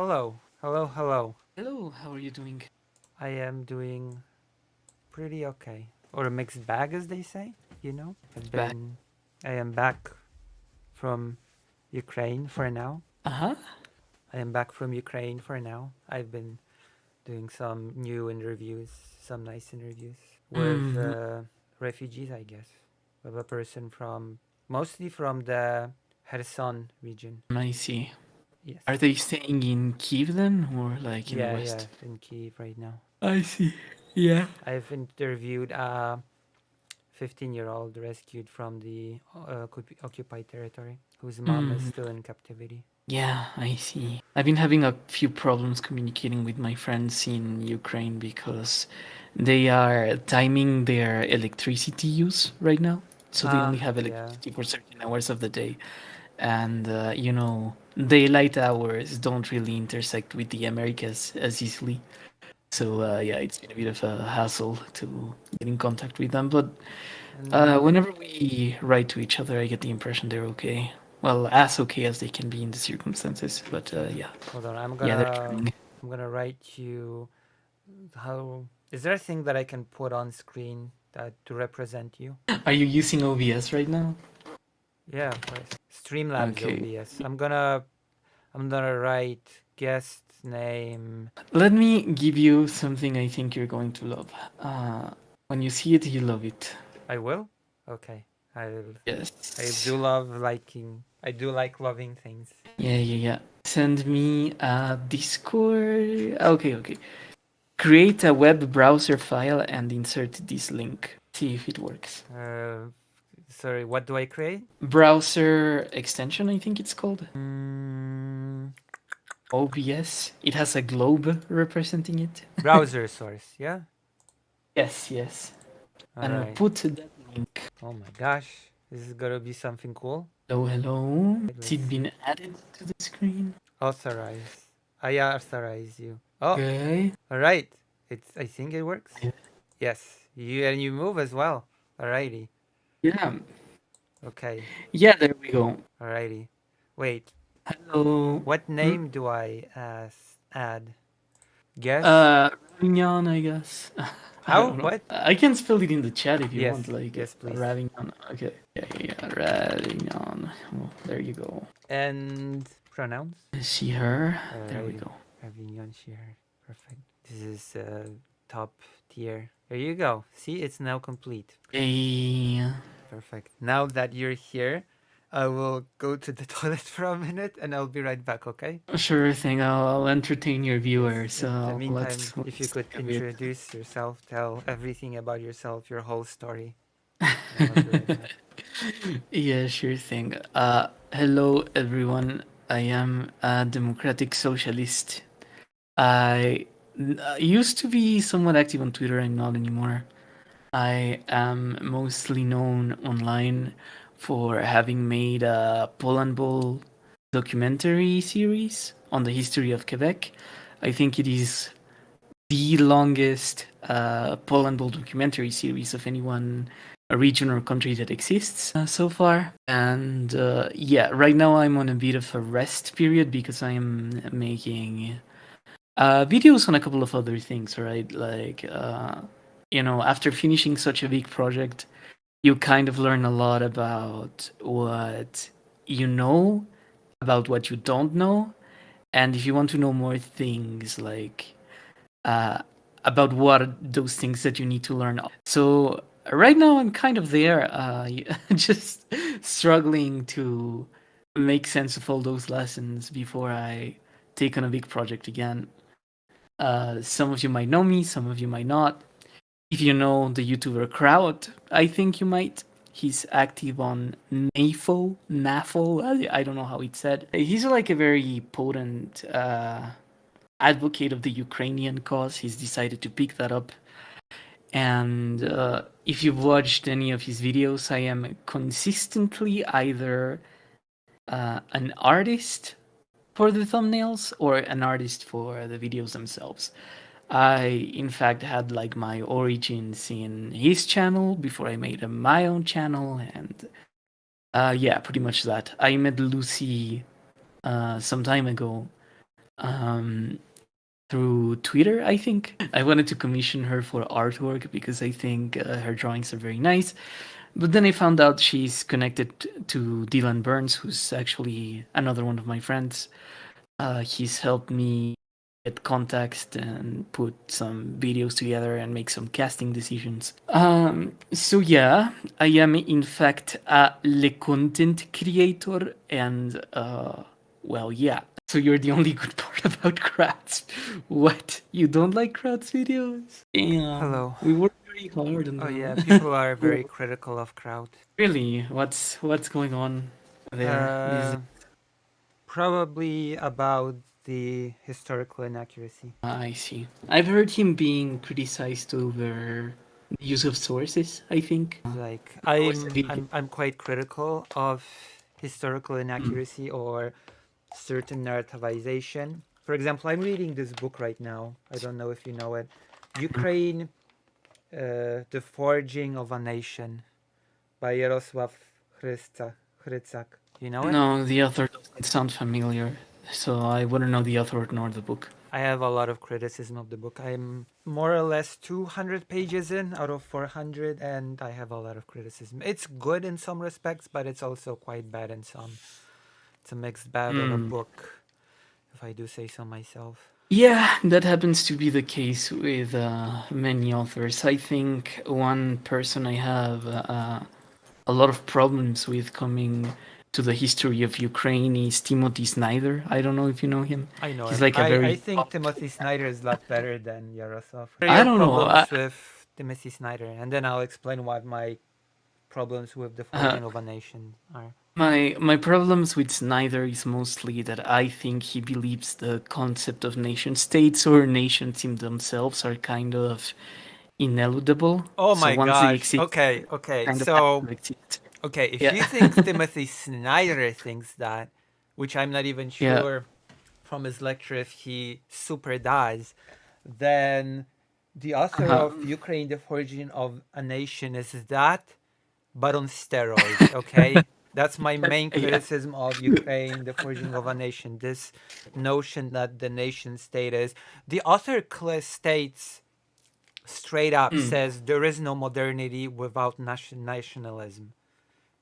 hello. Hello, hello. Hello, how are you doing? I am doing pretty okay. Or a mixed bag, as they say, you know? I've Back. been. I am back from Ukraine for now. Uh-huh. I am back from Ukraine for now. I've been doing some new interviews, some nice interviews with Mm, refugees, I guess. With a person from. Mostly from the Kherson region. I see. Yes. Are they staying in Kiev then, or like in the Yeah, west? in Kiev right now. I see. Yeah. I've interviewed 15-year-old rescued from the occupied territory, whose mom is Mm, still in captivity. yeah, I see. I've been having a few problems communicating with my friends in Ukraine because they are timing their electricity use right now. So they only Ah, have yeah. electricity for certain hours of the day. And, daylight hours don't really intersect with the Americas as easily. So yeah, it's been a bit of a hassle to get in contact with them. But And whenever we write to each other, I get the impression they're okay. Well, as okay as they can be in the circumstances. But yeah, hold on, yeah, they're trying. I'm gonna write you. How is there a thing that I can put on screen that to represent you? Are you using OBS right now? Yeah, of course. Streamlabs Okay. OBS. I'm gonna write guest name. Let me give you something I think you're going to love. When you see it, you love it. I will. Okay. I do Yes. love liking. I do like loving things. Yeah. Send me a Discord. Okay. Create a web browser file and insert this link. See if it works. Sorry, what do I create? Browser extension, I think it's called. Mm, OBS. It has a globe representing it. browser source, yeah? Yes. And Alright. put that link. Oh my gosh. This is gonna be something cool. Hello. Right, Has let's it see. been added to the screen? Authorize. I authorize you. Oh, Okay. alright. I think it works. Yes. You move as well. Alrighty. Yeah. Okay. Yeah, there we go. Alrighty. Wait. Hello. What Hmm? name do I add? Guest? Ravignon, I guess. I How? don't know. What? I can spell it in the chat if you Yes. want, like Yes, please. Ravignon. Okay. Yeah. Ravignon. Oh, there you go. And pronouns? See her. There we Alrighty. go. Avignon Shear. Perfect. This is top tier. There you go. See, it's now complete. Hey. Perfect. Now that you're here, I will go to the toilet for a minute and I'll be right back, okay? Sure thing. I'll entertain your Yes. viewers. In the So meantime, if you let's could take a bit. introduce yourself, tell everything about yourself, your whole story, and I'll be right back. Yeah, sure thing. Hello everyone. I am a democratic socialist. I used to be somewhat active on Twitter. I'm not anymore. I am mostly known online for having made a Poland Bowl documentary series on the history of Quebec. I think it is the longest Poland Bowl documentary series of anyone, a region or country that exists so far. And yeah, right now I'm on a bit of a rest period because I'm making videos on a couple of other things, right? Like, after finishing such a big project, you kind of learn a lot about what you know, about what you don't know. And if you want to know more things, like uh, about what are those things that you need to learn. So right now I'm kind of there, just struggling to make sense of all those lessons before I take on a big project again. Some of you might know me, some of you might not. If you know the YouTuber Crowd, I think you might. He's active on NAFO. I don't know how it's said. He's like a very potent advocate of the Ukrainian cause. He's decided to pick that up. And if you've watched any of his videos, I am consistently either an artist for the thumbnails or an artist for the videos themselves. I, in fact, had like my origins in his channel before I made my own channel, and yeah, pretty much that. I met Lucy some time ago um, through Twitter, I think. I wanted to commission her for artwork because I think her drawings are very nice. But then I found out she's connected to Dylan Burns, who's actually another one of my friends. He's helped me get context and put some videos together and make some casting decisions. So yeah, I am in fact a le content creator, and well, yeah. So you're the only good part about crowds. What? You don't like crowds videos? Damn, Hello. we work very hard on Oh yeah, them. people are very critical of crowd. Really? What's going on there? Uh, Probably about the historical inaccuracy. I see. I've heard him being criticized over the use of sources, I think. Like What was the video? I'm quite critical of historical inaccuracy or certain narrativization. For example, I'm reading this book right now. I don't know if you know it. Ukraine, The Forging of a Nation by Jarosław Hrycak. You know it? No, the author doesn't sound familiar, so I wouldn't know the author nor the book. I have a lot of criticism of the book. I'm more or less 200 pages in out of 400, and I have a lot of criticism. It's good in some respects, but it's also quite bad in some. It's a mixed bag of a book, if I do say so myself. Yeah, that happens to be the case with many authors. I think one person I have a lot of problems with coming to the history of Ukraine is Timothy Snyder. I don't know if you know him. I know He's him. like a I very think Timothy Snyder is a lot better than Yaroslav. What are I your don't know. problems with Timothy Snyder? And then I'll explain what my problems with the Uh, Forging of a Nation are. my problems with Snyder is mostly that I think he believes the concept of nation states or nations in themselves are kind of ineligible. Oh So my once they gosh. exist, Okay, okay. kind of have So to exist. okay, if Yeah, you think Timothy Snyder thinks that, which I'm not even yeah. sure from his lecture if he super does, then the author Uh-huh. of Ukraine, the Origin of a Nation is that, but on steroids, okay? That's my main Yeah. criticism of Ukraine, the Forging of a Nation. This notion that the nation state is. The author states straight up, Mm. says there is no modernity without nationalism,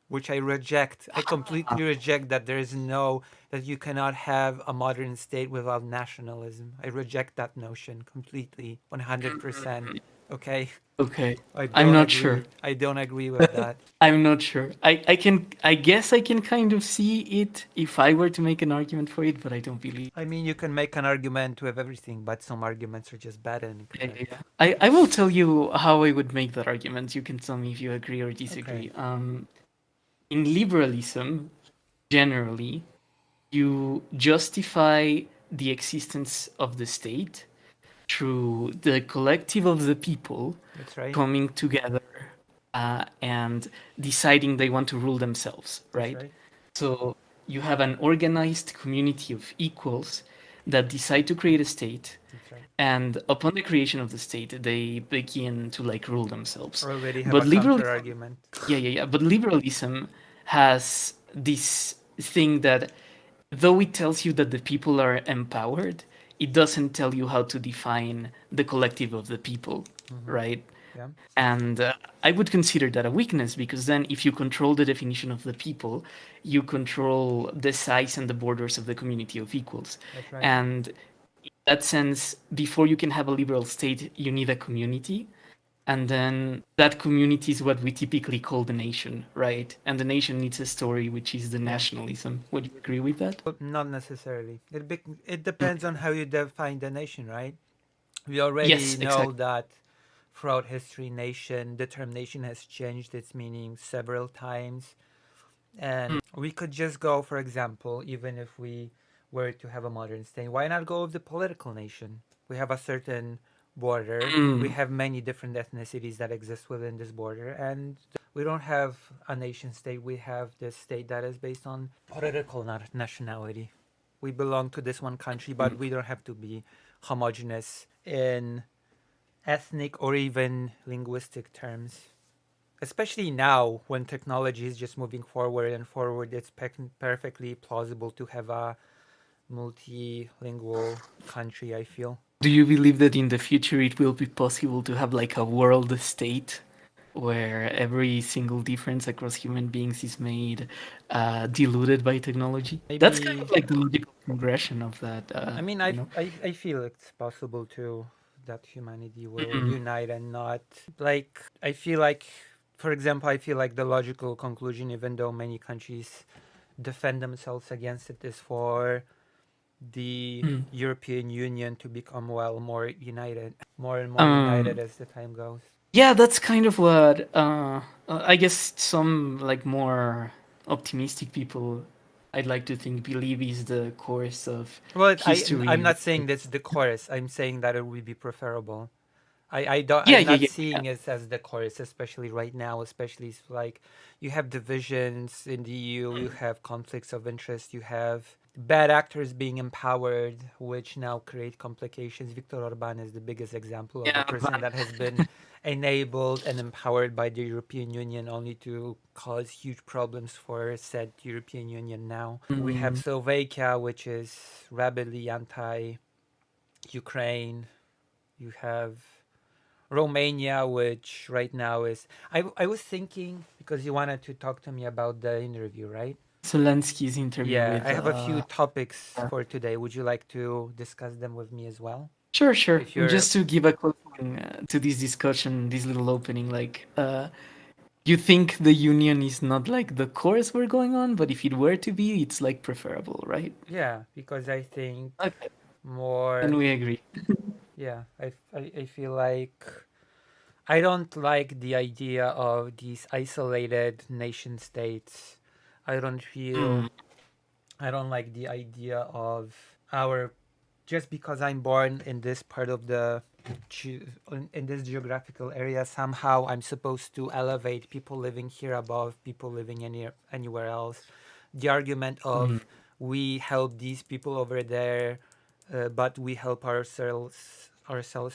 which I reject. I completely reject that there is no, that you cannot have a modern state without nationalism. I reject that notion completely, 100%. Okay? Okay. I I'm don't not sure. agree. I don't agree with that. I'm not sure. I guess I can kind of see it if I were to make an argument for it, but I don't believe. I mean, you can make an argument with everything, but some arguments are just bad and Yeah, yeah, incorrect. yeah. I will tell you how I would make that argument. You can tell me if you agree or Okay. disagree. In liberalism, generally, you justify the existence of the state through the collective of the people That's right. coming together and deciding they want to rule themselves, That's right? right. So you have an organized community of equals that decide to create a state, That's right. and upon the creation of the state, they begin to like rule themselves. Already have But a counter liberalism, argument. yeah. But liberalism has this thing that though it tells you that the people are empowered, it doesn't tell you how to define the collective of the people, right? Yeah. And I would consider that a weakness because then, if you control the definition of the people, you control the size and the borders of the community of equals. That's right. And in that sense, before you can have a liberal state, you need a community. And then that community is what we typically call the nation, right? And the nation needs a story, which is the nationalism. Would you agree with that? But not necessarily. It depends on how you define the nation, right? We already Yes, know exactly. that throughout history, the term nation has changed its meaning several times. And we could just go, for example, even if we were to have a modern state, why not go with the political nation? We have a certain border. We have many different ethnicities that exist within this border, and we don't have a nation state. We have this state that is based on political nationality. We belong to this one country, but we don't have to be homogenous in ethnic or even linguistic terms. Especially now when technology is just moving forward and forward, it's perfectly plausible to have a multilingual country, I feel. Do you believe that in the future it will be possible to have like a world state where every single difference across human beings is made diluted by technology? That's kind of Maybe, like the logical progression of that, I mean, you know? I feel it's possible too that humanity will Mm. unite and not like, I feel like, for example, I feel like the logical conclusion, even though many countries defend themselves against it, is for the Mm. European Union to become, well, more united, more and more united Um, as the time goes. yeah, that's kind of what I guess some like more optimistic people I'd like to think believe is the course of Well, I'm history. not saying that's the chorus. I'm saying that it would be preferable. I don't, Yeah, I'm yeah, not yeah, yeah. seeing it as the chorus, especially right now, especially like you have divisions in the EU, you have conflicts of interest, you have bad actors being empowered, which now create complications. Viktor Orban is the biggest example of a Yeah, person that has been enabled and empowered by the European Union only to cause huge problems for said European Union now. We have mm, Slovakia, which is rabidly anti Ukraine. You have Romania, which right now is. I was thinking because you wanted to talk to me about the interview, right? Zelensky's interview Yeah, with I have a few topics uh, for today. Would you like to discuss them with me as well? sure, sure. If you're. Just to give a closing to this discussion, this little opening, like you think the union is not like the course we're going on, but if it were to be, it's like preferable, right? Yeah, because I think Okay, then more. we agree. Yeah, I feel like I don't like the idea of these isolated nation states. I don't feel Mm, I don't like the idea of our, just because I'm born in this part of the in this geographical area, somehow I'm supposed to elevate people living here above people living anywhere else. The argument mm. of we help these people over there, but we help ourselves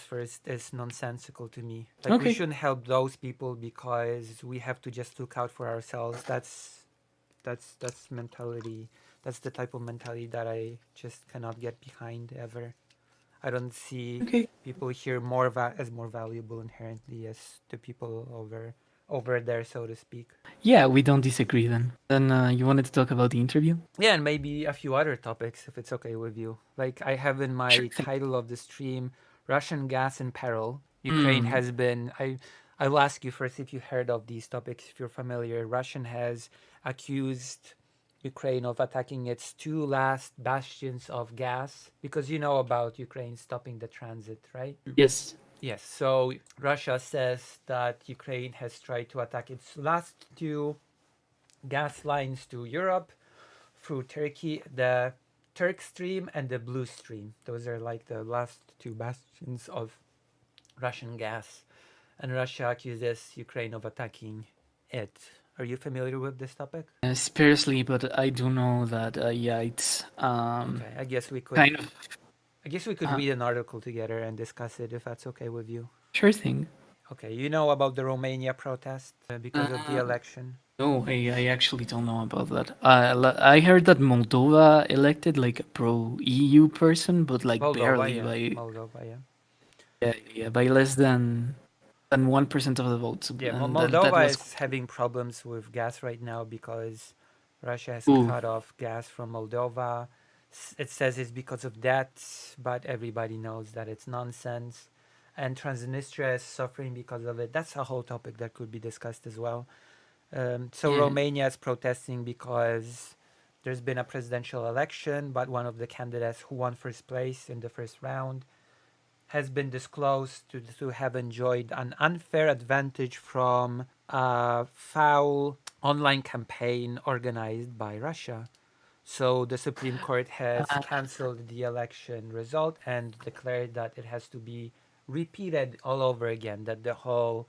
first is nonsensical to me. Like, we Okay. shouldn't help those people because we have to just look out for ourselves. That's mentality. That's the type of mentality that I just cannot get behind ever. I don't see Okay. people here as more valuable inherently as the people over there, so to speak. Yeah, we don't disagree then. Then you wanted to talk about the interview? Yeah, and maybe a few other topics if it's okay with you. Like, I have in Sure my thing. title of the stream, Russian gas in peril. Ukraine Mm. has been. I'll ask you first if you heard of these topics, if you're familiar. Russian has accused Ukraine of attacking its two last bastions of gas, because you know about Ukraine stopping the transit, right? Yes. Yes. So Russia says that Ukraine has tried to attack its last two gas lines to Europe through Turkey, the Turk Stream and the Blue Stream. Those are like the last two bastions of Russian gas. And Russia accuses Ukraine of attacking it. Are you familiar with this topic? Sparsely, but I do know that yeah, it's Okay, kind of I guess we could uh, read an article together and discuss it if that's okay with you. sure thing. Okay, you know about the Romania protest because of the Uh, election. no, I actually don't know about that. I heard that Moldova elected like a pro EU person, but like Moldova, barely yeah, by Moldova, yeah. yeah by less than 1% of the votes, Yeah, and that Moldova was is having problems with gas right now because Russia has ooh. cut off gas from Moldova. It says it's because of that, but everybody knows that it's nonsense. And Transnistria is suffering because of it. That's a whole topic that could be discussed as well. So Yeah. Romania is protesting because there's been a presidential election, but one of the candidates who won first place in the first round has been disclosed to have enjoyed an unfair advantage from a foul online campaign organized by Russia. So the Supreme Court has Uh, cancelled the election result and declared that it has to be repeated all over again, that the whole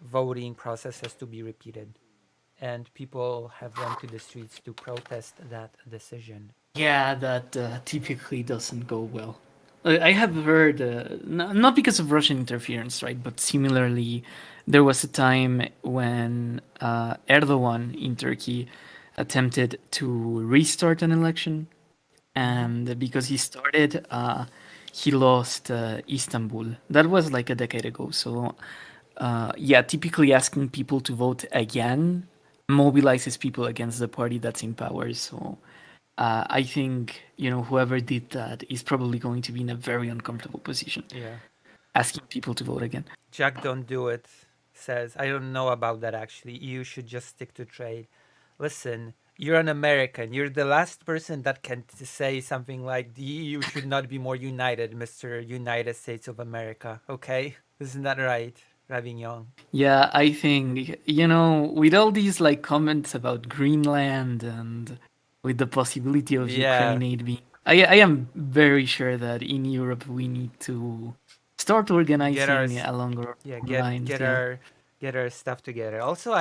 voting process has to be repeated. And people have went to the streets to protest that decision. yeah, that typically doesn't go well. I have heard, not because of Russian interference, right? But similarly, there was a time when Erdogan in Turkey attempted to restart an election, Mm-hmm. and because he started, he lost Istanbul. That was like a decade ago. So, yeah, typically asking people to vote again mobilizes people against the party that's in power. So, I think, whoever did that is probably going to be in a very uncomfortable position, Yeah. asking people to vote again. Jack don't do it says, I don't know about that actually. EU should just stick to trade. Listen, you're an American. You're the last person that can say something like the EU should not be more united, Mr. United States of America. Okay? Isn't that right, Ravignon? Yeah, I think, with all these like comments about Greenland and with the possibility of Yeah. Ukraine aid being, I am very sure that in Europe we need to start Get our organizing along our yeah, own lines. Yeah. get our stuff together. Also,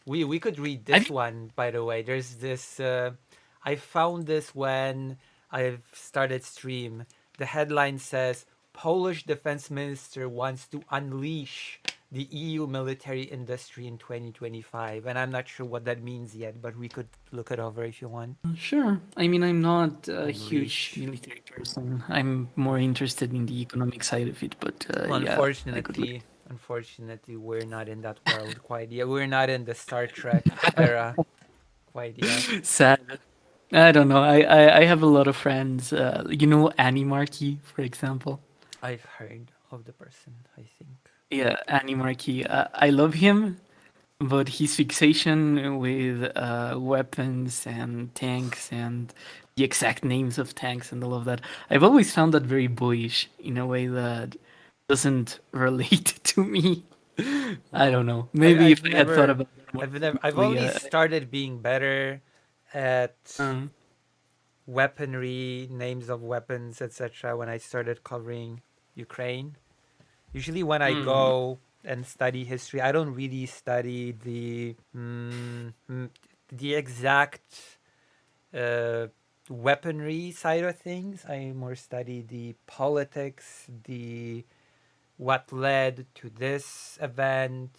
we could read Have this one by the way. There's this I found this when I've started stream. The headline says Polish defense minister wants to unleash the EU military industry in 2025, and I'm not sure what that means yet, but we could look it over if you want. Sure. I mean, I'm not a huge Unleash. military person. I'm more interested in the economic side of it, but yeah, I could look. Unfortunately, we're not in that world quite yet. We're not in the Star Trek era quite yet. Sad. I don't know. I have a lot of friends. Annie Markey, for example. I've heard of the person, I think. Yeah, Annie Markey. I love him, but his fixation with weapons and tanks and the exact names of tanks and all of that, I've always found that very boyish in a way that doesn't relate to me. I No. don't know. Maybe if I had thought about it more I've deeply, only started being better at um, weaponry, names of weapons, etc. when I started covering Ukraine. Usually, when I mm, go and study history, I don't really study the exact uh, weaponry side of things. I more study the politics, the what led to this event,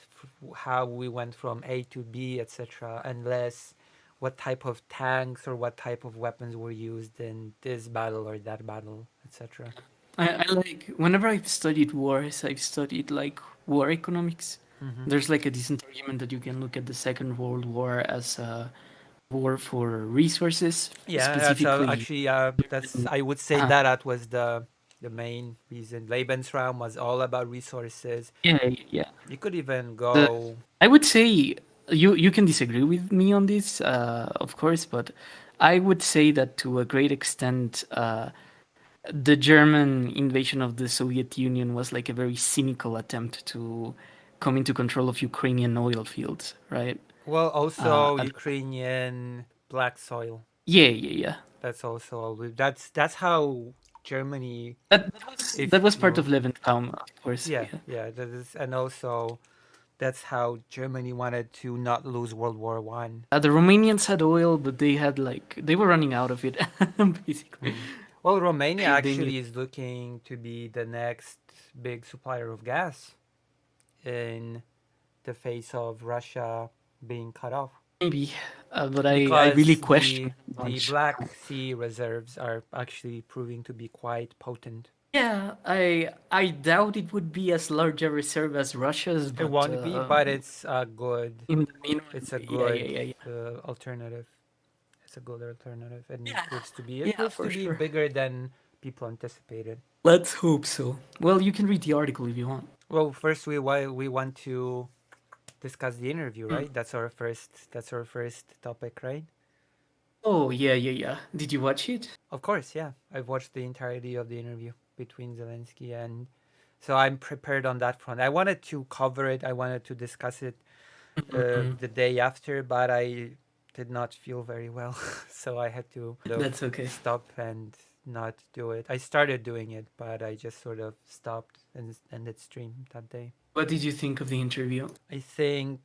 how we went from A to B, etc., and less what type of tanks or what type of weapons were used in this battle or that battle, etc. I like whenever I've studied wars, I've studied like war economics. Mm-hmm. There's like a decent argument that you can look at the Second World War as a war for resources, Yeah, that's specifically. actually that's I would say Uh, that that was the main reason. Lebensraum was all about resources. yeah, yeah. You could even The go. I would say you can disagree with me on this, of course, but I would say that to a great extent, the German invasion of the Soviet Union was like a very cynical attempt to come into control of Ukrainian oil fields, right? Well, also At, Ukrainian black soil. yeah, yeah, yeah. That's also always that's how Germany. That was If part of you Leventhal, of course. yeah Yeah. yeah that is, and also that's how Germany wanted to not lose World War One. The Romanians had oil, but they were running out of it, basically. Mm. Well, Romania They needed actually is looking to be the next big supplier of gas in the face of Russia being cut off maybe, but I really because question it the much. Black Sea reserves are actually proving to be quite potent. Yeah, I doubt it would be as large a reserve as Russia's, It but won't be, but it's a good. in the meanwhile, It's a yeah, yeah, good yeah, yeah, alternative. It's a good alternative, and yeah, it yeah, proves to for be sure. bigger than people anticipated. Let's hope so. Well, you can read the article if you want. Well, first we want to discuss the interview, Hmm. right? That's our first topic, right? Oh, yeah, yeah, yeah. Did you watch it? Of course, yeah. I've watched the entirety of the interview between Zelensky and so I'm prepared on that front. I wanted to cover it. I wanted to discuss it Mm, the day after, but I did not feel very well, so I had to sort of that's okay. stop and not do it. I started doing it, but I just sort of stopped and ended stream that day. What did you think of the interview? I think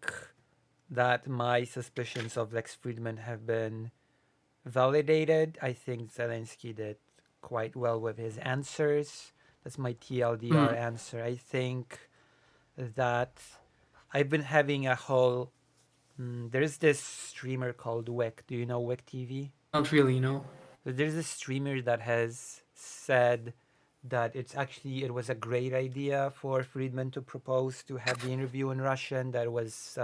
that my suspicions of Lex Friedman have been validated. I think Zelensky did quite well with his answers. That's my TLDR Mm, answer. I think that I've been having a whole. There's this streamer called Wick. Do you know Wick TV? not really, no. There's a streamer that has said that it was a great idea for Friedman to propose to have the interview in Russian. That was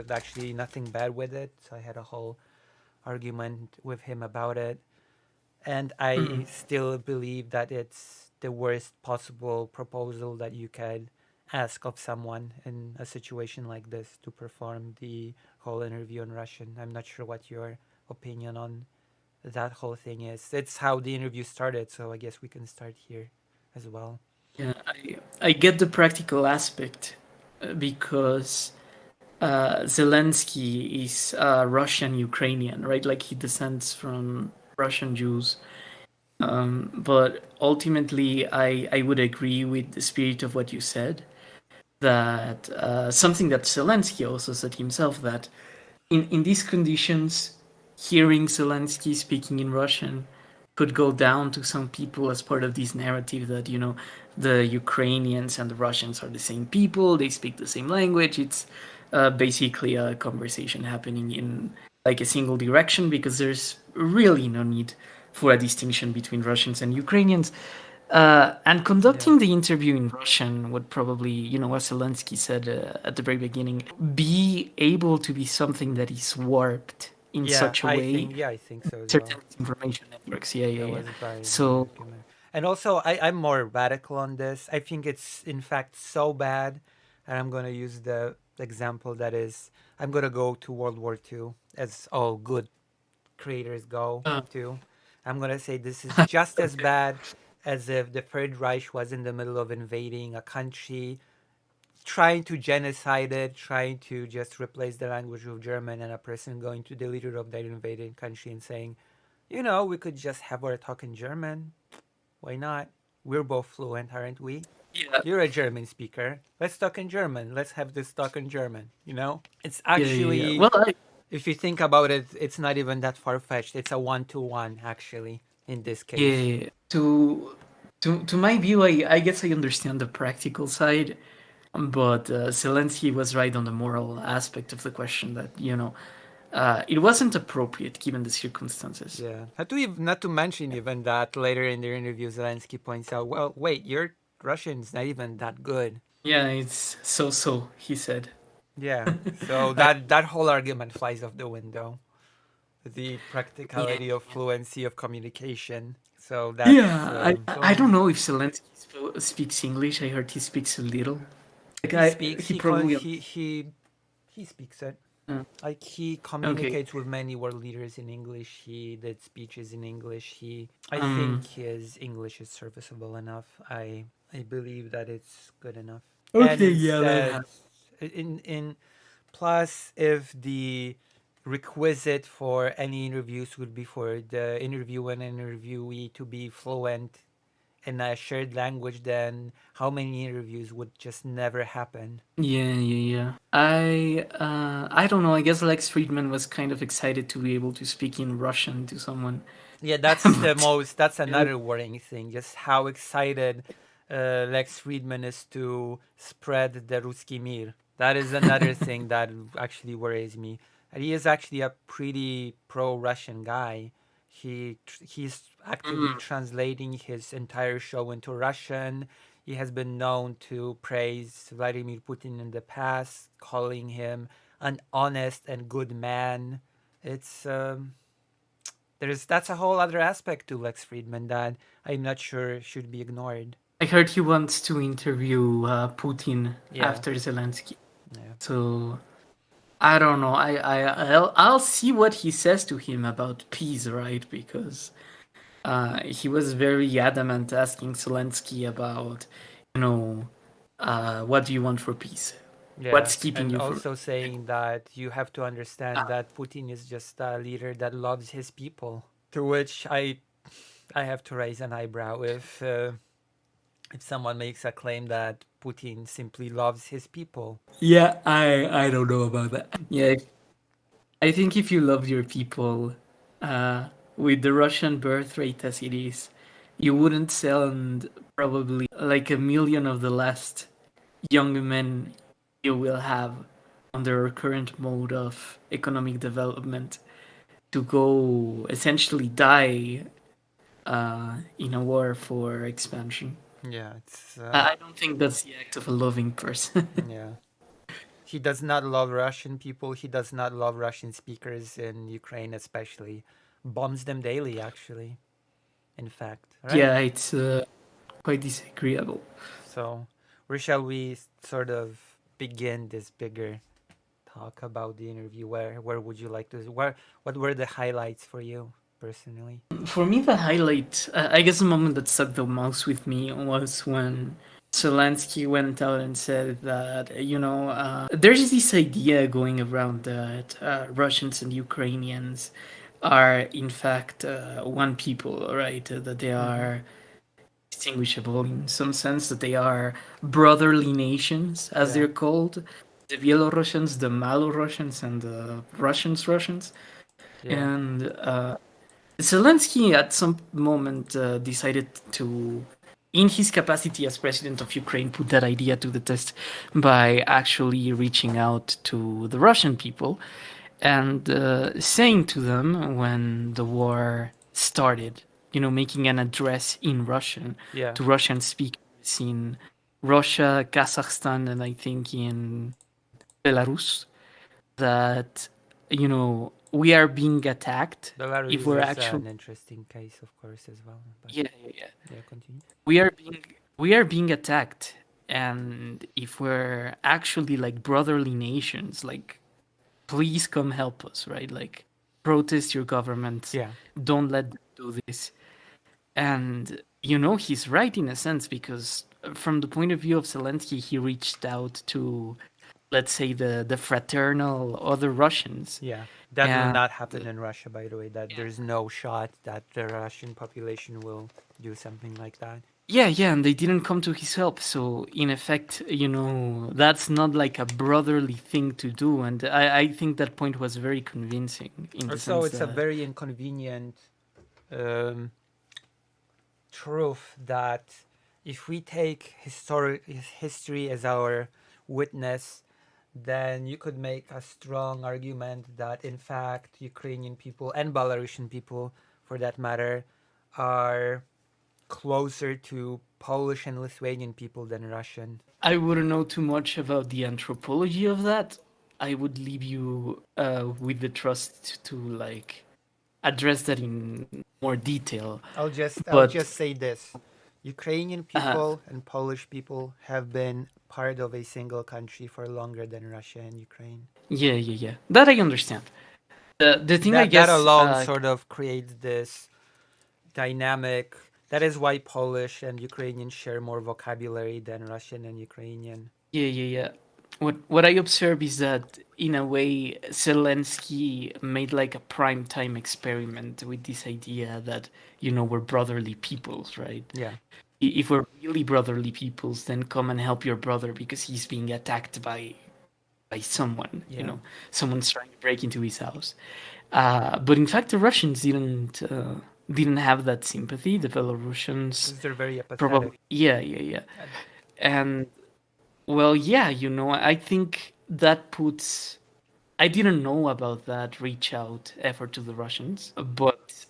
actually nothing bad with it. So I had a whole argument with him about it, and Mm. I still believe that it's the worst possible proposal that you could ask of someone in a situation like this to perform the whole interview in Russian. I'm not sure what your opinion on that whole thing is. It's how the interview started, so I guess we can start here as well. Yeah, I get the practical aspect because Zelensky is Russian Ukrainian, right? Like he descends from Russian Jews. But ultimately, I would agree with the spirit of what you said. That something that Zelensky also said himself, that in these conditions, hearing Zelensky speaking in Russian could go down to some people as part of this narrative that, you know, the Ukrainians and the Russians are the same people, they speak the same language. It's basically a conversation happening in like a single direction because there's really no need for a distinction between Russians and Ukrainians. And Yeah. conducting the interview in Russian would probably, you know, as Zelensky said at the very beginning, be able to be something that is warped in such a way. I think so as well. Certain information networks, yeah, yeah, That yeah. was my So, argument. And also, I'm more radical on this. I think it's in fact so bad, and I'm gonna use the example that is, I'm gonna go to World War II, as all good creators go uh, to. I'm gonna say this is just as bad as if the Third Reich was in the middle of invading a country, trying to genocide it, trying to just replace the language with German, and a person going to the leader of that invading country and saying, you know, we could just have our talk in German. Why not? We're both fluent, aren't we? yeah, You're a German speaker. Let's talk in German. Let's have this talk in German. You know? It's yeah, yeah, yeah. actually, Well, if you think about it, it's not even that far fetched. It's a one to one, actually, in this case. yeah. To my view, I guess I understand the practical side, but Zelensky was right on the moral aspect of the question that, you know, it wasn't appropriate given the circumstances. Yeah. Not to mention even that later in the interview, Zelensky points out, well, wait, your Russian's not even that good. Yeah, it's so, he said. Yeah. So I, that whole argument flies off the window. The yeah, practicality of fluency of communication. So that's yeah. I so don't know if Zelensky speaks English. I heard he speaks a little. Like he speaks. he probably. He speaks it. Uh, Like he okay. communicates with many world leaders in English. He did speeches in English. I Um. think his English is serviceable enough. I believe that it's good enough. And Okay. Yeah. That instead, has. in plus, if the requisite for any interviews would be for the interviewer and interviewee to be fluent in a shared language, then how many interviews would just never happen? Yeah. Yeah. Yeah. I don't know. I guess Lex Friedman was kind of excited to be able to speak in Russian to someone. Yeah, that's the But most. That's yeah. another worrying thing. Just how excited Lex Friedman is to spread the Ruski Mir. That is another thing that actually worries me. And he is actually a pretty pro-Russian guy. He's actively Mm, translating his entire show into Russian. He has been known to praise Vladimir Putin in the past, calling him an honest and good man. It's there's that's a whole other aspect to Lex Friedman that I'm not sure should be ignored. I heard he wants to interview Putin Yeah, after Zelensky. yeah, So I don't know. I'll see what he says to him about peace, right? Because he was very adamant asking Zelensky about, you know, what do you want for peace? yeah, What's keeping and you from? also saying that you have to understand that Putin is just a leader that loves his people. To which I have to raise an eyebrow if someone makes a claim that Putin simply loves his people. Yeah, I don't know about that. Yeah, I think if you love your people, uh, with the Russian birth rate as it is, you wouldn't send probably like a million of the last young men you will have under our current mode of economic development to go essentially die in a war for expansion. Yeah, it's I don't think that's the act of a loving person. yeah. He does not love Russian people. He does not love Russian speakers in Ukraine, especially. Bombs them daily, actually. In fact, right? Yeah, it's quite disagreeable. So, where shall we sort of begin this bigger talk about the interview? Where would you like to? Where what were the highlights for you personally? For me, the highlight, I guess the moment that stuck the most with me was when Zelensky went out and said that, there's this idea going around that Russians and Ukrainians are, in fact, one people, right? That they Mm-hmm. are distinguishable in some sense, that they are brotherly nations, as Yeah, they're called. The Byelorussians, the Malorussians, and the Russians. yeah, And Zelensky, at some moment, decided to, in his capacity as president of Ukraine, put that idea to the test by actually reaching out to the Russian people and saying to them when the war started, making an address in Russian yeah. to Russian speakers in Russia, Kazakhstan, and I think in Belarus, that, we are being attacked if Belarus we're is actually. an interesting case, of course, as well. But Yeah, yeah, yeah. yeah, continue. We are being we are being attacked, and if we're actually like brotherly nations, like, please come help us, right? Like, protest your government, Yeah, don't let them do this. And he's right in a sense, because from the point of view of Zelensky, he reached out to, let's say, the fraternal other Russians, yeah. That will and not happen in Russia, by the way. That there's no shot that the Russian population will do something like that. yeah, yeah, and they didn't come to his help. So, in effect, that's not like a brotherly thing to do. And I think that point was very convincing in the Also, sense it's a that, very inconvenient um, truth that if we take history as our witness, then you could make a strong argument that in fact Ukrainian people and Belarusian people, for that matter, are closer to Polish and Lithuanian people than Russian. I wouldn't know too much about the anthropology of that. I would leave you with the trust to, like, address that in more detail. I'll But just say this. Ukrainian uh, people and Polish people have been part of a single country for longer than Russia and Ukraine. yeah, yeah, yeah, that I understand. The thing, I That guess, alone sort of creates this dynamic. That is why Polish and Ukrainian share more vocabulary than Russian and Ukrainian. yeah, yeah, yeah. What I observe is that, in a way, Zelensky made like a prime time experiment with this idea that, we're brotherly peoples, right? Yeah, If we're really brotherly peoples, then come and help your brother because he's being attacked by someone, yeah. someone's trying to break into his house. But in fact, the Russians didn't have that sympathy. The Belarusians Because they're very probably, apathetic. yeah, yeah, yeah. And And, well, yeah, I think that puts. I didn't know about that reach out effort to the Russians, but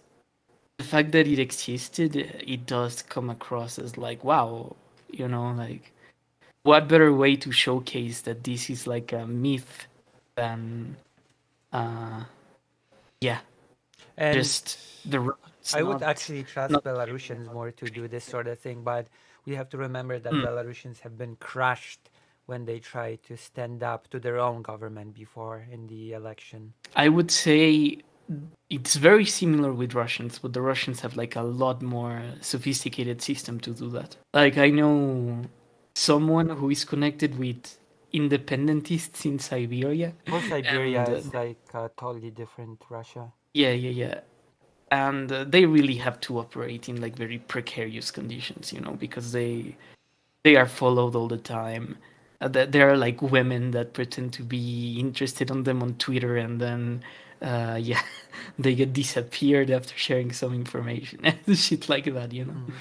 the fact that it existed, it does come across as like, wow, like, what better way to showcase that this is like a myth than, uh, yeah, and just the Russians I would not actually trust not caring Belarusians about more to do this sort of thing, but we have to remember that Mm. Belarusians have been crushed when they try to stand up to their own government before in the election. I would say it's very similar with Russians, but the Russians have like a lot more sophisticated system to do that. Like, I know someone who is connected with independentists in Siberia, Well, Siberia and is like totally different Russia. yeah, yeah, yeah, and they really have to operate in like very precarious conditions, because they are followed all the time. That there are like women that pretend to be interested on them on Twitter, and then yeah, they get disappeared after sharing some information, shit like that. Mm.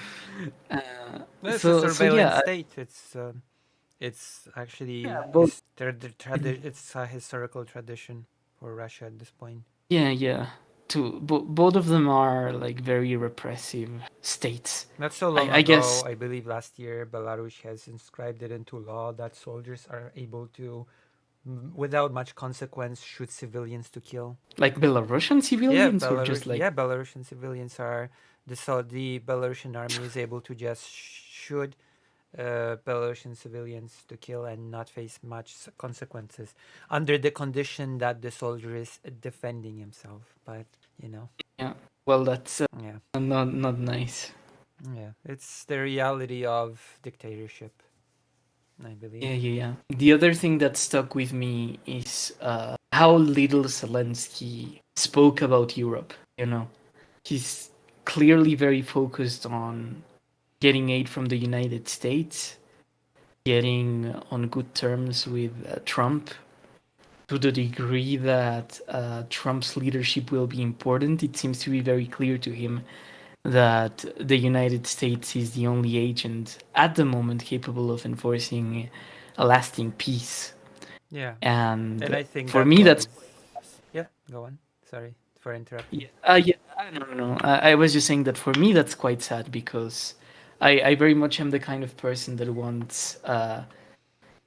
Uh, Well, it's a so surveillance yeah, state. It's actually yeah, both. it's a historical tradition for Russia at this point. Yeah, yeah. both of them are like very repressive states. Not so long I ago, guess I believe last year, Belarus has inscribed it into law that soldiers are able to, without much consequence, shoot civilians to kill. like Belarusian Yeah, civilians or just like Belarusian civilians are the Belarusian army is able to just shoot Belarusian civilians to kill and not face much consequences under the condition that the soldier is defending himself. But you know, yeah. Well, that's yeah, not nice. yeah, it's the reality of dictatorship, I believe. Yeah, yeah, yeah. The other thing that stuck with me is how little Zelensky spoke about Europe. You know, he's clearly very focused on getting aid from the United States, getting on good terms with Trump. To the degree that Trump's leadership will be important, it seems to be very clear to him that the United States is the only agent at the moment capable of enforcing a lasting peace. Yeah, and And I think for that me, that's goes. Yeah, go on. Sorry for interrupting. yeah, yeah. No, no, no. I was just saying that for me, that's quite sad because I very much am the kind of person that wants the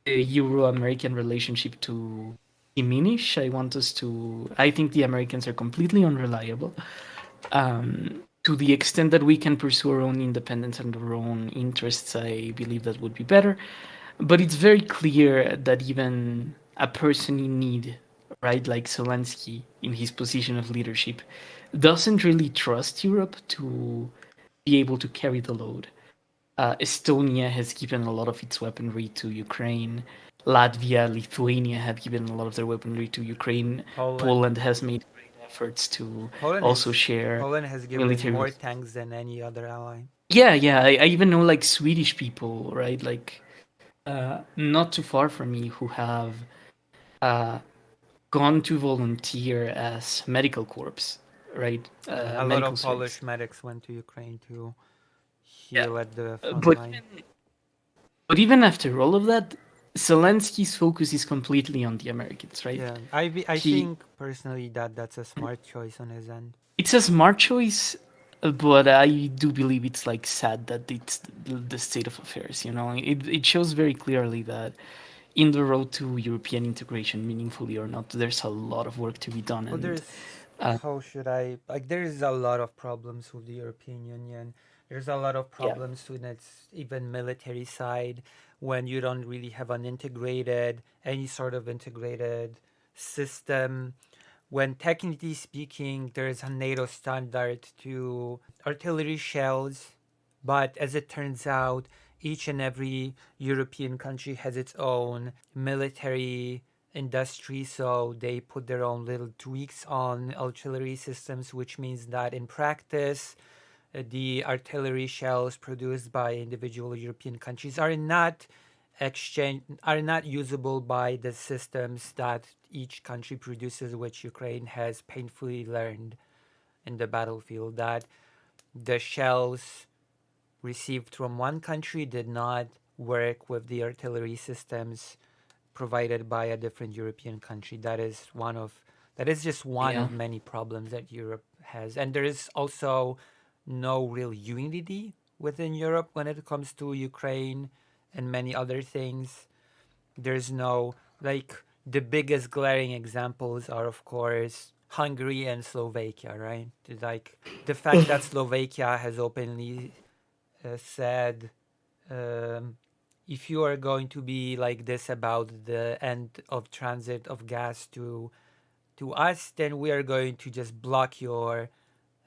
Euro-American relationship to diminish. I want us to. I think the Americans are completely unreliable. To the extent that we can pursue our own independence and our own interests, I believe that would be better. But it's very clear that even a person in need, right, like Zelensky in his position of leadership, doesn't really trust Europe to be able to carry the load. Estonia has given a lot of its weaponry to Ukraine. Latvia, Lithuania have given a lot of their weaponry to Ukraine. Poland. Poland has made great efforts to Poland also is share Poland has given military. more tanks than any other ally. Yeah, yeah. I even know like Swedish people, right? Like not too far from me, who have uh, gone to volunteer as medical corps, right? A lot Medical of service. Polish medics went to Ukraine to Yeah, heal at the front but line. even after all of that, Zelensky's focus is completely on the Americans, right? Yeah, I He think personally that that's a smart choice on his end. It's a smart choice, but I do believe it's like sad that it's the state of affairs. You know, it shows very clearly that in the road to European integration, meaningfully or not, there's a lot of work to be done, Well, and there's uh, how should I like? There's a lot of problems with the European Union. There's a lot of yeah, problems with its even military side when you don't really have an integrated any sort of integrated system. When technically speaking, there is a NATO standard to artillery shells, but as it turns out, each and every European country has its own military industry, so they put their own little tweaks on artillery systems, which means that in practice, the artillery shells produced by individual European countries are not usable by the systems that each country produces, which Ukraine has painfully learned in the battlefield that the shells received from one country did not work with the artillery systems provided by a different European country. That is just one yeah, of many problems that Europe has, and there is also no real unity within Europe when it comes to Ukraine and many other things. There's no like the biggest glaring examples are of course Hungary and Slovakia, right? Like the fact that Slovakia has openly said um, if you are going to be like this about the end of transit of gas to us, then we are going to just block your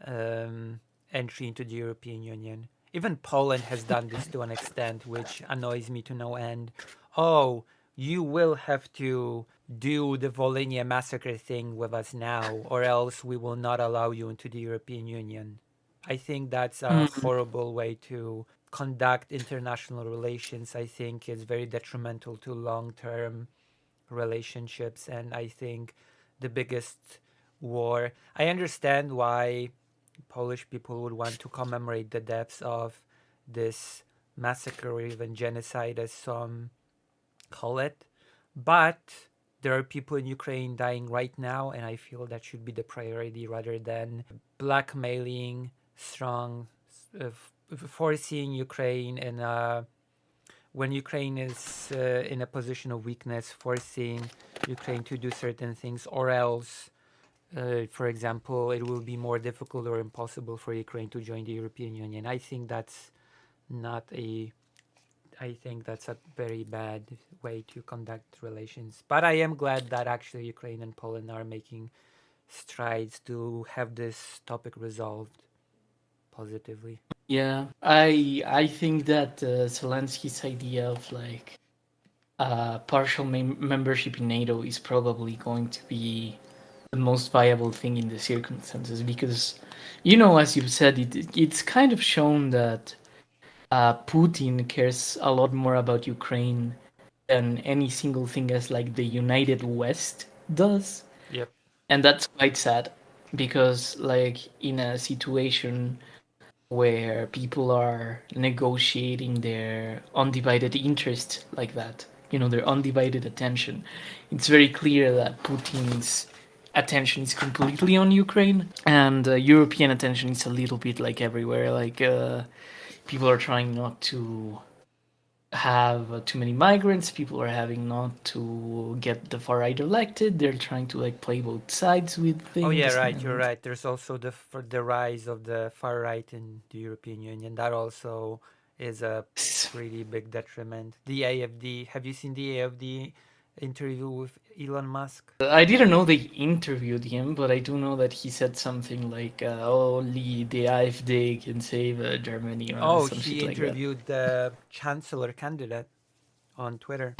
um, entry into the European Union. Even Poland has done this to an extent, which annoys me to no end. Oh, you will have to do the Volhynia massacre thing with us now, or else we will not allow you into the European Union. I think that's a mm, horrible way to conduct international relations. I think it's very detrimental to long term relationships, and I think the biggest war. I understand why Polish people would want to commemorate the deaths of this massacre or even genocide, as some call it, but there are people in Ukraine dying right now, and I feel that should be the priority rather than blackmailing strong, forcing Ukraine in when Ukraine is in a position of weakness, forcing Ukraine to do certain things, or else, for example, it will be more difficult or impossible for Ukraine to join the European Union. I think that's not a I think that's a very bad way to conduct relations. But I am glad that actually Ukraine and Poland are making strides to have this topic resolved positively. Yeah, I think that Zelensky's idea of like partial membership in NATO is probably going to be the most viable thing in the circumstances because, as you've said, it's kind of shown that Putin cares a lot more about Ukraine than any single thing as like the United West does. Yep. And that's quite sad because like in a situation where people are negotiating their undivided interest like that, their undivided attention, it's very clear that Putin's attention is completely on Ukraine, and European attention is a little bit like everywhere. Like people are trying not to have too many migrants. People are having not to get the far right elected. They're trying to like play both sides with Oh yeah, things, right. You're and right. There's also for the rise of the far right in the European Union. That also is a pretty big detriment. The AFD. Have you seen the AFD interview with Elon Musk? I didn't know they interviewed him, but I do know that he said something like, "Only the AfD can save Germany," or Oh, some he shit like that. interviewed the chancellor candidate on Twitter.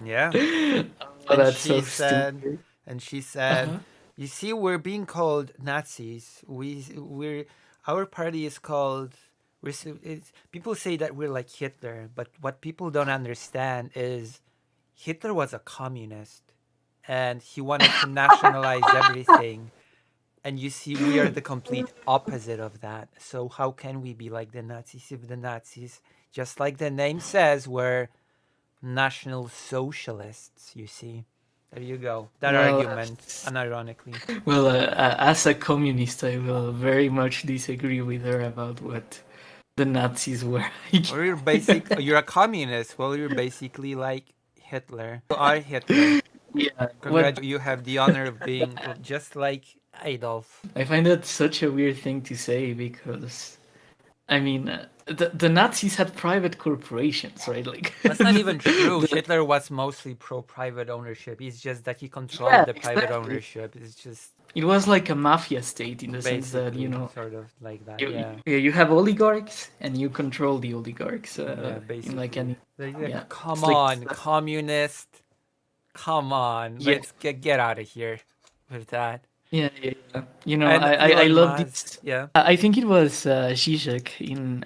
Yeah. Oh, And that's she so said, stupid. and she said, Uh-huh. "You see, we're being called Nazis. Our party is called. People say that we're like Hitler, but what people don't understand is Hitler was a communist, and he wanted to nationalize everything. And you see, we are the complete opposite of that. So how can we be like the Nazis if the Nazis, just like the name says, were National Socialists, you see? There you go. That Well, argument, unironically. as a communist, I will very much disagree with her about what the Nazis were. Or you're a communist. Well, you're basically like Hitler. You are Hitler. Yeah, what Congratulations, you have the honor of being just like Adolf. I find that such a weird thing to say because I mean, the Nazis had private corporations, right? Like, That's not even true. the, Hitler was mostly pro private ownership. It's just that he controlled yeah, the private exactly. ownership. It's just It was like a mafia state in the sense that basically sort of like that. Yeah. you have oligarchs and you control the oligarchs. Yeah, In like basically. any yeah, Come it's like on, communist. Come on. yeah, Let's get out of here with that. yeah. And I Elon love Musk. this. Yeah. I think it was Zizek in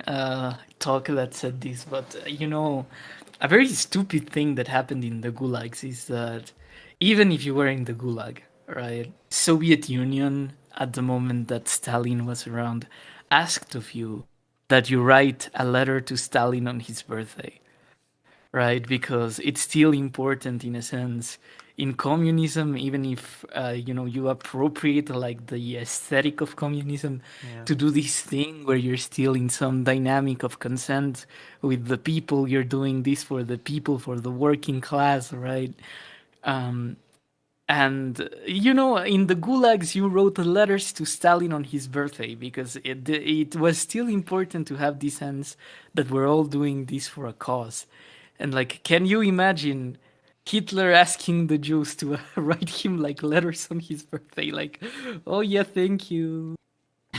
talk that said this, but a very stupid thing that happened in the gulags is that even if you were in the gulag, right, Soviet Union at the moment that Stalin was around asked of you that you write a letter to Stalin on his birthday, right? Because it's still important in a sense in communism, even if you appropriate like the aesthetic of communism, Yeah. to do this thing where you're still in some dynamic of consent with the people. You're doing this for the people, for the working class, right? Um, and in the gulags, you wrote letters to Stalin on his birthday because it was still important to have this sense that we're all doing this for a cause. And like, can you imagine Hitler asking the Jews to write him like letters on his birthday? Like, oh yeah, thank you.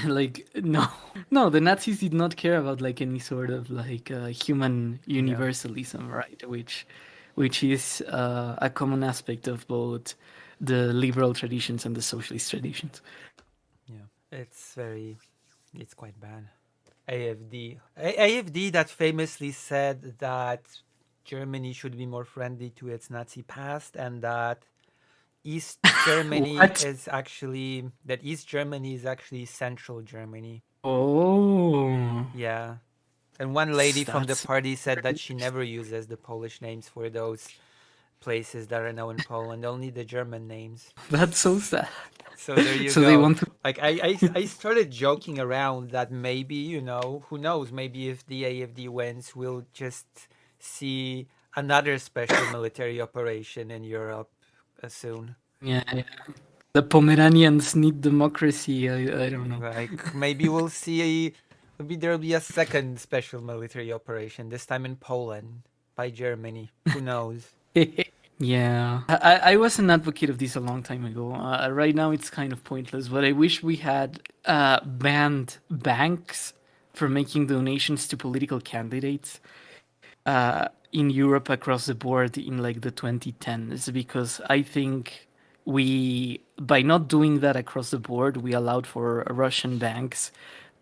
Like, no, no, the Nazis did not care about like any sort of like human Yeah. universalism, right? Which is a common aspect of both the liberal traditions and the socialist traditions. Yeah. It's quite bad. AFD that famously said that Germany should be more friendly to its Nazi past, and that What? East Germany is actually Central Germany. Oh, Yeah. And one lady from the that's party said that she never uses the Polish names for those places that are now in Poland, only the German names. That's so sad. So there you So they go. want to. Like I started joking around that maybe, who knows, maybe if the AFD wins, we'll just see another special military operation in Europe soon. Yeah, yeah. The Pomeranians need democracy. I don't know. Like maybe we'll see maybe there'll be a second special military operation, this time in Poland by Germany. Who knows? Yeah, I was an advocate of this a long time ago. Right now, it's kind of pointless, but I wish we had banned banks for making donations to political candidates in Europe across the board in like the 2010s, because I think by not doing that across the board, we allowed for Russian banks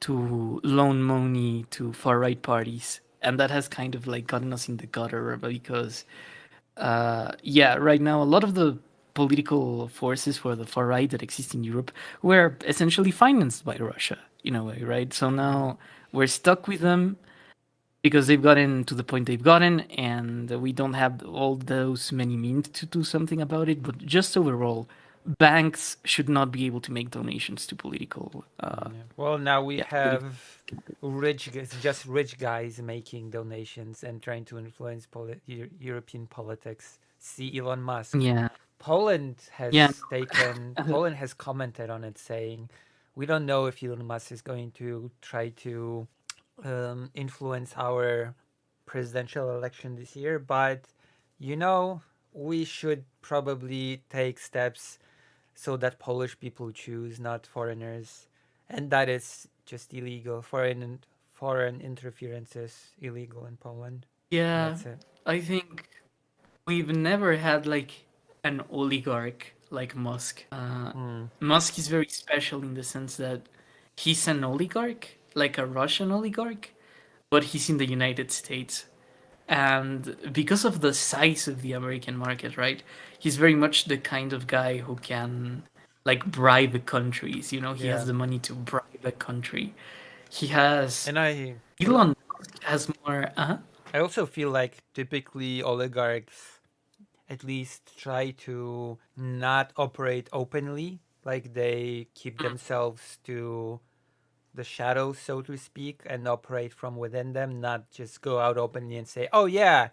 to loan money to far right parties. And that has kind of like gotten us in the gutter because yeah, right now a lot of the political forces for the far right that exist in Europe were essentially financed by Russia in a way, right? So now we're stuck with them because they've gotten to the point they've gotten, and we don't have all those many means to do something about it. But just overall, banks should not be able to make donations to political. Yeah. Well, now we Yeah, have just rich guys making donations and trying to influence European politics. See Elon Musk. yeah, yeah, Poland has commented on it, saying, "We don't know if Elon Musk is going to try to influence our presidential election this year, but you know, we should probably take steps so that Polish people choose, not foreigners, and that is just illegal. Foreign interference is illegal in Poland. yeah. That's it. I think we've never had like an oligarch like Musk. Mm. Musk is very special in the sense that he's an oligarch, like a Russian oligarch, but he's in the United States. And because of the size of the American market, right? He's very much the kind of guy who can like bribe countries. You know, he has Yeah, the money to bribe a country. He has and Elon Musk has more. I also feel like typically oligarchs at least try to not operate openly, like they keep themselves to the shadows, so to speak, and operate from within them, not just go out openly and say, "Oh yeah,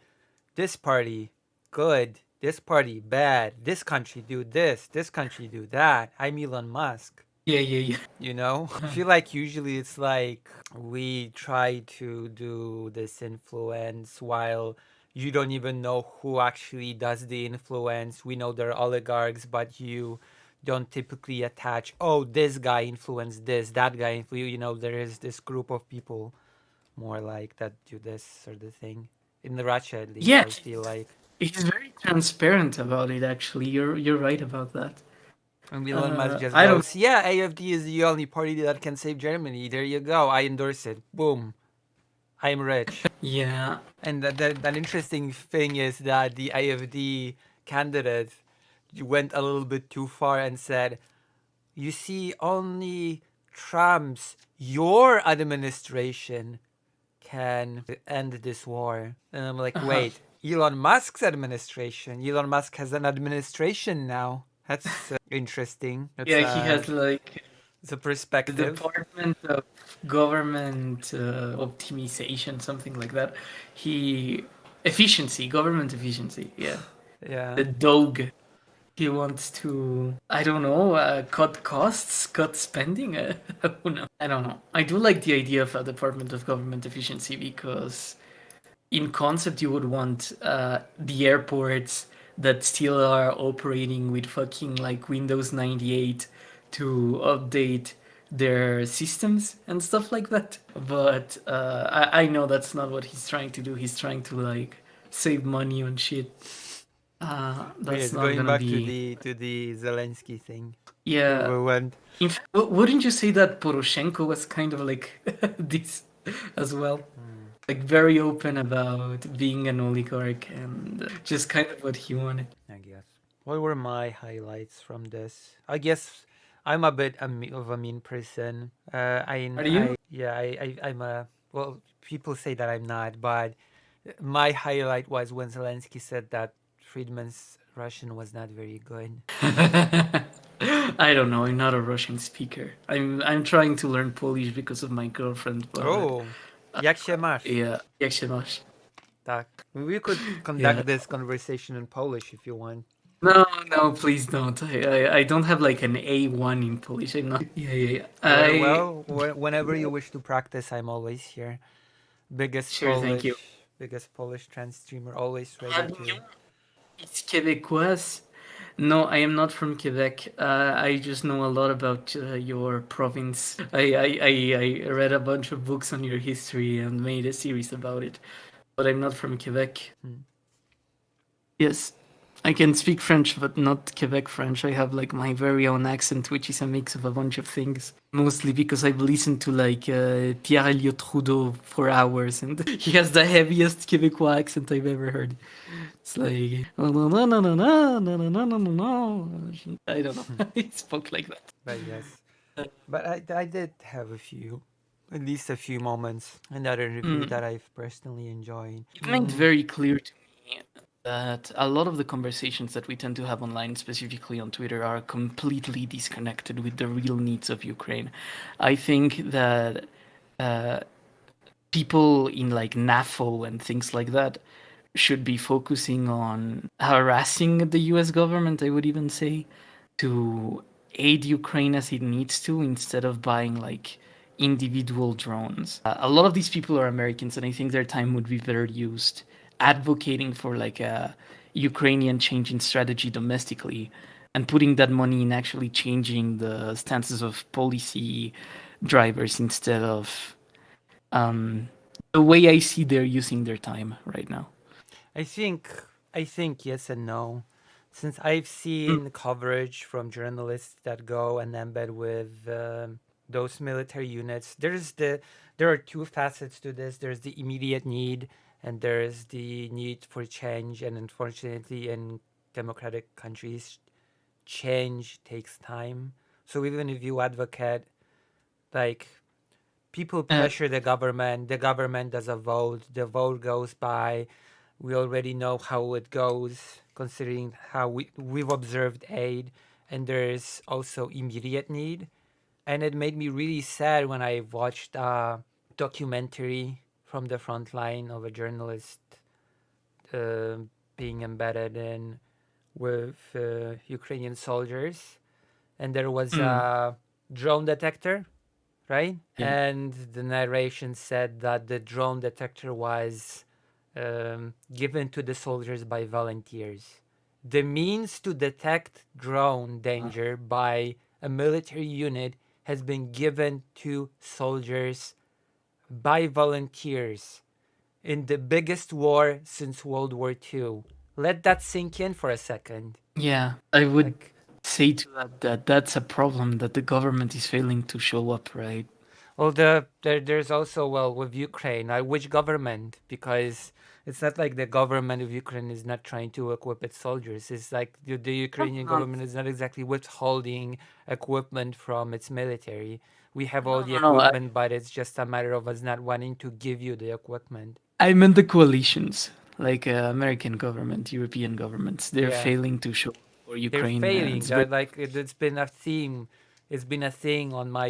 this party good, this party bad, this country do this country do that. I'm Elon Musk." Yeah, yeah, yeah. I feel like usually it's like we try to do this influence while you don't even know who actually does the influence. We know they're oligarchs, but you don't typically attach, oh, this guy influenced this, that guy influenced, there is this group of people more like that do this sort of thing. In Russia, at least, Yeah, I feel like. he's very transparent about it. Actually, you're right about that. And Elon Musk just I don't. goes, yeah, AFD is the only party that can save Germany. There you go. I endorse it. Boom. I'm rich. Yeah, And that interesting thing is that the AFD candidate went a little bit too far and said, you see, only your administration can end this war. And I'm like, wait, Elon Musk's administration? Elon Musk has an administration now. That's interesting. That's yeah. He has like it's a the perspective. Department of Government Optimization, something like that. Government efficiency. Yeah, Yeah. the dog. He wants to, I don't know, cut costs, cut spending. Who knows? I don't know. I do like the idea of a Department of Government Efficiency because, in concept, you would want the airports that still are operating with fucking like Windows 98 to update their systems and stuff like that. But I know that's not what he's trying to do. He's trying to like save money on shit. That's Yes, not going gonna back be. to the Zelensky thing. Yeah. When In fact, wouldn't you say that Poroshenko was kind of like this as well? Like very open about being an oligarch and just kind of what he wanted. I guess. What were my highlights from this? I guess I'm a bit of a mean person. Are you? Yeah, I'm a, well, people say that I'm not, but my highlight was when Zelensky said that Friedman's Russian was not very good. I don't know. I'm not a Russian speaker. I'm trying to learn Polish because of my girlfriend, but Oh, jak się masz? yeah, jak się masz? Tak. We could Yeah. conduct this conversation in Polish if you want. No, no, please don't. I don't have like an A1 in Polish. I'm not. Yeah, yeah, yeah. Well, whenever you wish to practice, I'm always here. Biggest Sure, thank you. Polish, biggest Polish trans streamer, always ready You, to. it's Quebecois. No, I am not from Quebec. I just know a lot about your province. I read a bunch of books on your history and made a series about it, but I'm not from Quebec. Hmm. Yes, I can speak French, but not Quebec French. I have like my very own accent, which is a mix of a bunch of things. Mostly because I've listened to like Pierre Elliott Trudeau for hours, and he has the heaviest Quebecois accent I've ever heard. It's like no no no no no no no no no no no no. I don't know. He spoke like that. But yes, but I did have a few, at least a few moments in that interview that I've personally enjoyed. It made very clear to me that a lot of the conversations that we tend to have online, specifically on Twitter, are completely disconnected with the real needs of Ukraine. I think that people in like NAFO and things like that should be focusing on harassing the US government, I would even say, to aid Ukraine as it needs to instead of buying like individual drones. A lot of these people are Americans, and I think their time would be better used advocating for like a Ukrainian change in strategy domestically and putting that money in actually changing the stances of policy drivers instead of the way I see they're using their time right now. I think I think yes and no. Since I've seen coverage from journalists that go and embed with those military units, there are two facets to this. There's the immediate need, and there's the need for change. And unfortunately, in democratic countries, change takes time. So even if you advocate, like, people pressure the government does a vote, the vote goes by, we already know how it goes, considering how we've observed aid, and there's also immediate need. And it made me really sad when I watched a documentary from the front line of a journalist uh, being embedded in with Ukrainian soldiers, and there was a drone detector, right? Yeah. And the narration said that the drone detector was given to the soldiers by volunteers. The means to detect drone danger by a military unit has been given to soldiers by volunteers in the biggest war since World War II. Let that sink in for a second. Yeah, I would Like, say to that that's a problem that the government is failing to show up, right? well, there's also, well, with Ukraine, which government? Because it's not like the government of Ukraine is not trying to equip its soldiers. It's like the Ukrainian No, government is not exactly withholding equipment from its military. We have all no, the no, no. equipment, but it's just a matter of us not wanting to give you the equipment. I meant the coalitions, like American government, European governments. They're Yeah. failing to show up for They're Ukraine. failing. It's very Like it's been a theme. It's been a thing on my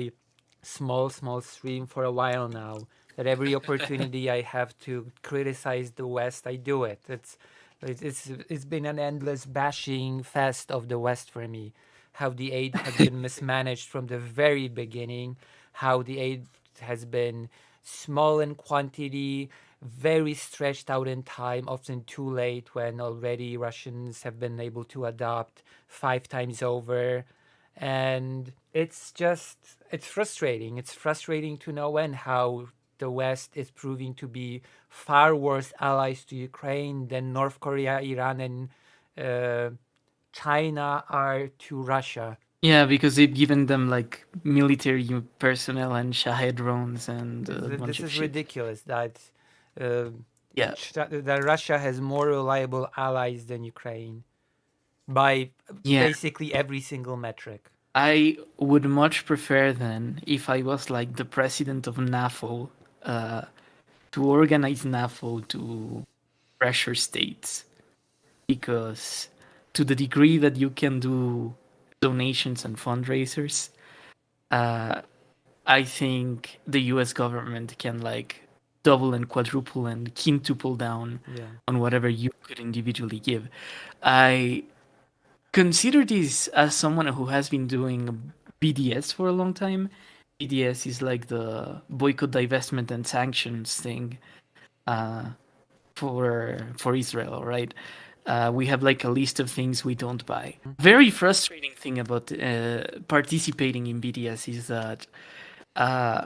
small stream for a while now. That every opportunity I have to criticize the West, I do it. It's been an endless bashing fest of the West for me. How the aid has been mismanaged from the very beginning. How the aid has been small in quantity, very stretched out in time, often too late when already Russians have been able to adopt 5 times over. And it's frustrating. It's frustrating to no end how the West is proving to be far worse allies to Ukraine than North Korea, Iran, and uh, China are to Russia. yeah, because they've given them like military personnel and Shahed drones and a bunch This of is shit. ridiculous that uh, Yeah, that Russia has more reliable allies than Ukraine by yeah. basically every single metric. I would much prefer then if I was like the president of NAFO, uh, to organize NAFO to pressure states because to the degree that you can do donations and fundraisers, uh, I think the U.S. government can like double and quadruple and quintuple down Yeah. on whatever you could individually give. I consider this as someone who has been doing BDS for a long time. BDS is like the boycott, divestment, and sanctions thing uh, for Israel, right? We have like a list of things we don't buy. Mm. Very frustrating thing about participating in BDS is that uh,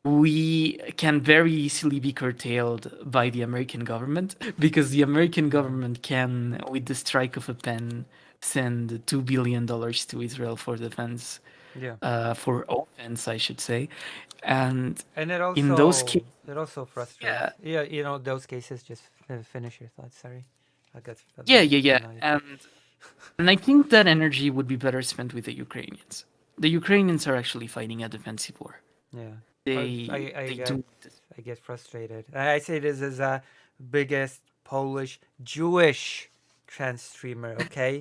we can very easily be curtailed by the American government because the American Yeah. government can, with the strike of a pen, send $2 billion to Israel for defense, Yeah. for offense, I should say. And And it in those also cases, it also frustrates. yeah, Yeah, those cases. Just finish your thoughts. Sorry, I got a yeah, bit yeah, yeah. annoyed. And I think that energy would be better spent with the Ukrainians. The Ukrainians are actually fighting a defensive war. Yeah, I They get do. frustrated. I say this as a biggest Polish Jewish trans streamer. Okay,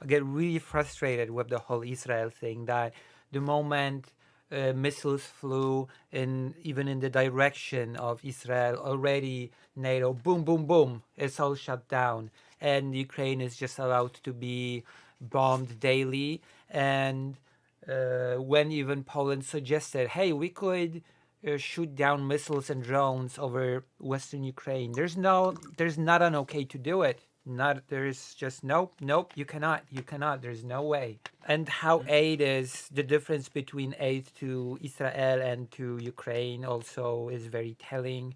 I get really frustrated with the whole Israel thing. That the moment missiles flew in, even in the direction of Israel, already NATO, boom, boom, boom, it's all shut down, and Ukraine is just allowed to be bombed daily. And when even Poland suggested, hey, we could shoot down missiles and drones over Western Ukraine. There's not an okay to do it. Not there's just nope, nope. You cannot. There's no way. And how aid is the difference between aid to Israel and to Ukraine also is very telling.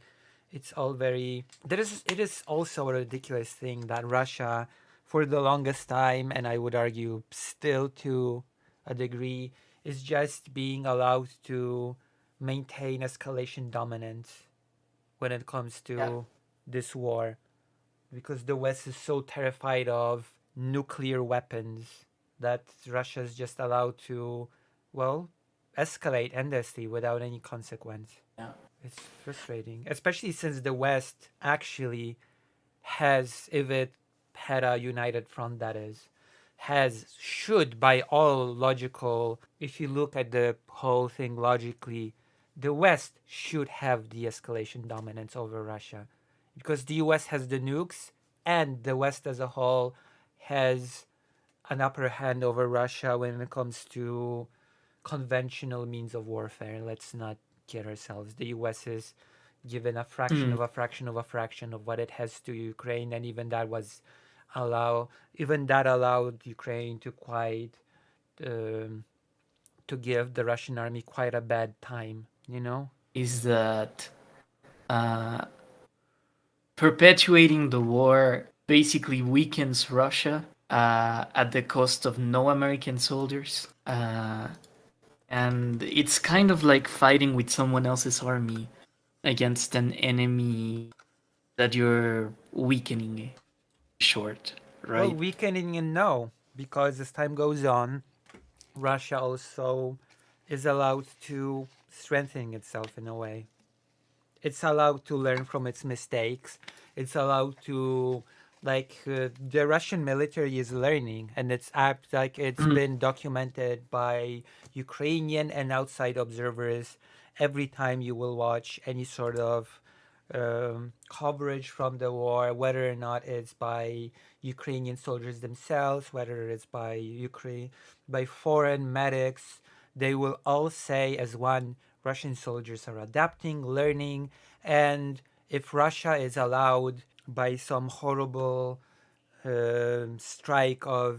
It's all very. It is also a ridiculous thing that Russia, for the longest time, and I would argue still to a degree, is just being allowed to maintain escalation dominance when it comes Yeah. to this war, because the West is so terrified of nuclear weapons that Russia is just allowed to, well, escalate endlessly without any consequence. Yeah. It's frustrating, especially since the West actually has, if it had a united front, that is, should, by all logical, if you look at the whole thing logically, the West should have de escalation dominance over Russia. Because the US has the nukes, and the West as a whole has an upper hand over Russia when it comes to conventional means of warfare. Let's not kid ourselves. The US is given a fraction Mm. of a fraction of a fraction of what it has to Ukraine, and allow even that allowed Ukraine to um, to give the Russian army quite a bad time. Is that uh, perpetuating the war basically weakens Russia at the cost of no American soldiers. And it's kind of like fighting with someone else's army against an enemy that you're weakening short, Well, right? weakening and no, because as time goes on, Russia also is allowed to strengthen itself in a way. It's allowed to learn from its mistakes. It's allowed to, the Russian military is learning, and it's Mm. been documented by Ukrainian and outside observers. Every time you will watch any sort of coverage from the war, whether or not it's by Ukrainian soldiers themselves, whether it's by by foreign medics, they will all say as one, Russian soldiers are adapting, learning, and if Russia is allowed by some horrible strike of,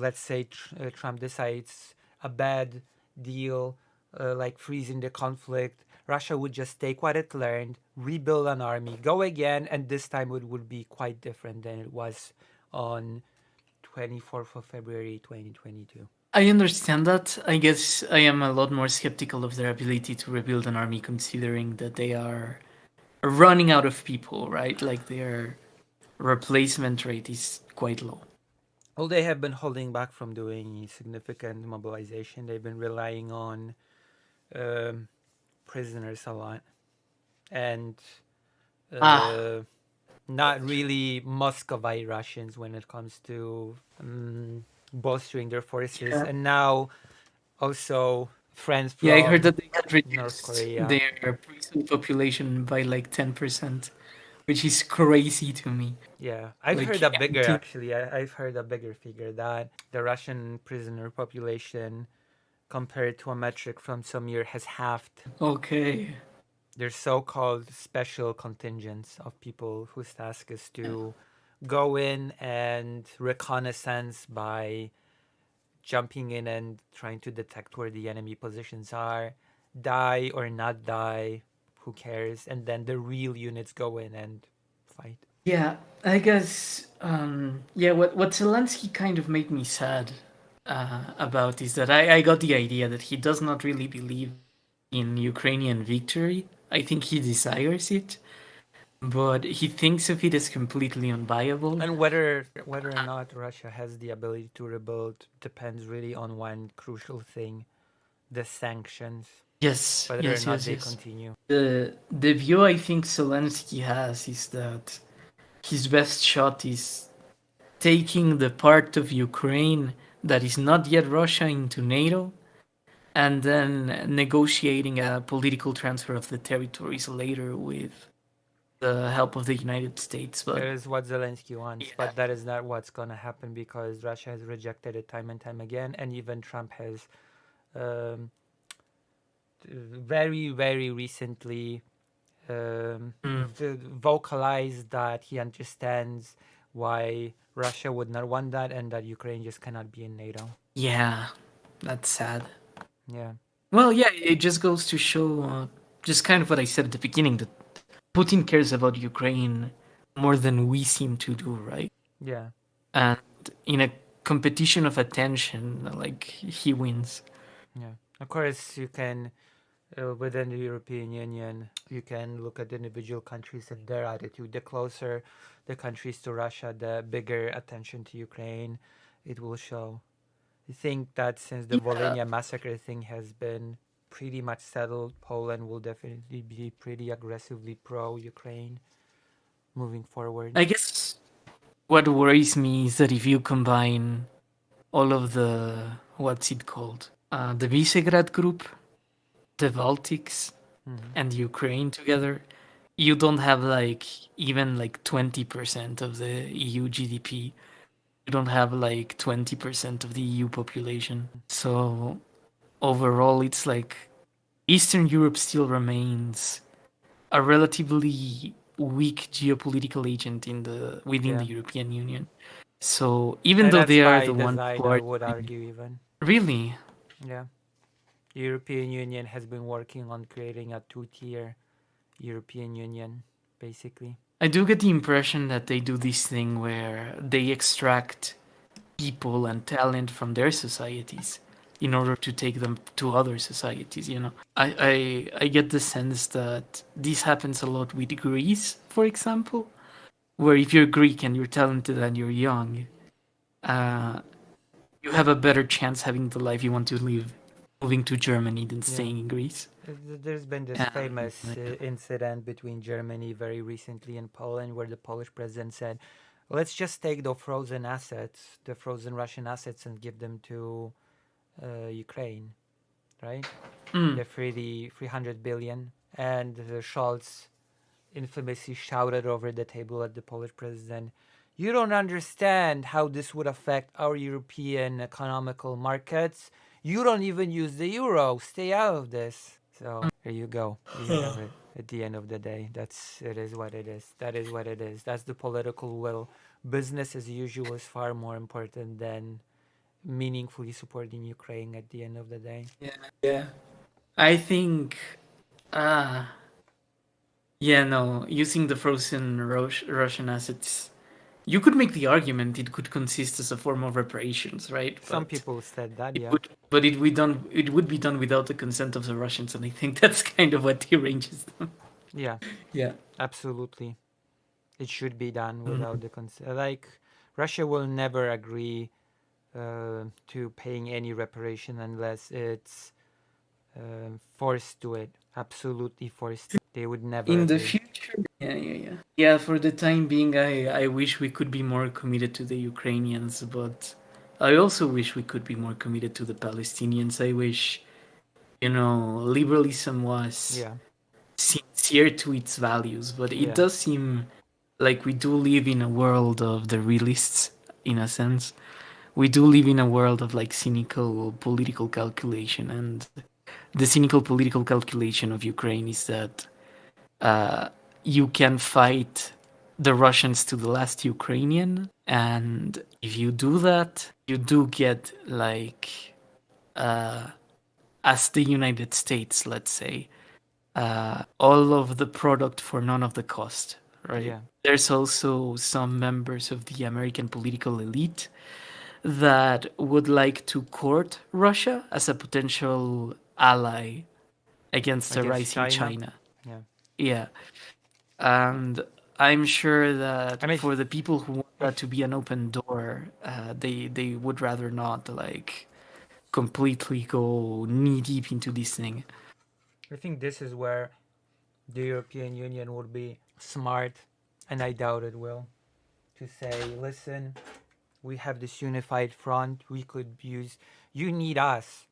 let's say, Trump decides a bad deal, like freezing the conflict, Russia would just take what it learned, rebuild an army, go again, and this time it would be quite different than it was on 24th of February 2022. I understand that. I guess I am a lot more skeptical of their ability to rebuild an army considering that they are running out of people, right? Like their replacement rate is quite low. Well, they have been holding back from doing significant mobilization. They've been relying on um, prisoners a lot, and Ah, uh, not really Muscovite Russians when it comes to bolstering their forces, Yeah. and now also friends Yeah, I heard from that they had North reduced Korea. their prison population by like 10%, which is crazy to me. Yeah, I've heard Like, a bigger anything. actually. I've heard a bigger figure that the Russian prisoner population compared to a metric from some year has halved. Okay. There's so-called special contingents of people whose task is to go in and reconnaissance by jumping in and trying to detect where the enemy positions are, die or not die, who cares? And then the real units go in and fight. Yeah, I guess. Yeah, what Zelensky kind of made me sad about is that I got the idea that he does not really believe in Ukrainian victory. I think he desires it, but he thinks of it as completely unviable. And whether or not Russia has the ability to rebuild depends really on one crucial thing: the sanctions. Yes, Whether or yes, not yes, they yes. continue. The view I think Zelensky has is that his best shot is taking the part of Ukraine that is not yet Russia into NATO, and then negotiating a political transfer of the territories later with the help of the United States. But That is what Zelensky wants, yeah, but that is not what's going to happen because Russia has rejected it time and time again, and even Trump has um, very, very recently vocalized that he understands why Russia would not want that and that Ukraine just cannot be in NATO. yeah, that's sad. Yeah, Well, yeah, it just goes to show just kind of what I said at the beginning that Putin cares about Ukraine more than we seem to do, right? yeah, And in a competition of attention, like he wins. yeah. Of course, you can within the European Union, you can look at individual countries and their attitude. The closer the countries to Russia, the bigger attention to Ukraine it will show. I think that since the Yeah, Volhynia massacre thing has been pretty much settled, Poland will definitely be pretty aggressively pro Ukraine moving forward. I guess what worries me is that if you combine all of the what's it called, the Visegrad group, the Baltics, Mm-hmm. and Ukraine together, you don't have like even like 20% of the EU GDP. You don't have like 20% of the EU population. So overall, it's like Eastern Europe still remains a relatively weak geopolitical agent in the within the Yeah, European Union. So even and though that's they are by the ones design, who I are would doing, argue even. really, Yeah, the European Union has been working on creating a two-tier European Union, basically. I do get the impression that they do this thing where they extract people and talent from their societies in order to take them to other societies, you know. I get the sense that this happens a lot with Greece, for example, where if you're Greek and you're talented and you're young, uh, you have a better chance having the life you want to live moving to Germany than Yeah. staying in Greece. There's been this And famous incident between Germany very recently and Poland where the Polish president said, let's just take the frozen assets, the frozen Russian assets, and give them to Ukraine, right? mm, The 300 billion. And Scholz infamously shouted over the table at the Polish president, you don't understand how this would affect our European economical markets. You don't even use the euro. Stay out of this. So there you go. You have it. At the end of the day, it is what it is. That is what it is. That's the political will. Business as usual is far more important than meaningfully supporting Ukraine at the end of the day. yeah, yeah. I think, uh, yeah, no, using the frozen Russian assets, you could make the argument it could consist as a form of reparations, right? Some people said that, It yeah. would, but it would be done without the consent of the Russians, and I think that's kind of what deranges them. Yeah, Yeah. absolutely. It should be done without Mhm. the consent. Like, Russia will never agree to paying any reparation unless it's forced to it. Absolutely forced. They would never In the agree. future, yeah, Yeah. Yeah, for the time being, I wish we could be more committed to the Ukrainians, but I also wish we could be more committed to the Palestinians. I wish, liberalism was Yeah, sincere to its values, but it yeah, does seem like we do live in a world of the realists, in a sense. We do live in a world of like cynical political calculation, and the cynical political calculation of Ukraine is that uh, you can fight the Russians to the last Ukrainian, and if you do that, you do get like uh, as the United States, let's say, all of the product for none of the cost, right? yeah. There's also some members of the American political elite that would like to court Russia as a potential ally against a Against rising China. China. Yeah. Yeah. And I'm sure I that mean, for the people who want that to if be an open door, they would rather not like completely go knee deep into this thing. I think this is where the European Union would be smart, and I doubt it will, to say, listen, we have this unified front. We could use. You need us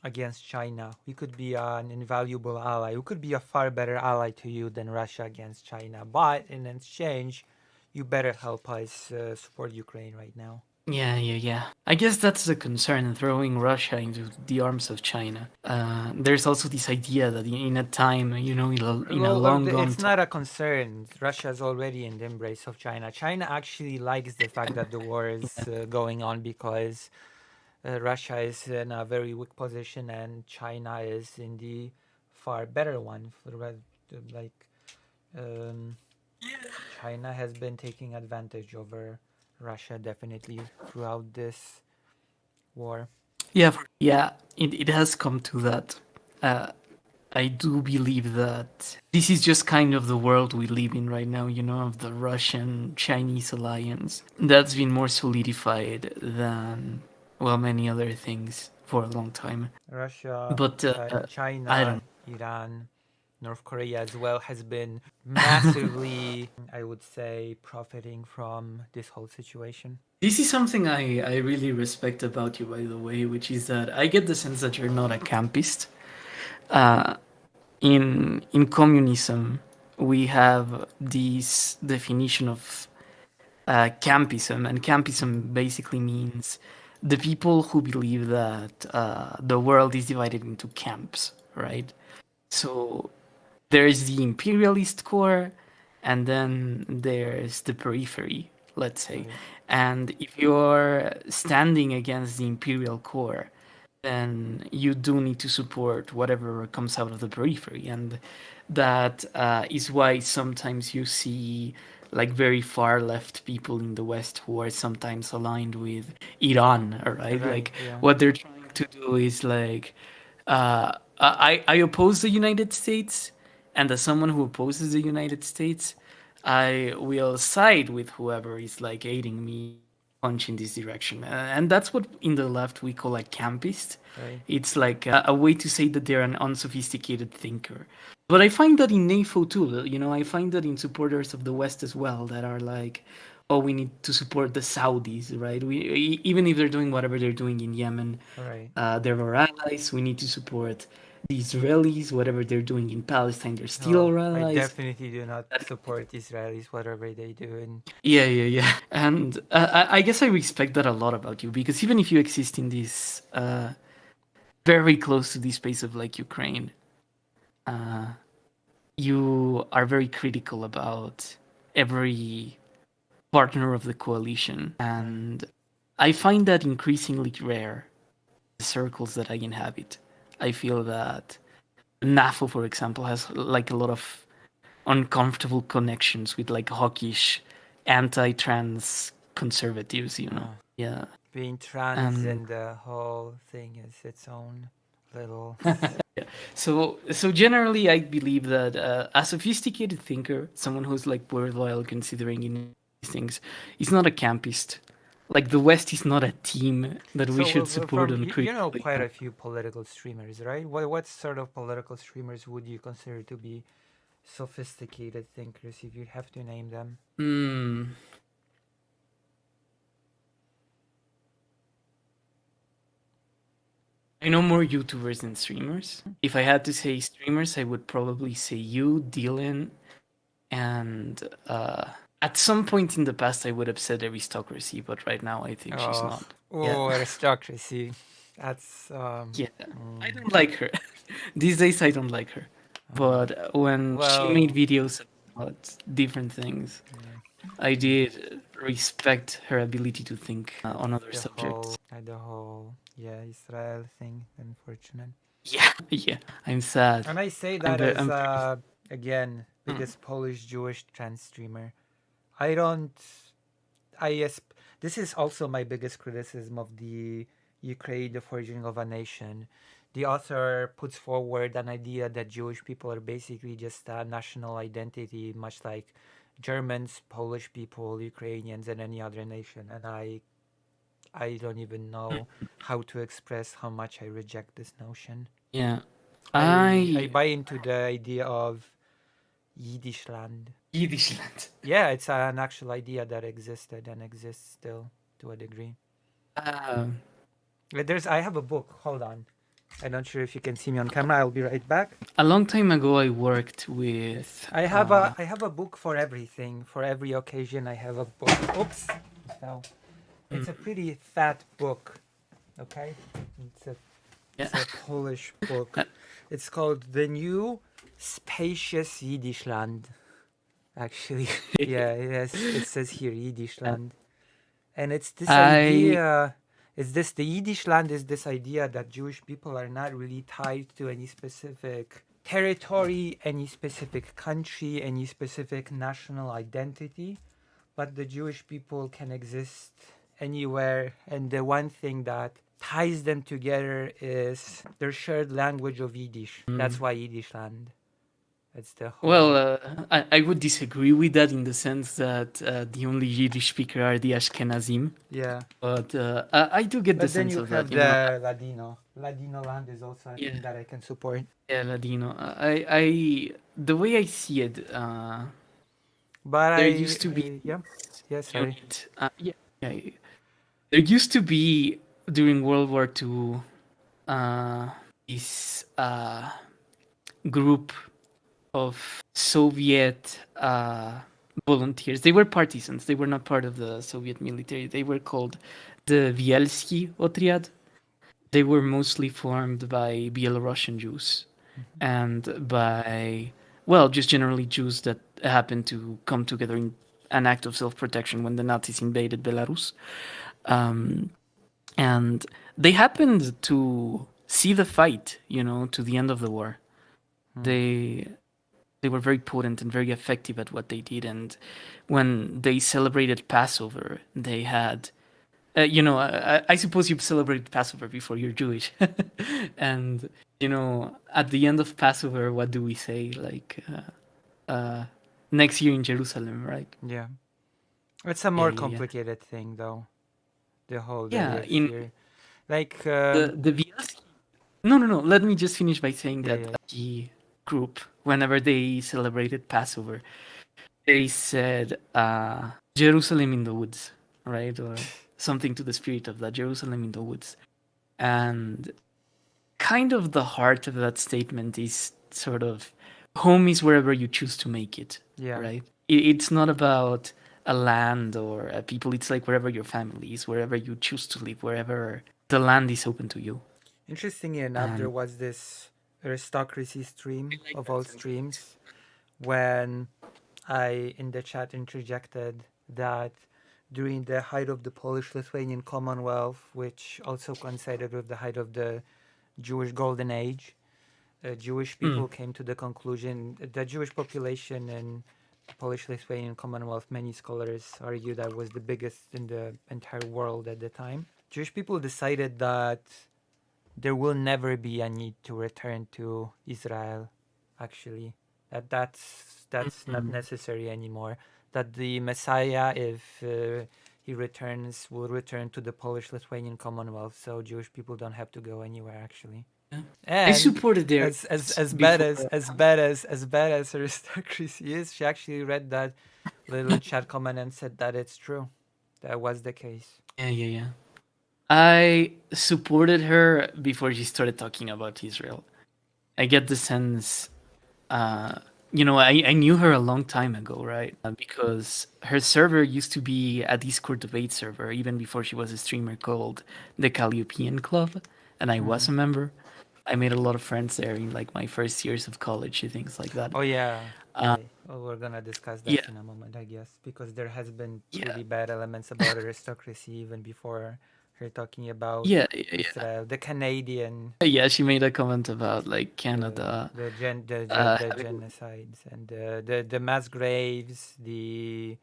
against China. We could be an invaluable ally. We could be a far better ally to you than Russia against China. But in exchange, you better help us support Ukraine right now. Yeah. I guess that's the concern, throwing Russia into the arms of China. There's also this idea that in a time, in a Well, long gone it's time. not a concern. Russia is already in the embrace of China. China actually likes the fact that the war is going on because Russia is in a very weak position and China is in the far better one. Like um, China has been taking advantage over Russia definitely throughout this war. Yeah, it has come to that. Uh, I do believe that this is just kind of the world we live in right now, of the Russian Chinese alliance. That's been more solidified than, well, many other things for a long time. Russia, But I don't China, Iran, North Korea as well has been massively, I would say, profiting from this whole situation. This is something I really respect about you, by the way, which is that I get the sense that you're not a campist. Uh, in communism, we have this definition of campism, and campism basically means the people who believe that the world is divided into camps, right? So there's the imperialist core, and then there's the periphery, let's say. Right, And if you're standing against the imperial core, then you do need to support whatever comes out of the periphery. And that is why sometimes you see like very far left people in the West who are sometimes aligned with Iran, right? right, Like yeah, what they're trying to do is like, I oppose the United States, and as someone who opposes the United States, I will side with whoever is like aiding me punch in this direction. And that's what in the left we call a campist. right. It's like a way to say that they're an unsophisticated thinker. But I find that in NAFO too, I find that in supporters of the West as well that are like, oh, we need to support the Saudis, right? Even if they're doing whatever they're doing in Yemen, Right. they're our allies. We need to support the Israelis, whatever they're doing in Palestine, they're still Oh, our I allies. definitely do not support Israelis, whatever they do. And Yeah. And I guess I respect that a lot about you because even if you exist in this very close to this space of like Ukraine, uh, you are very critical about every partner of the coalition. right, And I find that increasingly rare in the circles that I inhabit. I feel that NAFO, for example, has like a lot of uncomfortable connections with like hawkish anti-trans conservatives. uh, Yeah. being trans And and the whole thing is its own little. yeah. So generally I believe that a sophisticated thinker, someone who's like worthwhile considering in these things, is not a campist. Like the West is not a team that we So should support from you know uncritically. quite a few political streamers, right? What sort of political streamers would you consider to be sophisticated thinkers, if you have to name them? Hmm. I know more YouTubers than streamers. If I had to say streamers, I would probably say you, Dylan, and at some point in the past, I would have said aristocracy, but right now, I think she's Oh, not. Yeah, oh, aristocracy. That's yeah. I mm, don't like her. These days, I don't like her. oh. But when she made Well, videos about different things, yeah, I did respect her ability to think on other subjects. the whole, yeah, Israel thing. Unfortunate. Yeah, yeah. I'm sad. And I say I'm that very, as I'm very. again Mm. biggest Polish Jewish trans streamer. I don't. This is also my biggest criticism of the Ukraine, the forging of a nation. The author puts forward an idea that Jewish people are basically just a national identity, much like Germans, Polish people, Ukrainians, and any other nation. And I don't even know how to express how much I reject this notion. Yeah. I I buy into the idea of Yiddish land. Yiddishland. Yeah, it's an actual idea that existed and exists still to a degree. Um, I have a book. Hold on. I'm not sure if you can see me on camera. I'll be right back. a long time ago, I worked Yes. with. I have a book for everything. For every occasion I have a book. Oops. No. It's a pretty fat book. Okay? It's a Yeah. it's a Polish book. It's called The New Spacious Yiddish Land. Actually. Yeah, it says here Yiddish land. And it's this I idea, the Yiddish land is this idea that Jewish people are not really tied to any specific territory, any specific country, any specific national identity, but the Jewish people can exist anywhere. And the one thing that ties them together is their shared language of Yiddish. That's why Yiddish land. It's the whole. well, I would disagree with that in the sense that the only Yiddish speaker are the Ashkenazim, Yeah. but I do get the But then sense you of that. have You know, the Ladino. Ladino land is also a thing yeah, that I can support. yeah, Ladino. The way I see it, But there used to be yeah, yeah, sorry. unit. Yeah, yeah. There used to be during World War II uh, this group of Soviet volunteers. They were partisans. They were not part of the Soviet military. They were called the Bielski Otriad. They were mostly formed by Belarusian Jews and by, well, just generally Jews that happened to come together in an act of self-protection when the Nazis invaded Belarus. Um, and they happened to see the fight, to the end of the war. They they were very potent and very effective at what they did. And when they celebrated Passover, they had, I suppose you celebrate Passover before you're Jewish. And, at the end of Passover, what do we say? Like, next year in Jerusalem, right? Yeah, it's a Yeah, more yeah, yeah. complicated thing though. The Yeah, next in year, like the Bielski. No, no, no. Let me just finish by saying yeah, that yeah, the group, whenever they celebrated Passover, they said Jerusalem in the woods, right? Or something to the spirit of that, Jerusalem in the woods. And kind of the heart of that statement is sort of home is wherever you choose to make it, yeah. right? It's not about a land or a people. It's like wherever your family is, wherever you choose to live, wherever the land is open to you. Interestingly enough, there And was this aristocracy I stream like of that all sentiment. streams when I in the chat interjected that during the height of the Polish-Lithuanian Commonwealth, which also coincided with the height of the Jewish Golden Age, Jewish people came to the conclusion the Jewish population in Polish-Lithuanian Commonwealth, many scholars argue that was the biggest in the entire world at the time. Jewish people decided that there will never be a need to return to Israel. Actually, that's not necessary anymore. That the Messiah, if he returns, will return to the Polish-Lithuanian Commonwealth. So Jewish people don't have to go anywhere. Actually, I And supported their as bad before. as aristocracy is, she actually read that little chat comment and said that it's true. That was the case. Yeah, yeah, yeah. I supported her before she started talking about Israel. I get the sense, uh, I knew her a long time ago, right? Because her server used to be a Discord debate server, even before she was a streamer called the Calliopean Club, and I was Mm. a member. I made a lot of friends there in like my first years of college and things like that. Oh yeah, Uh, yeah. Oh, we're gonna discuss that yeah, in a moment, I guess, because there has been yeah, pretty bad elements about aristocracy even before her talking about yeah, yeah, yeah. Israel, the Canadian, Yeah, she made a comment about like the Canada the having. genocides and the mass graves, the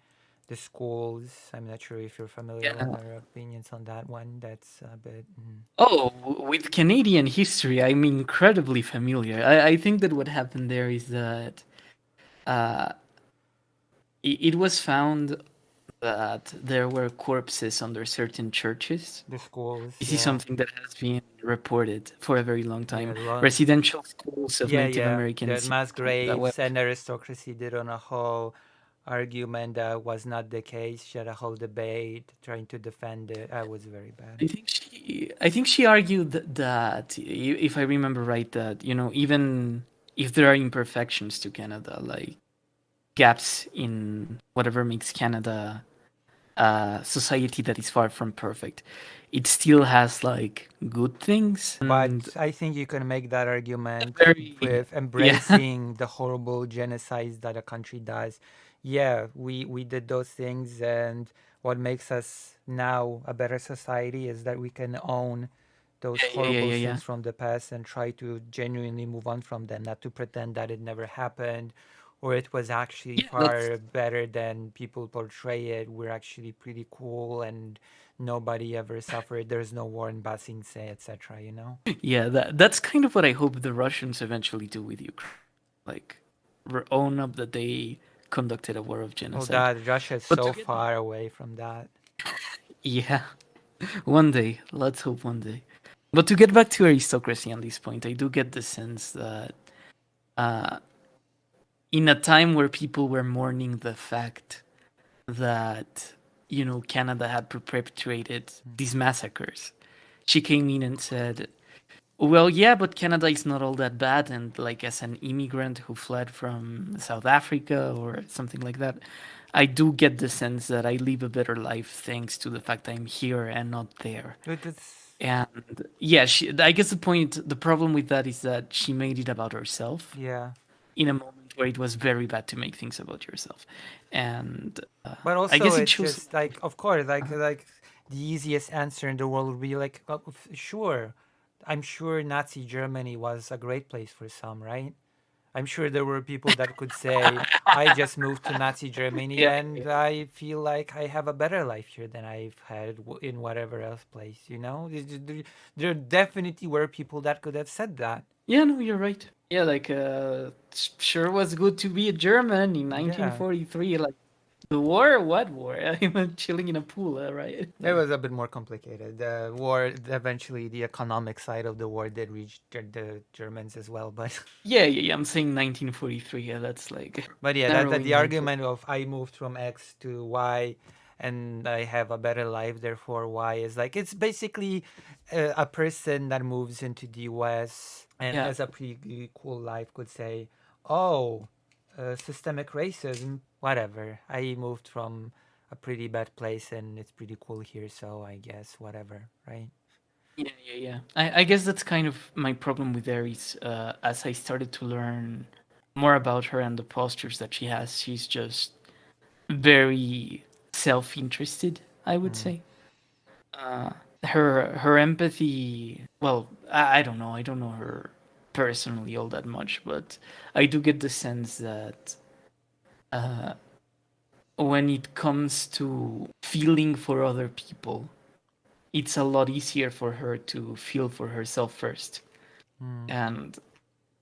schools. I'm not sure if you're familiar on Yeah. her opinions on that one. That's a bit. Oh, with Canadian history, I'm incredibly familiar. I think that what happened there is that uh, it was found that there were corpses under certain churches. The schools, This is yeah, something that has been reported for a very long yeah, time. long, Residential schools of yeah, Native yeah. The Americans mass in Canada. Well, graves and aristocracy did on a whole argument that was not the case. She had a whole debate trying to defend it. That was very bad. I think she argued that, if I remember right, that even if there are imperfections to Canada, like gaps in whatever makes Canada a society that is far from perfect, it still has like good things and But I think you can make that argument very with yeah. embracing the horrible genocides that a country does. Yeah, we did those things, and what makes us now a better society is that we can own those Yeah, yeah, yeah, horrible yeah, yeah. things from the past and try to genuinely move on from them, not to pretend that it never happened or it was actually Yeah, that's far better than people portray it. We're actually pretty cool and nobody ever suffered. There's no war in Basing Se, etc. You know. yeah, that's kind of what I hope the Russians eventually do with Ukraine. Like own up that they conducted a war of Oh, genocide. that Russia is But so to get far away from that. yeah, one day, let's hope one day. But to get back to aristocracy on this point, I do get the sense that uh, in a time where people were mourning the fact that Canada had perpetrated these massacres, she came in and said, well, yeah, but Canada is not all that bad, and like as an immigrant who fled from South Africa or something like that, I do get the sense that I live a better life thanks to the fact I'm here and not there. But it's And yeah, I guess the problem with that is that she made it about herself yeah. in a moment where it was very bad to make things about yourself. And But I also, guess it it's shows. just like, of course, like the easiest answer in the world would be like, sure, I'm sure Nazi Germany was a great place for some, right? I'm sure there were people that could say, I just moved to Nazi Germany Yeah, and I feel like I have a better life here than I've had in whatever else place, you know? There definitely were people that could have said that. yeah, no, you're right. Yeah, like sure was good to be a German in Yeah. 1943. Like the war, what war? I'm chilling in a pool, right? It Like was a bit more complicated. The war, eventually, the economic side of the war did reach the Germans as well. But, yeah, yeah, yeah. I'm saying 1943. Yeah, that's like but yeah, that the narrowing it. argument of I moved from X to Y, and I have a better life, therefore Y is like it's basically a person that moves into the US and Yeah, has a pretty cool life could say, "Oh, systemic racism, whatever. I moved from a pretty bad place and it's pretty cool here, so I guess whatever, right?" yeah, yeah, yeah. I guess that's kind of my problem with Aries. As I started to learn more about her and the postures that she has, she's just very self-interested, I would Mm. say. Uh, her empathy. Well, I don't know. I don't know her personally all that much, but I do get the sense that uh, when it comes to feeling for other people, it's a lot easier for her to feel for herself first, Mm. and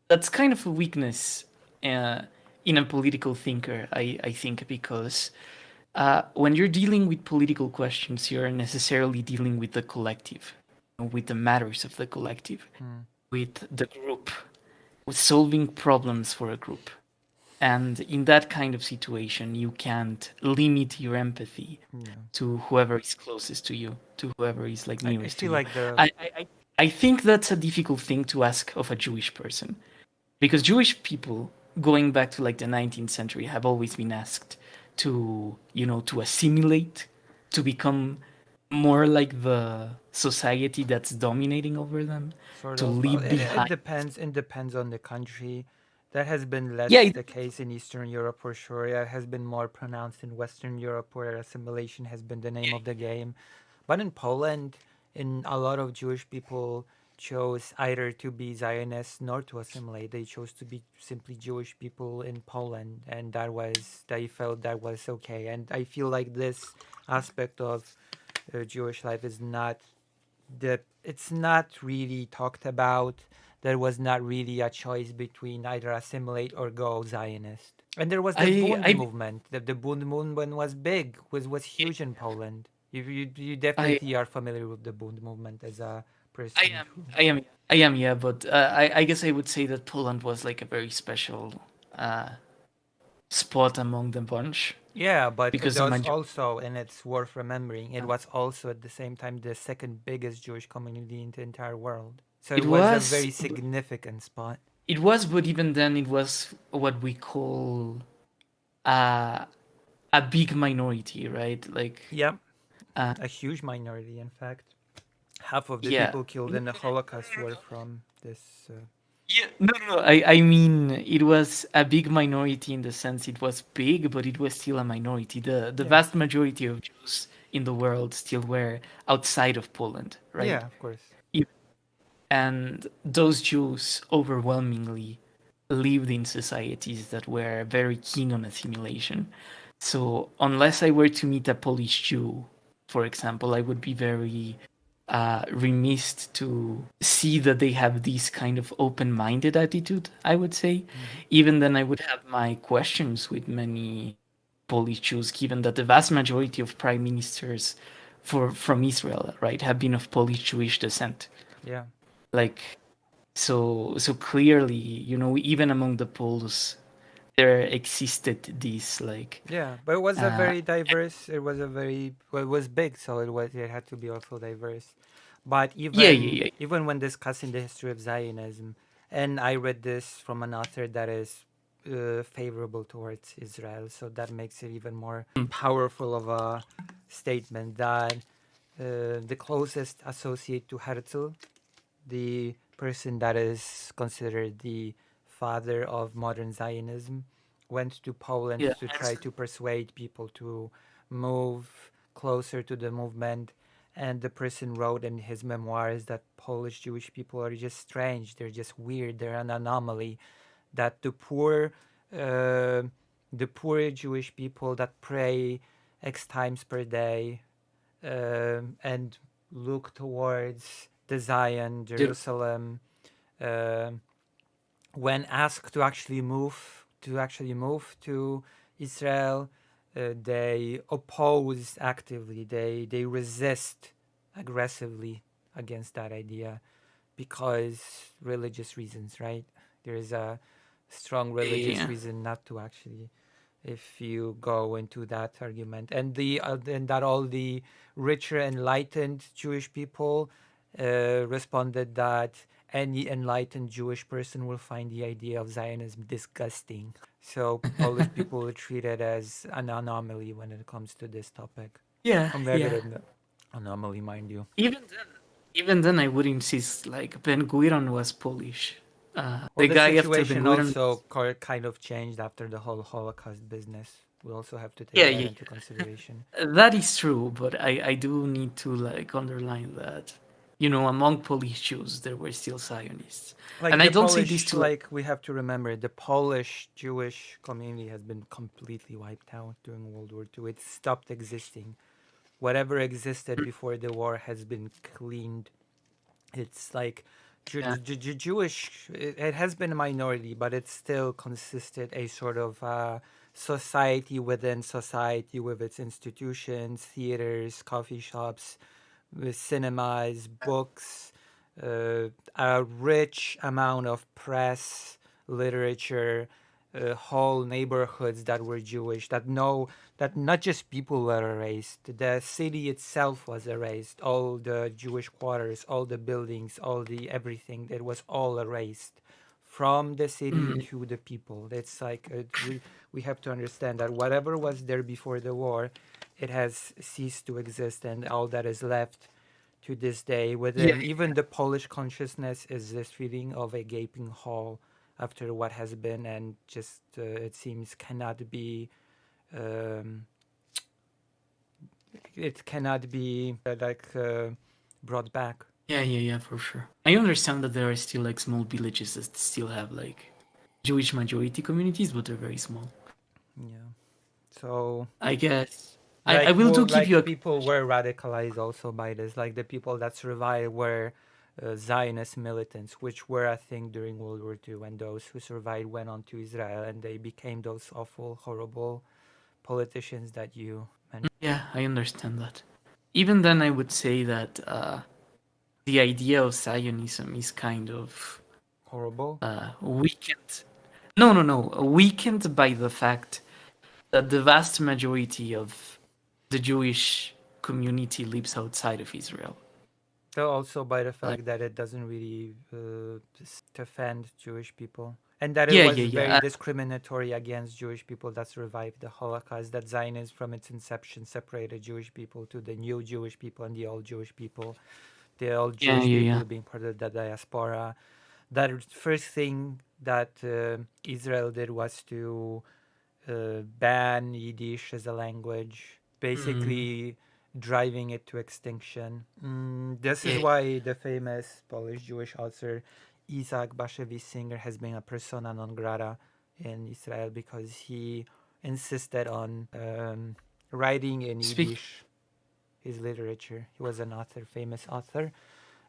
that's kind of a weakness uh, in a political thinker. I think because when you're dealing with political questions, you're necessarily dealing with the collective, with the matters of the collective. Mm. with the group, with solving problems for a group. And in that kind of situation, you can't limit your empathy Yeah. to whoever is closest to you, to whoever is like I nearest to feel you. like the I, I, I I think that's a difficult thing to ask of a Jewish person because Jewish people, going back to like the 19th century, have always been asked to, to assimilate, to become more like the society that's dominating over them, sort to of. Well, leave it behind. depends. It depends on the country. That has been less Yeah, the case in Eastern Europe for sure. It has been more pronounced in Western Europe, where assimilation has been the name of the game. But in Poland, in a lot of Jewish people chose either to be Zionists nor to assimilate. They chose to be simply Jewish people in Poland, and they felt that was okay. And I feel like this aspect of Jewish life is not it's not really talked about. There was not really a choice between either assimilate or go Zionist. And there was the Bund I, movement. The Bund movement was big, was huge in Poland. You I, definitely are familiar with the Bund movement as a I person am, who. I am, I am, yeah. But I guess I would say that Poland was like a very special uh, spot among the bunch Yeah, but it because the was majority. also, and it's worth remembering, it was also at the same time the second biggest Jewish community in the entire world. So it It was a was, very significant spot. but even then, it was what we call uh, a big minority, right? Like, Yep, uh, a huge minority, in fact. Half of the yeah. people killed in the Holocaust were from this. Yeah, no, no, no. I mean, it was a big minority in the sense it was big, but it was still a minority. The Yeah, vast majority of Jews in the world still were outside of Poland, right? yeah, of course. E- And those Jews overwhelmingly lived in societies that were very keen on assimilation. So unless I were to meet a Polish Jew, for example, I would be very remiss to see that they have this kind of open-minded attitude, I would say. Hmm. Even then, I would have my questions with many Polish Jews, given that the vast majority of prime ministers from Israel, right, have been of Polish Jewish descent. Yeah, Like, so clearly, even among the Poles, there existed this like, yeah, but it was a uh, very diverse. It was a very well, it was big, so it had to be also diverse. But yeah, even yeah, yeah. even when discussing the history of Zionism, and I read this from an author that is favorable towards Israel, so that makes it even more powerful of a statement that the closest associate to Herzl, the person that is considered the father of modern Zionism, went to Poland Yeah, to try to persuade people to move closer to the movement. And the person wrote in his memoirs that Polish Jewish people are just strange, they're just weird, they're an anomaly. That uh, the poor Jewish people that pray X times per day and look towards the Zion, Jerusalem, uh, when asked to Israel, they oppose actively. They resist aggressively against that idea because religious reasons, right? There is a strong religious yeah, reason not to actually if you go into that argument and that all the richer enlightened Jewish people responded that any enlightened Jewish person will find the idea of Zionism disgusting. So Polish people are treated as an anomaly when it comes to this topic. yeah, A yeah. negative anomaly, mind you. Even then, even then, I would insist like Ben Gurion was Polish. Well, The the guy after Ben situation Gurion. also kind of changed after the whole Holocaust business. We also have to take Yeah, that yeah, into consideration. that is true, but I do need to like underline that, among Polish Jews, there were still Zionists. Like And I the don't say this Polish, to like, like we have to remember, the Polish Jewish community has been completely wiped out during World War II. It stopped existing. Whatever existed before the war has been cleaned. It's like yeah, Jewish. It has been a minority, but it still consisted a sort of society within society with its institutions, theaters, coffee shops, with cinemas, books, a rich amount of press, literature, whole neighborhoods that were Jewish, that know that not just people were erased, the city itself was erased, all the Jewish quarters, all the buildings, all the everything, it was all erased from the city Mm, to the people. It's like we have to understand that whatever was there before the war, it has ceased to exist, and all that is left to this day yeah, within even the Polish consciousness is this feeling of a gaping hole after what has been, and just it seems cannot be um, it cannot be brought back. yeah, for sure. I understand that there are still like small villages that still have like Jewish majority communities, but they're very small. Yeah. So I guess I will do give like you a people were radicalized also by this, like the people that survived were Zionist militants, which were I think during World War II, and those who survived went on to Israel and they became those awful, horrible politicians that you mentioned. yeah, I understand that. Even then, I would say that the idea of Zionism is kind of Horrible. weakened. No, weakened by the fact that the vast majority of the Jewish community lives outside of Israel. So also by the Like, fact that it doesn't really defend Jewish people, and that it yeah, was yeah, very yeah. discriminatory against Jewish people that survived the Holocaust. That Zionism, from its inception, separated Jewish people to the new Jewish people and the old Jewish people. The old Yeah, Jewish yeah, people yeah. being part of the diaspora. That first thing that Israel did was to ban Yiddish as a language, Mm, basically driving it to extinction. This is yeah, why the famous Polish Jewish author Isaac Bashevis Singer has been a persona non grata in Israel because he insisted on writing in speak. Yiddish his literature. He was an author, famous author,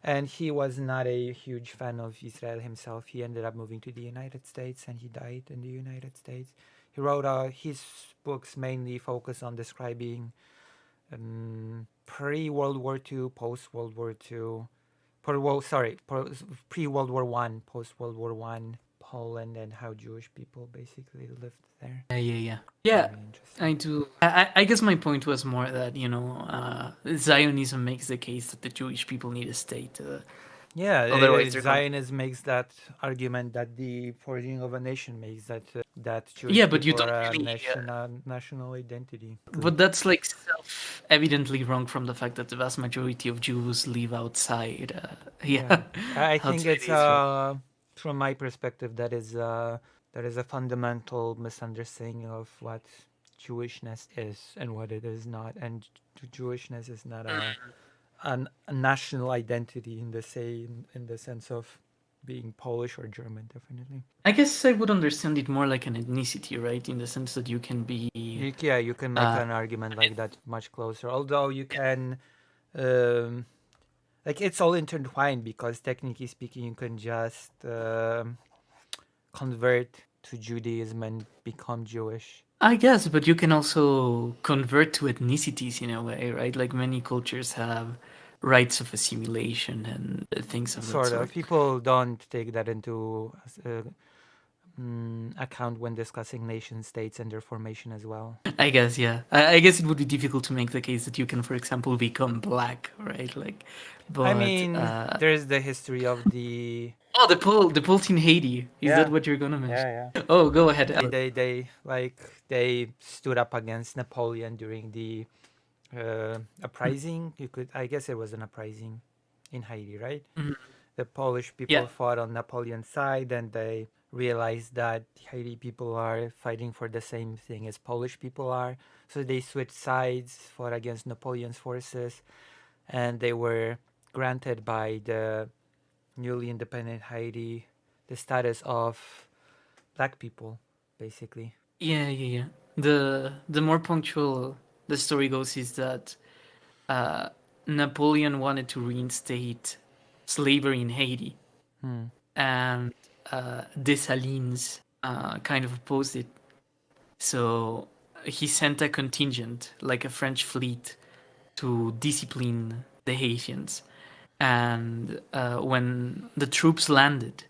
and he was not a huge fan of Israel himself. He ended up moving to the United States, and he died in the United States. He wrote his books mainly focus on describing pre-World War II, post-World War II, pre-World War One, post-World War One Poland, and how Jewish people basically lived there. Yeah, yeah, yeah. Yeah, Very interesting. I do. I guess my point was more that, Zionism makes the case that the Jewish people need a state. Yeah, Otherwise, they're going. Zionism makes that argument that the forging of a nation makes that Yeah, Jewish but you people don't are a really. national identity. But that's like self-evidently wrong from the fact that the vast majority of Jews live outside. Yeah, Yeah, I think outside it's Israel. from my perspective that is a fundamental misunderstanding of what Jewishness is and what it is not, and Jewishness is not a national identity in the in the sense of being Polish or German, definitely. I guess I would understand it more like an ethnicity, right? In the sense that you can be. Yeah, you can make Uh, an argument like that much closer. Although you can, um, like, it's all intertwined because technically speaking, you can just convert to Judaism and become Jewish. I guess, but you can also convert to ethnicities in a way, right? Like many cultures have rites of assimilation and things of that Sort of. sort. People don't take that into account when discussing nation states and their formation as well. I guess, yeah. I guess it would be difficult to make the case that you can, for example, become black, right? Like, I but mean, there's the history of the oh, the Pult in Haiti. Is that yeah, what you're gonna mention? yeah. Oh, go ahead. They stood up against Napoleon during the uprising. You could, I guess, it was an uprising in Haiti, right? Mhm. The Polish Yeah, people fought on Napoleon's side, and they realized that Haiti people are fighting for the same thing as Polish people are. So they switched sides, fought against Napoleon's forces, and they were granted by the newly independent Haiti the status of black people, basically. yeah. The more punctual the story goes is that uh, Napoleon wanted to reinstate slavery in Haiti, Hmm. and Dessalines kind of opposed it. So he sent a contingent, like a French fleet, to discipline the Haitians. and when the troops landed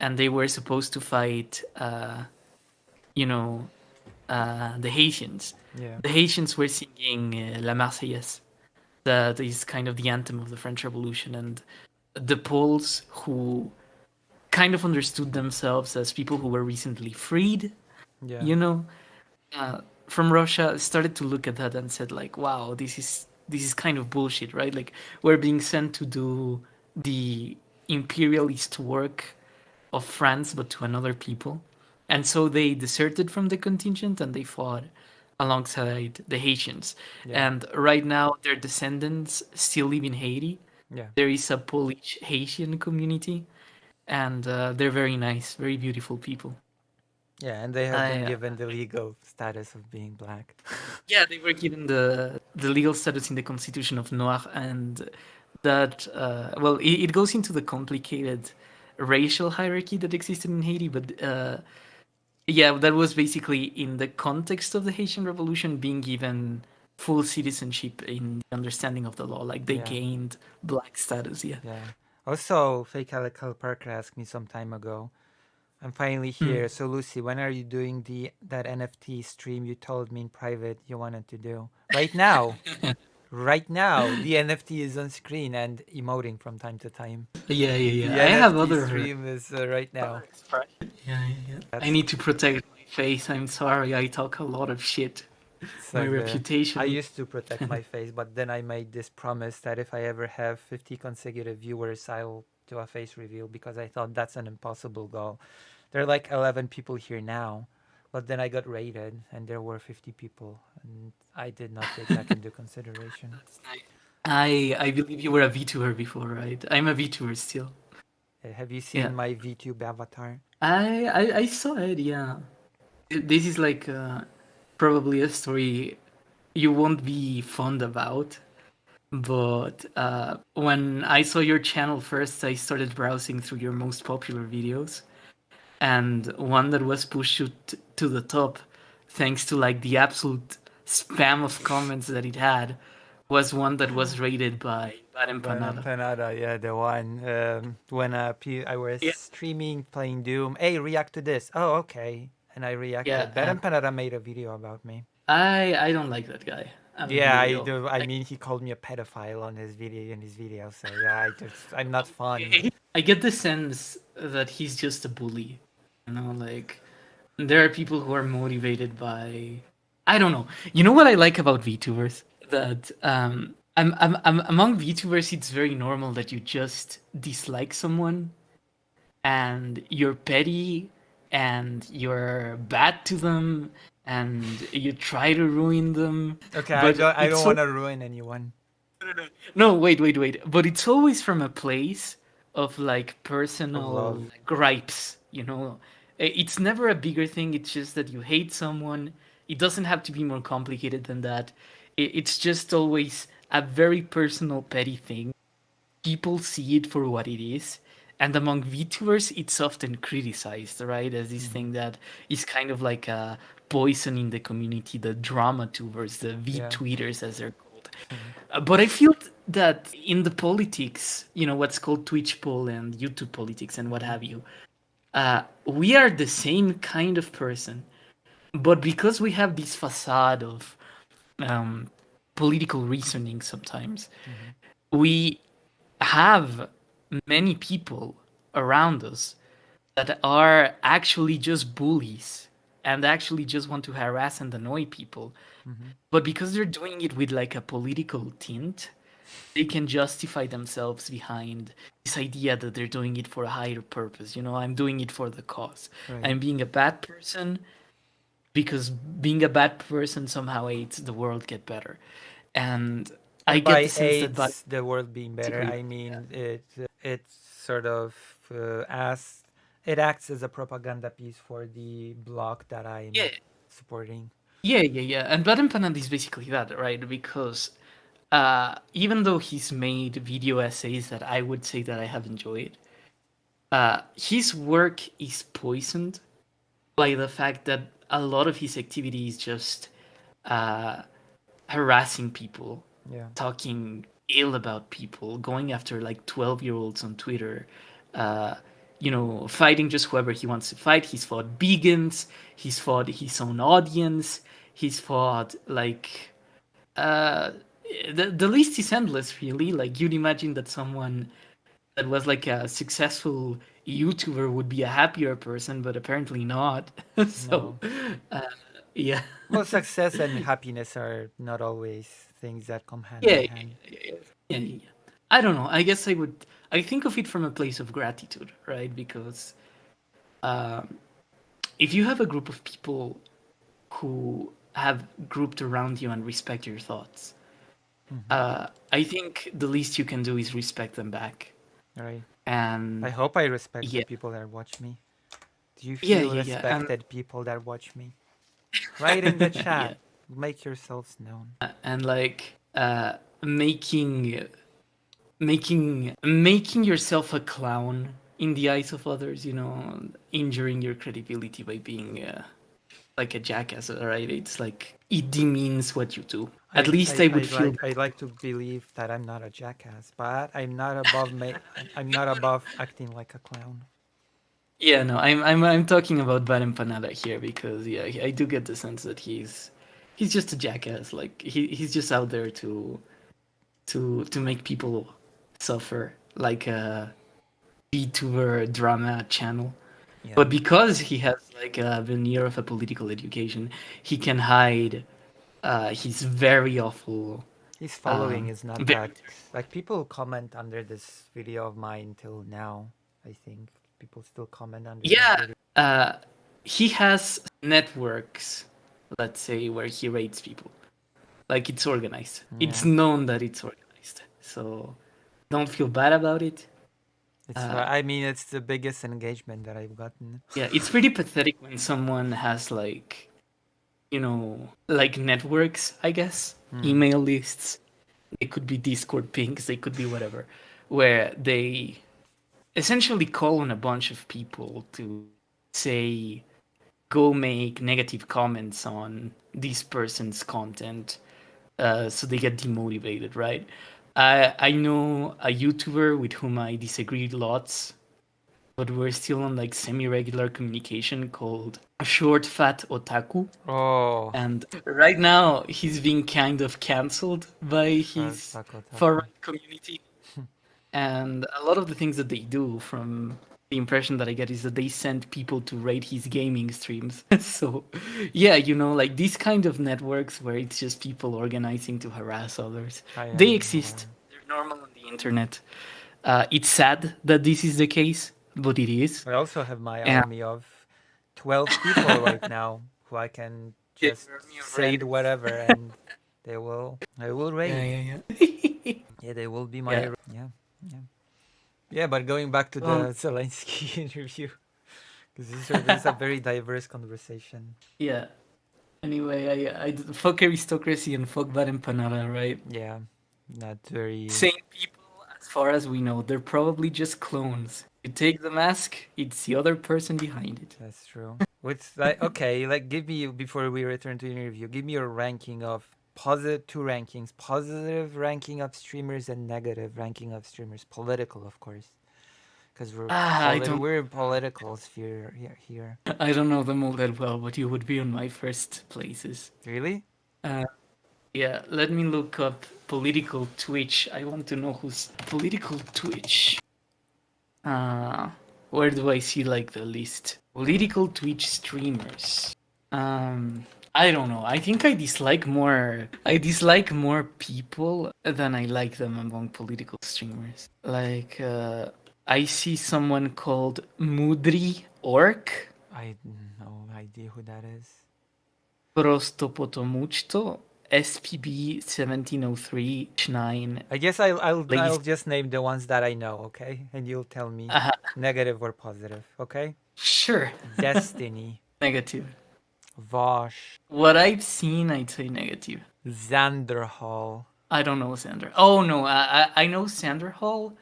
and they were supposed to fight, you know, the Haitians. Yeah. The Haitians were singing La Marseillaise. That is kind of the anthem of the French Revolution, and the Poles who kind of understood themselves as people who were recently freed, Yeah. you know, from Russia, started to look at that and said like, "Wow, this is kind of bullshit, right? Like we're being sent to do the imperialist work of France, but to another people." And so they deserted from the contingent and they fought alongside the Haitians. Yeah. And right now, their descendants still live in Haiti. Yeah. There is a Polish Haitian community, and they're very nice, very beautiful people. Yeah, and they have been I given the legal status of being black. Yeah, they were given the legal status in the Constitution of Noir, and that well, it goes into the complicated racial hierarchy that existed in Haiti, but yeah, that was basically in the context of the Haitian Revolution being given full citizenship in the understanding of the law, like they Yeah. gained black status. Yeah. Yeah. Also, Fake Calical Parker asked me some time ago. I'm finally Hmm. here. So Lucy, when are you doing that NFT stream you told me in private you wanted to do? Right now. Right now. The NFT is on screen and emoting from time to time. Yeah, yeah, The yeah. I have NFT other stream is right now. expression. Yeah, yeah, yeah. I That's need to protect my face. I'm sorry. I talk a lot of shit. My so the I reputation. used to protect my face, but then I made this promise that if I ever have 50 consecutive viewers, I'll do a face reveal because I thought that's an impossible goal. There are like 11 people here now, but then I got rated and there were 50 people, and I did not take that into consideration. That's nice. I believe you were a VTuber before, right? I'm a VTuber still. Have you Yeah. seen my VTube avatar? I saw it. Yeah. This is like probably a story you won't be fond about. But when I saw your channel first, I started browsing through your most popular videos, and one that was pushed to the top, thanks to like the absolute spam of comments that it had, was one that was rated by Bad But Empanada. Empanada, yeah, the one when I was Yeah, streaming playing Doom. Hey, react to this. Oh, okay, and I yeah, reacted. But and Empanada made a video about me. I don't like that guy. I'm Yeah, being I real. do. I Like, mean, he called me a pedophile on his video So yeah, I'm not fun. I get the sense that he's just a bully. You know, like there are people who are motivated by I don't know. You know what I like about VTubers? That I'm among VTubers it's very normal that you just dislike someone and you're petty and you're bad to them and you try to ruin them. Okay, But I it's don't so want to ruin anyone. no, wait. But it's always from a place of like Of personal love. gripes, you know? It's never a bigger thing. It's just that you hate someone. It doesn't have to be more complicated than that. It's just always a very personal, petty thing. People see it for what it is. And among VTubers, it's often criticized, right? As this Hmm. thing that is kind of like a poison in the community, the drama tubers, the Yeah. VTweeters, as they're called. Hmm. But I feel that in the politics, you know, what's called Twitch poll and YouTube politics and what Hmm. have you, we are the same kind of person. But because we have this facade of um, political reasoning sometimes, Hmm. we have many people around us that are actually just bullies and actually just want to harass and annoy people. Hmm. But because they're doing it with like a political tint, they can justify themselves behind this idea that they're doing it for a higher purpose. You know, I'm doing it for the cause. Right. I'm being a bad person because being a bad person somehow aids the world get better. And I And get the by sense that by AIDS, the world being better, disagree. I Yeah. mean it's sort of as it acts as a propaganda piece for the bloc that I'm Yeah. supporting. Yeah. And Bad Empanada is basically that, right? Because even though he's made video essays that I would say that I have enjoyed, his work is poisoned by the fact that a lot of his activity is just uh, harassing people, Yeah. talking ill about people, going after like 12-year-olds on Twitter, uh, fighting just whoever he wants to fight. He's fought vegans, he's fought his own audience, he's fought like uh, the list is endless, really. Like you'd imagine that someone that was like a successful YouTuber would be a happier person, but apparently not. So, No. uh, yeah. Well, success and happiness are not always things that come hand Yeah, in yeah, hand. yeah. I don't know. I guess I think of it from a place of gratitude, right? Because um, if you have a group of people who have grouped around you and respect your thoughts, Hmm. I think the least you can do is respect them back. Right. I And hope I respect the yeah, people that watch me. Do you yeah, feel yeah, yeah, and respected, people that watch me? Write in the yeah, chat. Make yourselves known. and like making yourself a clown in the eyes of others, injuring your credibility by being like a jackass, right? It's like it demeans what you do. At least I would feel I like to believe that I'm not a jackass, but I'm not above I'm not above acting like a clown. yeah, no, I'm talking about Bad Empanada here because yeah, I do get the sense that he's just a jackass. Like he's just out there to make people suffer like a VTuber drama channel. Yeah. But because he has like a veneer of a political education, he can hide his very awful His following is not very that like people comment under this video of mine till now. I think people still comment under that yeah, video. uh, he has networks, let's say, where he rates people. Like it's organized. It's Yeah. known that it's organized. So don't feel bad about it. It's Uh, I mean it's the biggest engagement that I've gotten. yeah, it's pretty pathetic when someone has like, like networks, I guess, Hmm. email lists. They could be Discord pings, they could be whatever, where they essentially call on a bunch of people to say, go make negative comments on this person's content, so they get demotivated, right? I know a YouTuber with whom I disagreed lots, but we're still on like semi-regular communication, called Short Fat Otaku. Oh, And right now he's being kind of cancelled by his Taco far Taco. right community. And a lot of the things that they do, from the impression that I get, is that they send people to raid his gaming streams. So yeah, like these kind of networks where it's just people organizing to harass others, I they am exist. aware. They're normal on the internet. It's sad that this is the case, but it is. I also have my And army of 12 people right now who I can yeah, just your army of send raiders. whatever and I will Yeah, raid. yeah, yeah. Yeah, they will be my Yeah. yeah. Yeah. Yeah, but going back to Well, the Zelensky interview because this is a very diverse conversation. yeah. Anyway, fuck aristocracy and fuck bad empanada, right? Yeah. Not very Same people, as far as we know, they're probably just clones. You take the mask, it's the other person behind it. that's true. What's like okay, like give me before we return to the interview, give me your ranking of positive two rankings, positive ranking of streamers and negative ranking of streamers, political of course, because I don't, we're in political sphere here. I don't know them all that well, but you would be on my first places. Really? Uh, yeah, let me look up political Twitch. I want to know who's political Twitch. Uh, where do I see like the list? Political Twitch streamers. I don't know. I think I dislike more people than I like them among political streamers. Like I see someone called Mudri Orc, I no idea who that is. Prostopotomuchto, SPB 1703-9. I guess I'll Lazy. just name the ones that I know, okay? And you'll tell me negative or positive, okay? Sure. Destiny, Negative. Vosh, What I've seen, I'd say negative. Xanderhall. I don't know Sander. Oh no, I know Sander Hall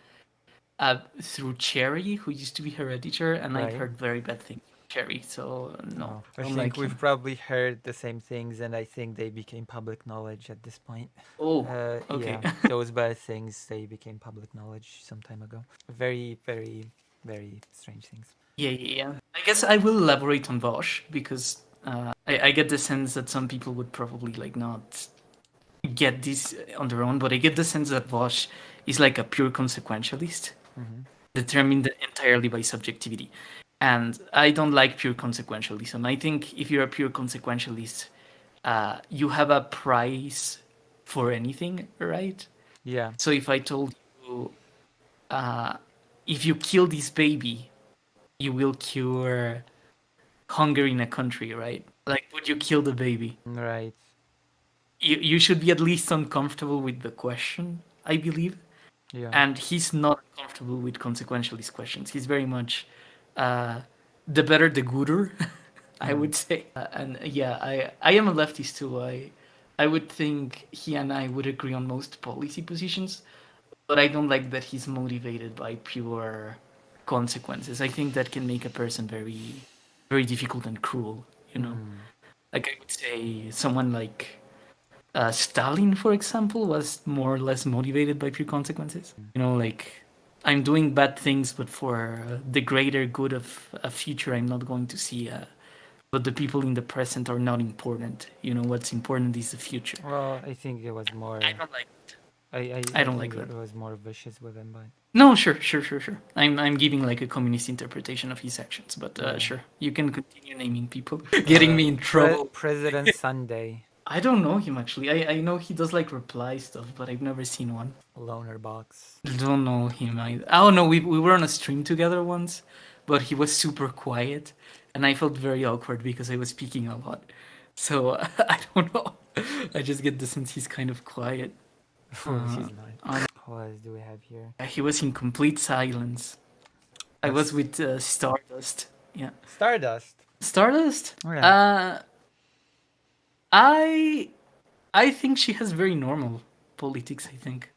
through Cherry, who used to be her editor, and I've Right. heard very bad things. Cherry, so no, Oh, I I don't think like we've him. probably heard the same things, and I think they became public knowledge at this point. Oh, okay. Yeah, those bad things, they became public knowledge some time ago. Very, very, very strange things. Yeah, yeah, yeah. I guess I will elaborate on Vosh because I get the sense that some people would probably like not get this on their own, but I get the sense that Vosh is like a pure consequentialist, Mm-hmm. determined entirely by subjectivity. And I don't like pure consequentialism. I think if you're a pure consequentialist, you have a price for anything, right? Yeah, So if I told you, uh, if you kill this baby, you will cure hunger in a country, right? Like, would you kill the baby? right. You should be at least uncomfortable with the question, I believe. Yeah. And he's not comfortable with consequentialist questions. He's very much uh, the better, the gooder, I Mm. would say. And yeah, I am a leftist too. I would think he and I would agree on most policy positions, but I don't like that he's motivated by pure consequences. I think that can make a person very, very difficult and cruel. You know, Mm. like I would say someone like Stalin, for example, was more or less motivated by pure consequences. You know, like I'm doing bad things, but for the greater good of a future I'm not going to see. But the people in the present are not important. You know, what's important is the future. Well, I think it was I more. don't like. I I don't think like it that. was more vicious with him, but No, sure. I'm giving like a communist interpretation of his actions, but yeah. sure, you can continue naming people, getting me in trouble. President Sunday, I don't know him actually. I know he does like reply stuff, but I've never seen one. loner box. Don't know him either. Oh no, we were on a stream together once, but he was super quiet, and I felt very awkward because I was speaking a lot. So I don't know. I just get the sense he's kind of quiet. He's Uh, not. um, What else do we have here? he was in complete silence. I was That's with Stardust. Yeah, Stardust. Stardust. Oh yeah. I I think she has very normal politics. I think.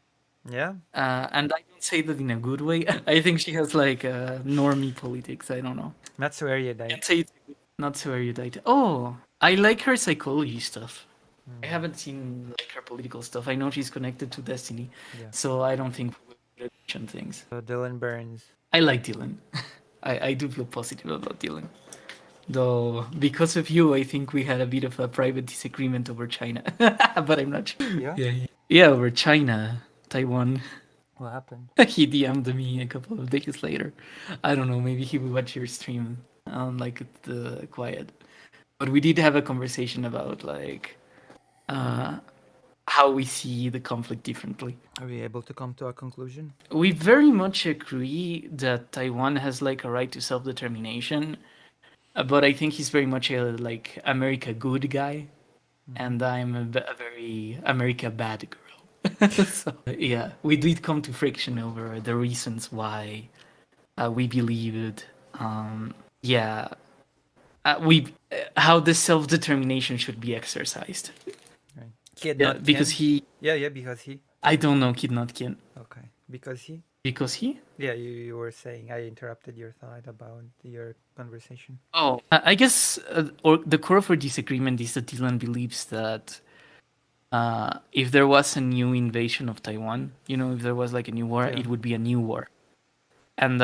Yeah. And I don't say that in a good way. I think she has like normie politics. I don't know. Not so erudite. Can't say it's not so erudite. Oh, I like her psychology stuff. I Mm. haven't seen like her political stuff. I know she's connected to Destiny, Yeah. so I don't think we would mention things. So Dylan Burns. I like Dylan. I do feel positive about Dylan. Though because of you, I think we had a bit of a private disagreement over China, but I'm not sure. Yeah. Yeah, over China, Taiwan. What happened? He DM'd me a couple of days later. I don't know, maybe he would watch your stream on like the quiet. But we did have a conversation about like uh, how we see the conflict differently. Are we able to come to a conclusion? We very much agree that Taiwan has like a right to self-determination, but I think he's very much a like America good guy, and I'm a very America bad girl. So yeah, we did come to friction over the reasons why we believed. Yeah, we how the self determination should be exercised. Right. Kid, Yeah, not because kin. he. Yeah, because he. I don't know Kid Not Kin. Okay, because he. Because he. Yeah, you were saying I interrupted your thought about your conversation. Oh, I guess or the core of our disagreement is that Dylan believes that if there was a new invasion of Taiwan, you know, if there was like a new war, Yeah. it would be a new war. And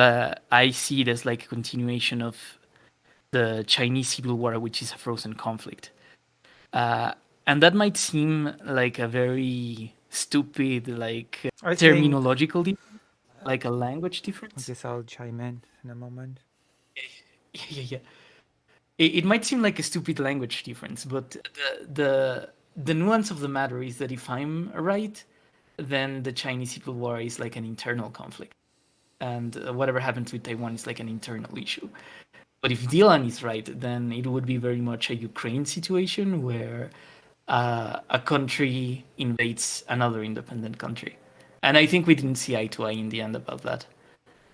I see it as like a continuation of the Chinese Civil War, which is a frozen conflict. And that might seem like a very stupid, like I think. terminological difference, like a language I difference. guess I'll chime in a moment. Yeah. It might seem like a stupid language difference, but the nuance of the matter is that if I'm right, then the Chinese Civil War is like an internal conflict, and whatever happens with Taiwan is like an internal issue. But if Dylan is right, then it would be very much a Ukraine situation where a country invades another independent country. And I think we didn't see eye to eye in the end about that.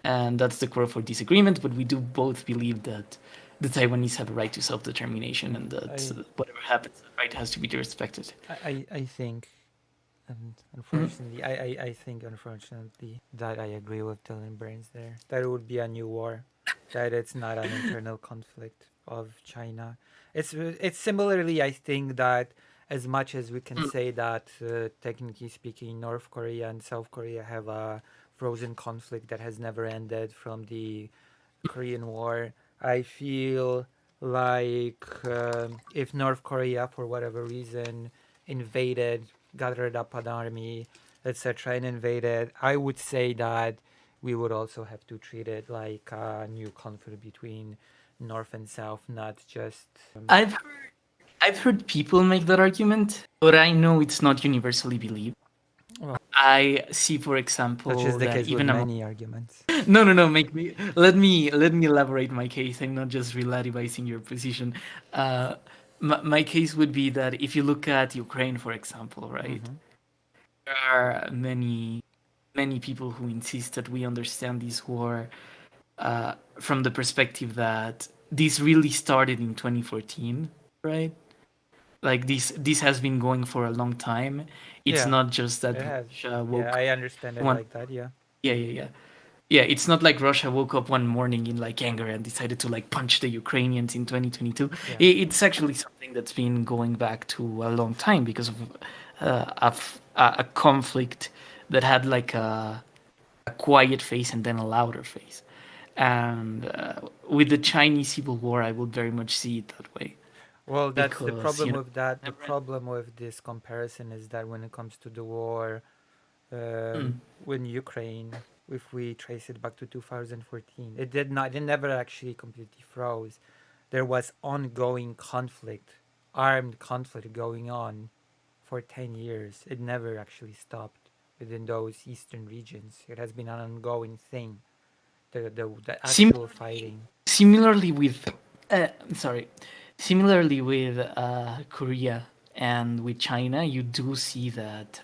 And that's the core of our disagreement, but we do both believe that the Taiwanese have a right to self-determination and that whatever happens, the right has to be respected. I think, and unfortunately, I think unfortunately that I agree with Dylan Burns there. That it would be a new war. that it's not an internal conflict of China. It's similarly, I think that as much as we can say that technically speaking, North Korea and South Korea have a frozen conflict that has never ended from the Korean War, I feel like if North Korea, for whatever reason, invaded, gathered up an army, etc., and invaded, I would say that we would also have to treat it like a new conflict between North and South, not just. I've I've heard people make that argument, but I know it's not universally believed. Well, I see, for such is example, the that case with even among many arguments. no, make me let me elaborate my case. I'm not just relativizing your position. Uh, my case would be that if you look at Ukraine, for example, right, Mm-hmm. there are many people who insist that we understand this war from the perspective that this really started in 2014, right? Like this has been going for a long time. It's Yeah, not just that it has. Russia Yeah, woke I understand it one. like that. Yeah. Yeah. Yeah, it's not like Russia woke up one morning in like anger and decided to like punch the Ukrainians in 2022. Yeah. It's actually something that's been going back to a long time because of a conflict that had like a quiet phase and then a louder phase. And with the Chinese Civil War, I would very much see it that way Well, that's the because problem with that. The never. problem with this comparison is that when it comes to the war Mm. in Ukraine, if we trace it back to 2014, it did not. It never actually completely froze. There was ongoing conflict, armed conflict going on for 10 years. It never actually stopped within those eastern regions. It has been an ongoing thing. The actual Similarly, fighting. similarly with, sorry, similarly with Korea and with China, you do see that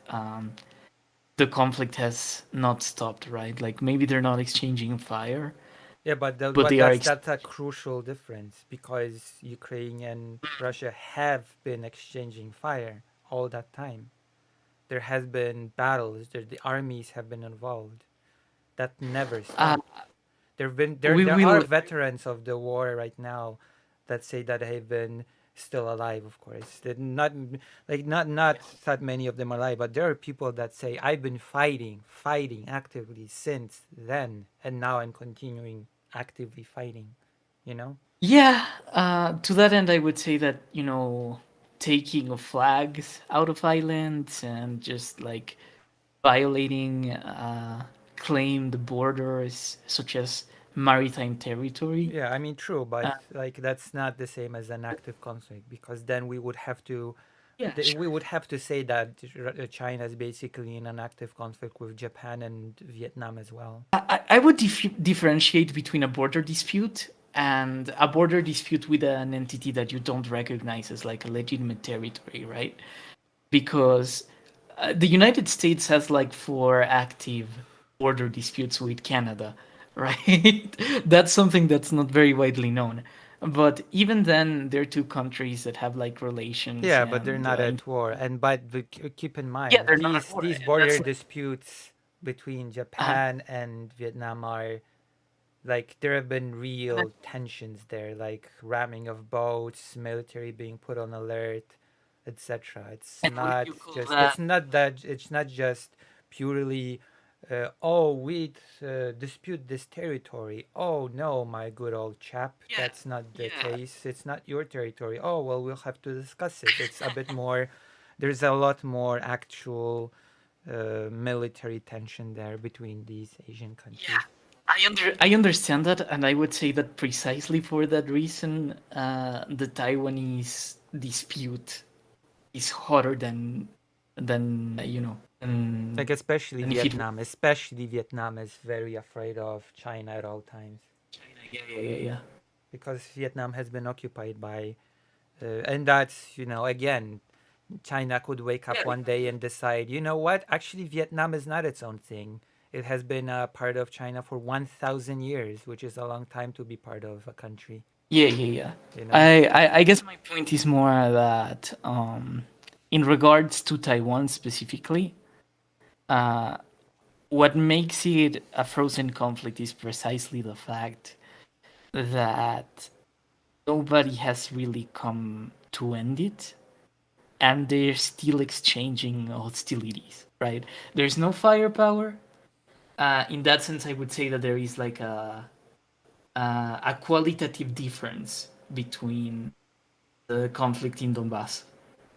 the conflict has not stopped, right? Like maybe they're not exchanging fire, Yeah, but but they are. that's a crucial difference because Ukraine and Russia have been exchanging fire all that time. There has been battles. The armies have been involved. That never Uh, stopped. we There are will. veterans of the war right now that say that they've been still alive. Of course, they're not like not that many of them are alive, but there are people that say I've been fighting actively since then, and now I'm continuing actively fighting. You know? Yeah, to that end, I would say that, taking of flags out of islands and just like violating claimed borders such as maritime territory. Yeah, I mean, true, but Uh, like that's not the same as an active conflict because then we would have to yeah, we sure. would have to say that China is basically in an active conflict with Japan and Vietnam as well. I would differentiate between a border dispute and a border dispute with an entity that you don't recognize as like a legitimate territory, right? Because the United States has like four active border disputes with Canada, right? That's something that's not very widely known. But even then, they're two countries that have like relations Yeah, but they're and not at war. And keep in yeah, mind they're not at war. these And border that's like, disputes between uh, Japan and Vietnam are like there have been that, real tensions there, like ramming of boats, military being put on alert, etc. and what do you call that? It's not just purely oh we dispute this territory. Oh no, my good old chap, Yeah, that's not the yeah. case. It's not your territory. Oh well, we'll have to discuss it. It's a bit more. There's a lot more actual military tension there between these Asian Yeah, countries. I understand that, and I would say that precisely for that reason, the Taiwanese dispute is hotter than Like than if it was especially Vietnam is very afraid of China at all times China. Yeah. because Vietnam has been occupied by, and that's again, China could wake up Yeah, one day and decide, you know what? Actually, Vietnam is not its own thing. It has been a part of China for 1,000 years, which is a long time to be part of a country. yeah. You know? I guess my point is more that in regards to Taiwan specifically, uh, what makes it a frozen conflict is precisely the fact that nobody has really come to end it, and they're still exchanging hostilities, right? There's no firepower. In that sense, I would say that there is like a qualitative difference between the conflict in Donbass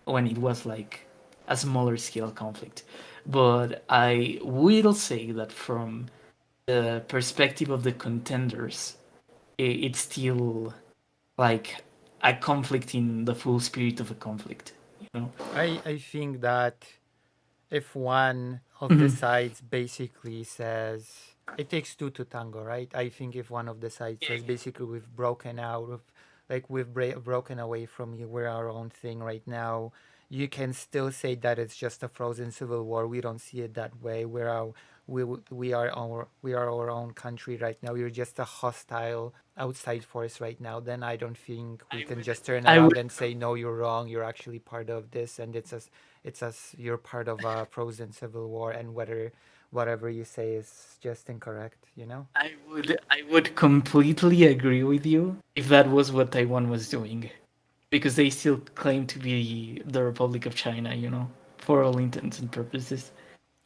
when it was like a smaller scale conflict. But I will say that from the perspective of the contenders, it's still like a conflict in the full spirit of a conflict, you know? I think that if one of the Mhm. sides basically says it takes two to tango, right? I think if one of the sides says basically we've broken out of, like we've broken away from you, we're our own thing right now. You can still say that it's just a frozen civil war. We don't see it that way. We are our own country right now. We're just a hostile outside force right now. Then I don't think we can just turn I around would and say no, you're wrong. You're actually part of this, and it's as you're part of a frozen civil war, and whatever you say is just incorrect. You know. I would completely agree with you if that was what Taiwan was doing, because they still claim to be the Republic of China, you know, for all intents and purposes.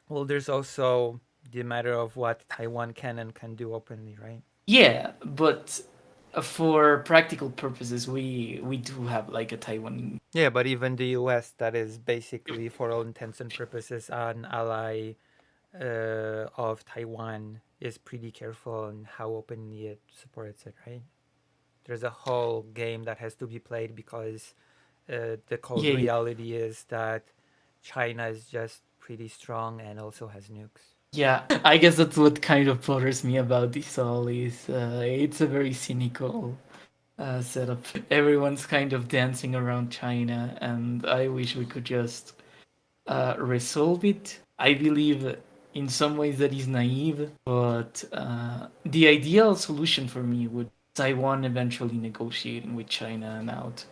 Well, there's also the matter of what Taiwan can and can do openly, right? Yeah, but for practical purposes, we do have like a Taiwan. Yeah, but even the U.S., that is basically, for all intents and purposes, an ally of Taiwan, is pretty careful on how openly it supports it, right? There's a whole game that has to be played because the cold Yeah, yeah, reality is that China is just pretty strong and also has nukes. yeah. I guess that's what kind of bothers me about this all is it's a very cynical setup. Everyone's kind of dancing around China, and I wish we could just resolve it. I believe in some ways that is naive, but the ideal solution for me would Taiwan eventually negotiating with China and out.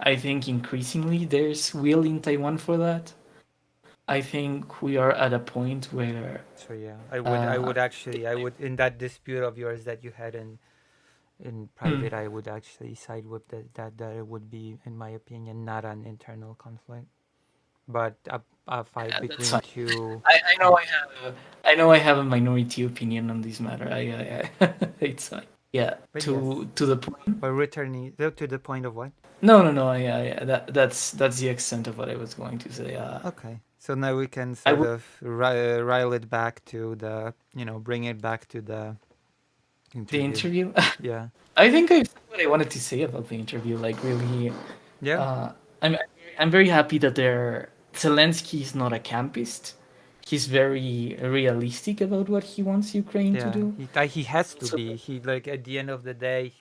I think increasingly there's will in Taiwan for that. I think we are at a point where So yeah, uh, I would, in that dispute of yours that you had in hmm, private, I would actually side with that it would be, in my opinion, not an internal conflict, but a fight that's between fine. two. I know I have a minority opinion on this matter. It's fine. Yeah, But yes, to the point. but returning to the point of what? No. That's the extent of what I was going to say. Okay, so now we can I sort would of rile it back to the, bring it back to the the interview. interview. Yeah, I think I said what I wanted to say about the interview. Like really, yeah, uh, I'm I'm very happy that Zelensky is not a campist. He's very realistic about what he wants Ukraine to yeah. do. He has to So be. He, like, at the end of the day,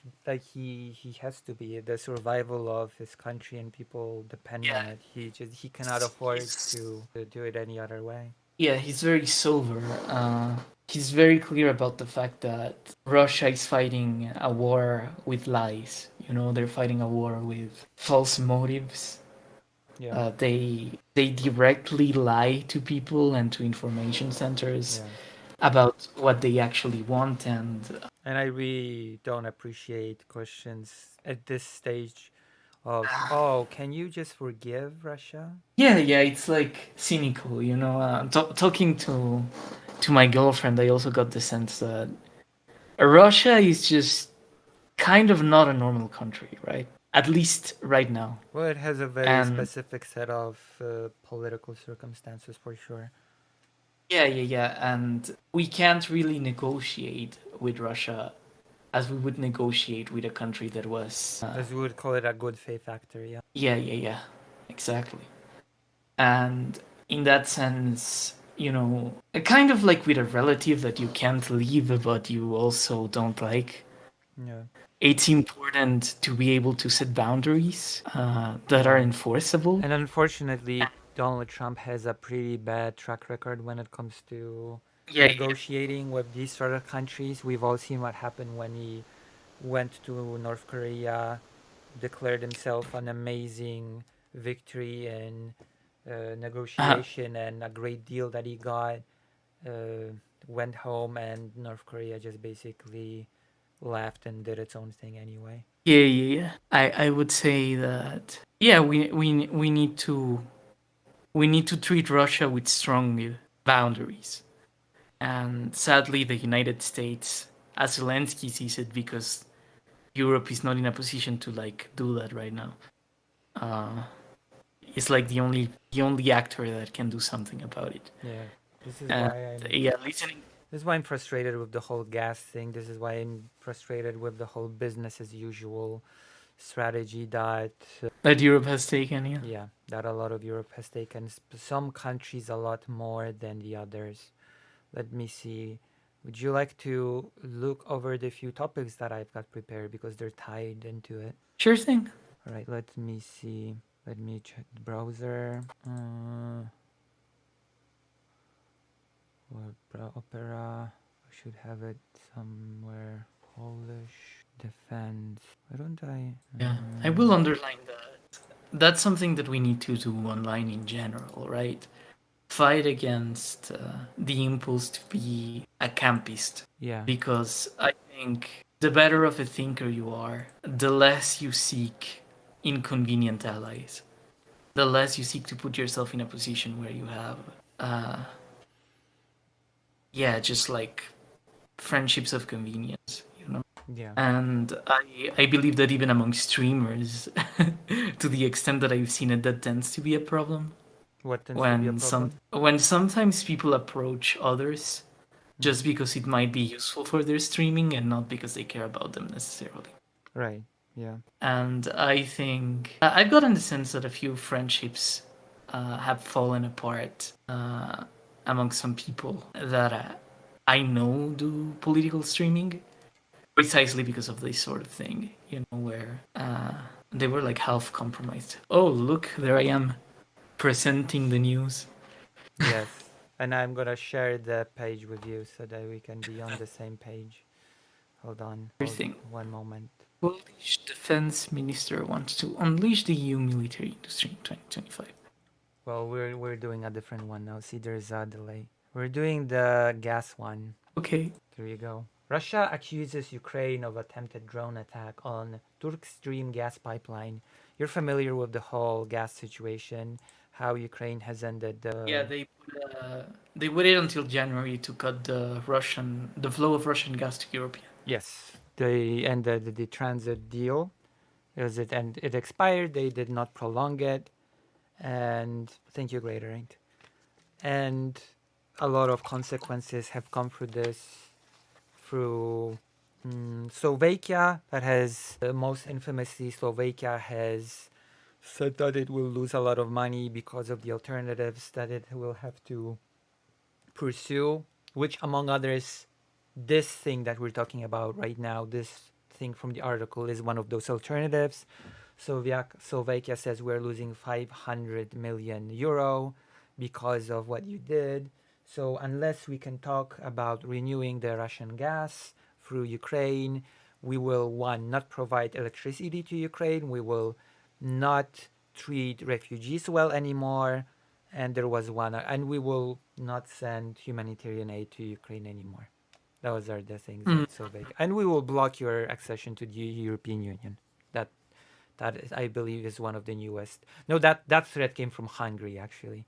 he has to be. The survival of his country and people depend yeah, on it. He cannot afford he's to do it any other way. yeah, he's very sober. He's very clear about the fact that Russia is fighting a war with lies. You know, they're fighting a war with false motives. Yeah, They directly lie to people and to information centers yeah. about what they actually want, and And I really don't appreciate questions at this stage of, oh, can you just forgive Russia? yeah, it's like cynical. You know, talking to my girlfriend, I also got the sense that Russia is just kind of not a normal country, right? At least right now. Well, it has a very And specific set of political circumstances for sure. and we can't really negotiate with Russia as we would negotiate with a country that was As we would call it, a good faith actor, yeah. yeah, exactly. And in that sense, you know, kind of like with a relative that you can't leave but you also don't like, Yeah. it's important to be able to set boundaries that are Yeah. enforceable. And unfortunately, Donald Trump has a pretty bad track record when it comes to Yeah. negotiating with these sort of countries. We've all seen what happened when he went to North Korea, declared himself an amazing victory in Uh, negotiation and a great deal that he got. Uh, Went home, and North Korea just basically left and did its own thing anyway. Yeah. I would say that yeah, we need to treat Russia with strong boundaries. And sadly, the United States, as Zelensky sees it, because Europe is not in a position to like do that right now. Uh, it's like the only actor that can do something about it. Yeah, this is And why I'm yeah, listening. this is why I'm frustrated with the whole gas thing. This is why I'm frustrated with the whole business as usual strategy that That Europe has taken, yeah. yeah, that a lot of Europe has taken. Some countries a lot more than the others. Let me see. Would you like to look over the few topics that I've got prepared because they're tied into it? Sure thing. All right, let me see. Let me check the browser. Opera. I should have it somewhere. Polish defense. Why don't I? Yeah, I will underline that. That's something that we need to do online in general, right? Fight against the impulse to be a campist. Yeah. Because I think the better of a thinker you are, the less you seek inconvenient allies. The less you seek to put yourself in a position where you have, uh, yeah, just like friendships of convenience, you know? Yeah. And I believe that even among streamers, to the extent that I've seen it, that tends to be a problem. What tends to be a When problem? sometimes people approach others Mm-hmm. just because it might be useful for their streaming and not because they care about them necessarily. Right. Yeah. And I think I've gotten the sense that a few friendships have fallen apart among some people that I know do political streaming precisely because of this sort of thing, where they were like half compromised. Oh, look, there I am presenting the news. Yes. And I'm gonna share the page with you so that we can be on the same page. Hold on. Hold Thing. one moment. Polish defense minister wants to unleash the EU military industry in 2025. Well, we're doing a different one now. See, there's a delay. We're doing the gas one. Okay. There you go. Russia accuses Ukraine of attempted drone attack on Turk Stream gas pipeline. You're familiar with the whole gas situation, how Ukraine has ended the Yeah, they waited until January to cut the flow of Russian gas to Europe. yes, they ended the transit deal. It expired. They did not prolong it, and thank you, Greater Right? And a lot of consequences have come through this through Slovakia, that has most infamously, Slovakia has said that it will lose a lot of money because of the alternatives that it will have to pursue, which, among others, this thing that we're talking about right now, this thing from the article, is one of those alternatives. Slovakia says we're losing 500 million euro because of what you did. So unless we can talk about renewing the Russian gas through Ukraine, we will, one, not provide electricity to Ukraine. We will not treat refugees well anymore. And there was one, and we will not send humanitarian aid to Ukraine anymore. Those are the things Mm. that Slovakia, and we will block your accession to the European Union. That that is, I believe, is one of the newest. No, that threat came from Hungary actually.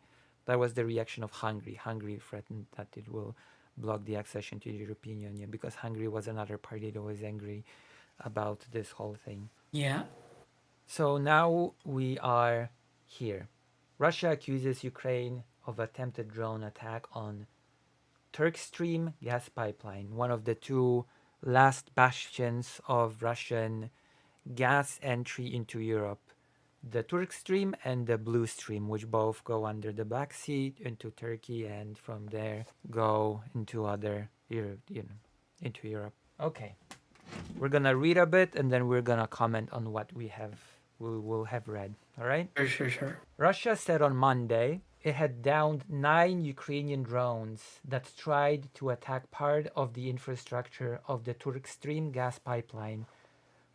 That was the reaction of Hungary. Hungary threatened that it will block the accession to the European Union because Hungary was another party that was angry about this whole thing. Yeah. So now we are here. Russia accuses Ukraine of attempted drone attack on Turk Stream gas pipeline, one of the two last bastions of Russian gas entry into Europe. The Turk Stream and the Blue Stream, which both go under the Black Sea into Turkey and from there go into other Europe, into Europe. Okay, we're gonna read a bit and then we're gonna comment on what we will have read. All right. Sure. Russia said on Monday it had downed 9 Ukrainian drones that tried to attack part of the infrastructure of the Turk Stream gas pipeline,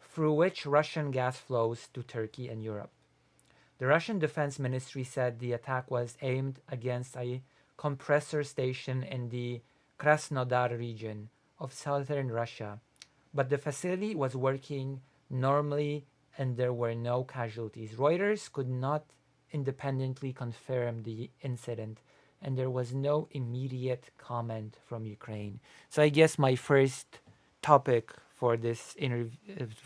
through which Russian gas flows to Turkey and Europe. The Russian Defense Ministry said the attack was aimed against a compressor station in the Krasnodar region of southern Russia, but the facility was working normally and there were no casualties. Reuters could not independently confirm the incident, and there was no immediate comment from Ukraine. So I guess my first topic for this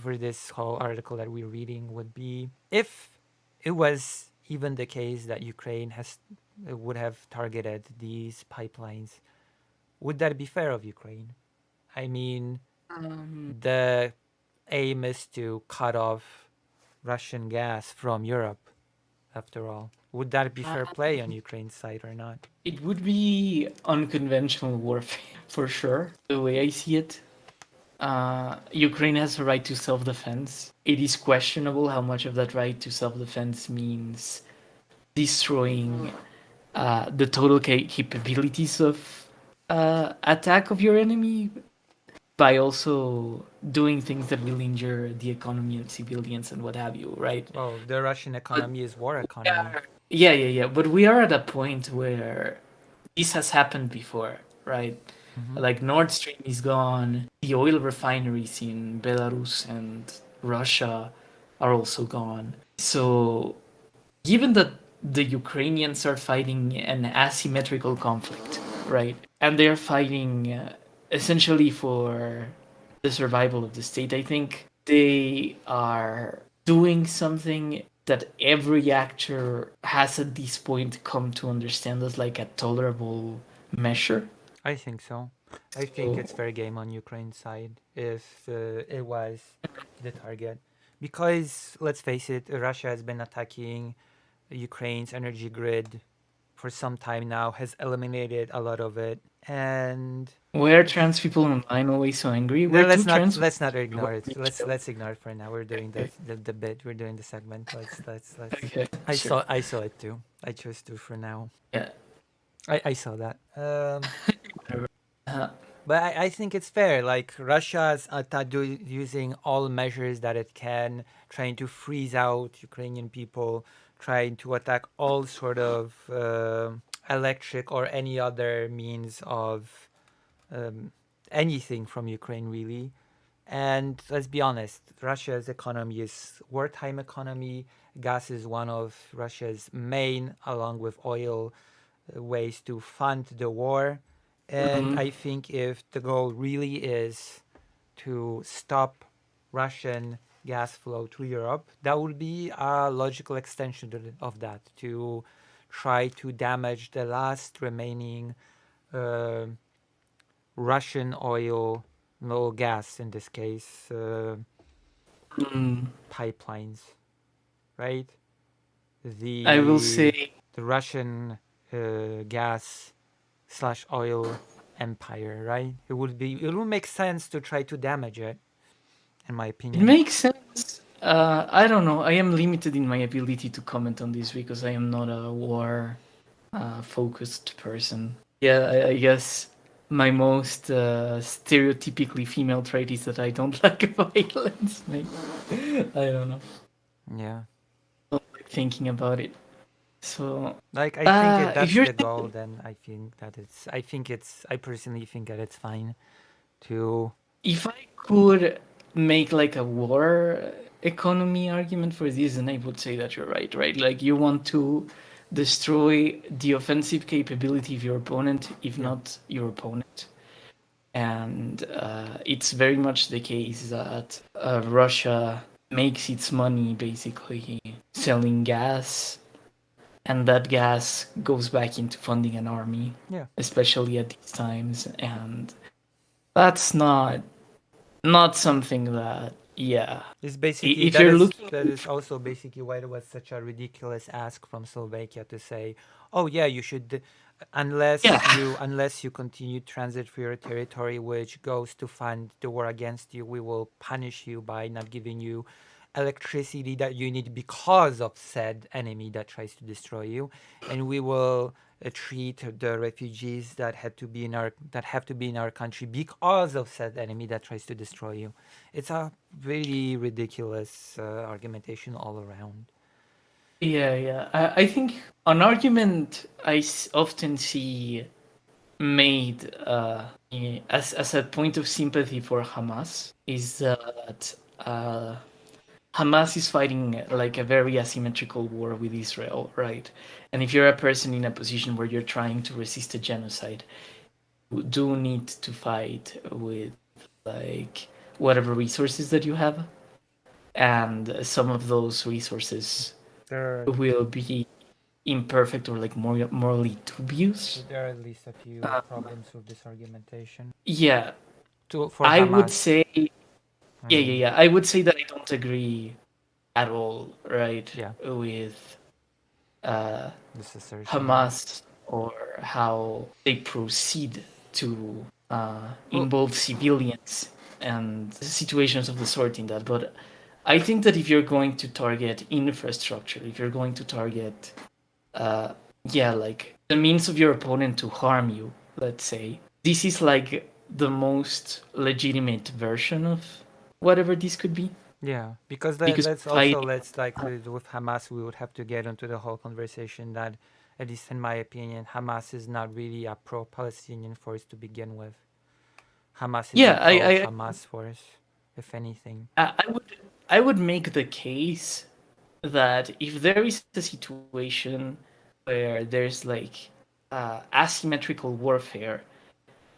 for this whole article that we're reading would be if it was even the case that Ukraine has would have targeted these pipelines, would that be fair of Ukraine? I mean, Um, the aim is to cut off Russian gas from Europe, after all. Would that be uh, fair play on Ukraine's side or not? it would be unconventional warfare for sure. The way I see it, Ukraine has a right to self-defense. It is questionable how much of that right to self-defense means destroying the total capabilities of attack of your enemy by also doing things that will injure the economy and civilians and what have you, right? Well, the Russian But economy is war economy. yeah, yeah. But we are at a point where this has happened before, right? Mm-hmm. Like Nord Stream is gone, the oil refineries in Belarus and Russia are also gone. So, given that the Ukrainians are fighting an asymmetrical conflict, right? And they're fighting essentially for the survival of the state, I think they are doing something that every actor has at this point come to understand as like a tolerable measure. I think so. I think So, it's fair game on Ukraine's side if it was the target. Because, let's face it, Russia has been attacking Ukraine's energy grid for some time now, has eliminated a lot of it. And why are trans people online always so angry? no, We're two trans let's not women. ignore it. We're being chill. Let's ignore it for now. We're doing Okay. the bit. We're doing the segment. Let's. Okay. Sure. I saw it too. I chose to for now. Yeah. I saw that. Whatever. Uh, But I think it's fair. Like Russia's using all measures that it can, trying to freeze out Ukrainian people, trying to attack all sort of electric or any other means of um, anything from Ukraine, really. And let's be honest, Russia's economy is wartime economy. Gas is one of Russia's main, along with oil, ways to fund the war. And mhm. I think if the goal really is to stop Russian gas flow to Europe, that would be a logical extension of that, to try to damage the last remaining uh, Russian oil, no gas in this case, Mm. pipelines, right? I will The say the Russian gas slash oil empire, right? It would make sense to try to damage it, in my it opinion. makes sense. I don't know. I am limited in my ability to comment on this because I am not a war focused person. Yeah, I guess my most stereotypically female trait is that I don't like violence. I don't know. Yeah. I don't like thinking about it. So, Like I think if if that's you're the goal, then I personally think that it's fine to if I could make like a war economy argument for this, then I would say that you're right, right? Like you want to destroy the offensive capability of your opponent, if yeah. not your opponent. And it's very much the case that Russia makes its money basically selling gas, and that gas goes back into funding an army, Yeah. especially at these times. And that's not something that, yeah. It's basically If you're looking, that is also basically why it was such a ridiculous ask from Slovakia to say, "Oh yeah, you should yeah, unless you continue transit for your territory which goes to fund the war against you, we will punish you by not giving you electricity that you need because of said enemy that tries to destroy you, and we will treat the refugees that have to be in our country because of said enemy that tries to destroy you." It's a really ridiculous argumentation all around. yeah. I think an argument I often see made as a point of sympathy for Hamas is that Hamas is fighting like a very asymmetrical war with Israel, right? And if you're a person in a position where you're trying to resist a genocide, you do need to fight with like whatever resources that you have, and some of those resources There, will be imperfect or like morally dubious. there are at least a few problems with this argumentation. Yeah, For I would Hamas, say, I yeah, yeah, mean, yeah. I would say that I don't agree at all, right, yeah, with uh, this assertion. Hamas or how they proceed to Well, involve civilians and situations of the sort in that. But I think that if you're going to target infrastructure, if you're going to target, uh, yeah, like the means of your opponent to harm you, let's say, this is like the most legitimate version of whatever this could be. yeah, because Because let's also fighting, let's like with Hamas, we would have to get into the whole conversation that, at least in my opinion, Hamas is not really a pro-Palestinian force to begin with. Hamas is a yeah, pro-Hamas force, if anything. I would I would make the case that if there is a situation where there's like asymmetrical warfare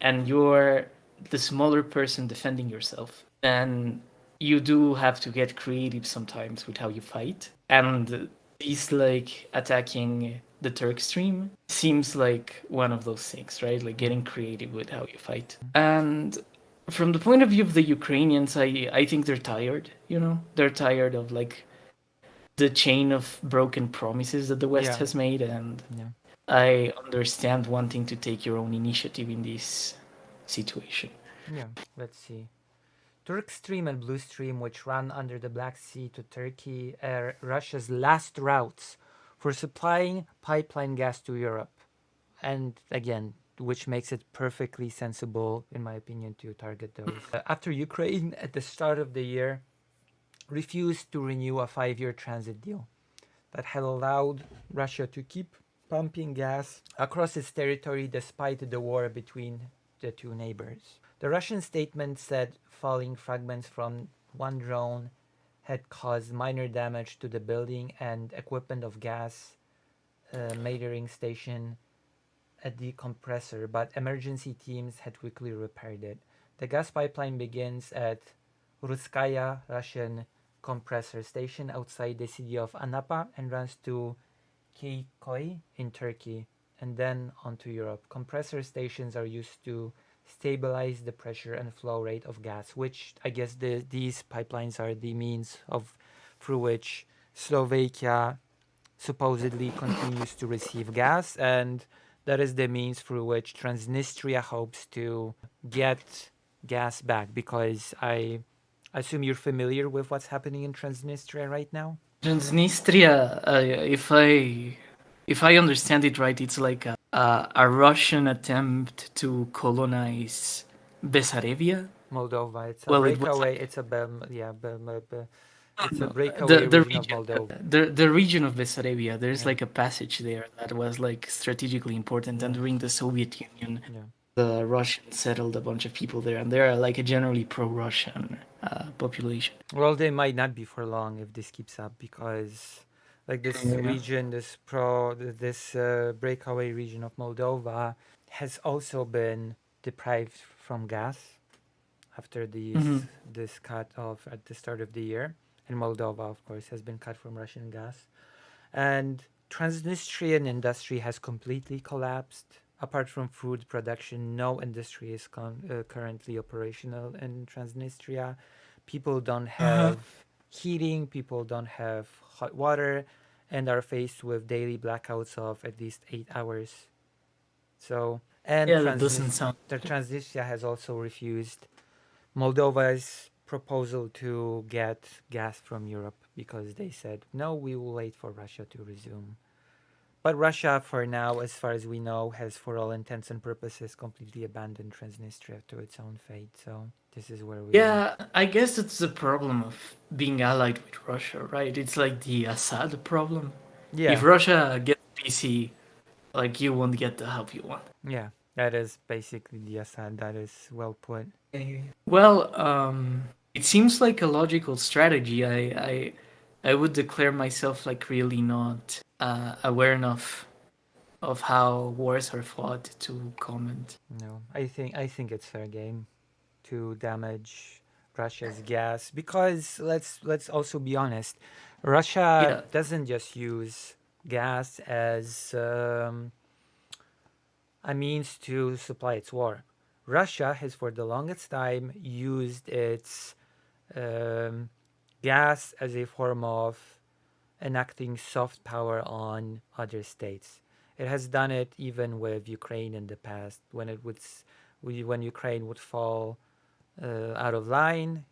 and you're the smaller person defending yourself, then you do have to get creative sometimes with how you fight. And this like attacking the Turk stream seems like one of those things, right? Like getting creative with how you fight. And from the point of view of the Ukrainians, I think they're tired, you know? They're tired of like the chain of broken promises that the West Yeah, has made, and yeah, I understand wanting to take your own initiative in this situation. yeah. Let's see. Turk Stream and Blue Stream, which run under the Black Sea to Turkey, are Russia's last routes for supplying pipeline gas to Europe. And again, which makes it perfectly sensible, in my opinion, to target those. After Ukraine, at the start of the year, refused to renew a 5-year transit deal that had allowed Russia to keep pumping gas across its territory despite the war between the two neighbors. The Russian statement said falling fragments from one drone had caused minor damage to the building and equipment of gas metering station at the compressor, but emergency teams had quickly repaired it. The gas pipeline begins at Rutskaya Russian compressor station outside the city of Anapa and runs to Kiykoy in Turkey and then onto Europe. Compressor stations are used to stabilize the pressure and flow rate of gas, which I guess these pipelines are the means of through which Slovakia supposedly continues to receive gas, and that is the means through which Transnistria hopes to get gas back. Because I assume you're familiar with what's happening in Transnistria right now. Transnistria, if I understand it right, it's like a Russian attempt to colonize Bessarabia. Moldova. It's a Well, it was breakaway. like It's a it's a no, breakaway the region of region Moldova. the region of Bessarabia. There's Yeah, like a passage there that was like strategically important, and yeah, during the Soviet Union, yeah, the Russians settled a bunch of people there, and they're like a generally pro-Russian population. well, they might not be for long if this keeps up, because like this Yeah. region, this breakaway region of Moldova has also been deprived from gas after Mm-hmm. this cut off at the start of the year. And Moldova, of course, has been cut from Russian gas. And Transnistrian industry has completely collapsed. Apart from food production, no industry is currently operational in Transnistria. People don't Uh-huh. have heating, people don't have hot water, and are faced with daily blackouts of at least 8 hours. So, and Yeah, that doesn't sound. Transnistria has also refused Moldova's proposal to get gas from Europe because they said, no, we will wait for Russia to resume. But Russia, for now, as far as we know, has, for all intents and purposes, completely abandoned Transnistria to its own fate. So this is where we are. Yeah, I guess it's the problem of being allied with Russia, right? It's like the Assad problem. If Yeah, Russia gets PC, like you won't get the help you want. yeah. That is basically the Assad. That is well put. Well, it seems like a logical strategy. I would declare myself like really not aware enough of how wars are fought to comment. No, I think it's fair game to damage Russia's gas because let's also be honest, Russia Yeah. doesn't just use gas as a means to supply its war. Russia has for the longest time used its um, gas as a form of enacting soft power on other states. It has done it even with Ukraine in the past when when Ukraine would fall out of line,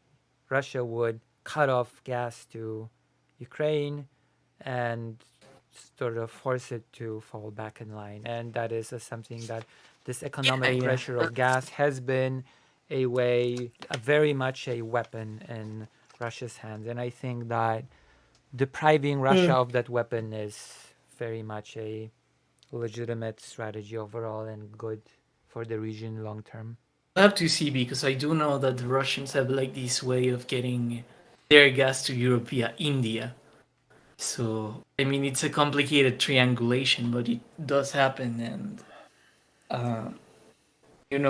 Russia would cut off gas to Ukraine and sort of force it to fall back in line. And that is something that this Yeah, economic yeah. pressure of gas has been very much a weapon in Russia's hands. And I think that depriving Russia of that weapon is very much a legitimate strategy overall and good for the region long term. I have to see because I do know that the Russians have like this way of getting their gas to Europe via India. So I mean, it's a complicated triangulation, but it does happen, and uh,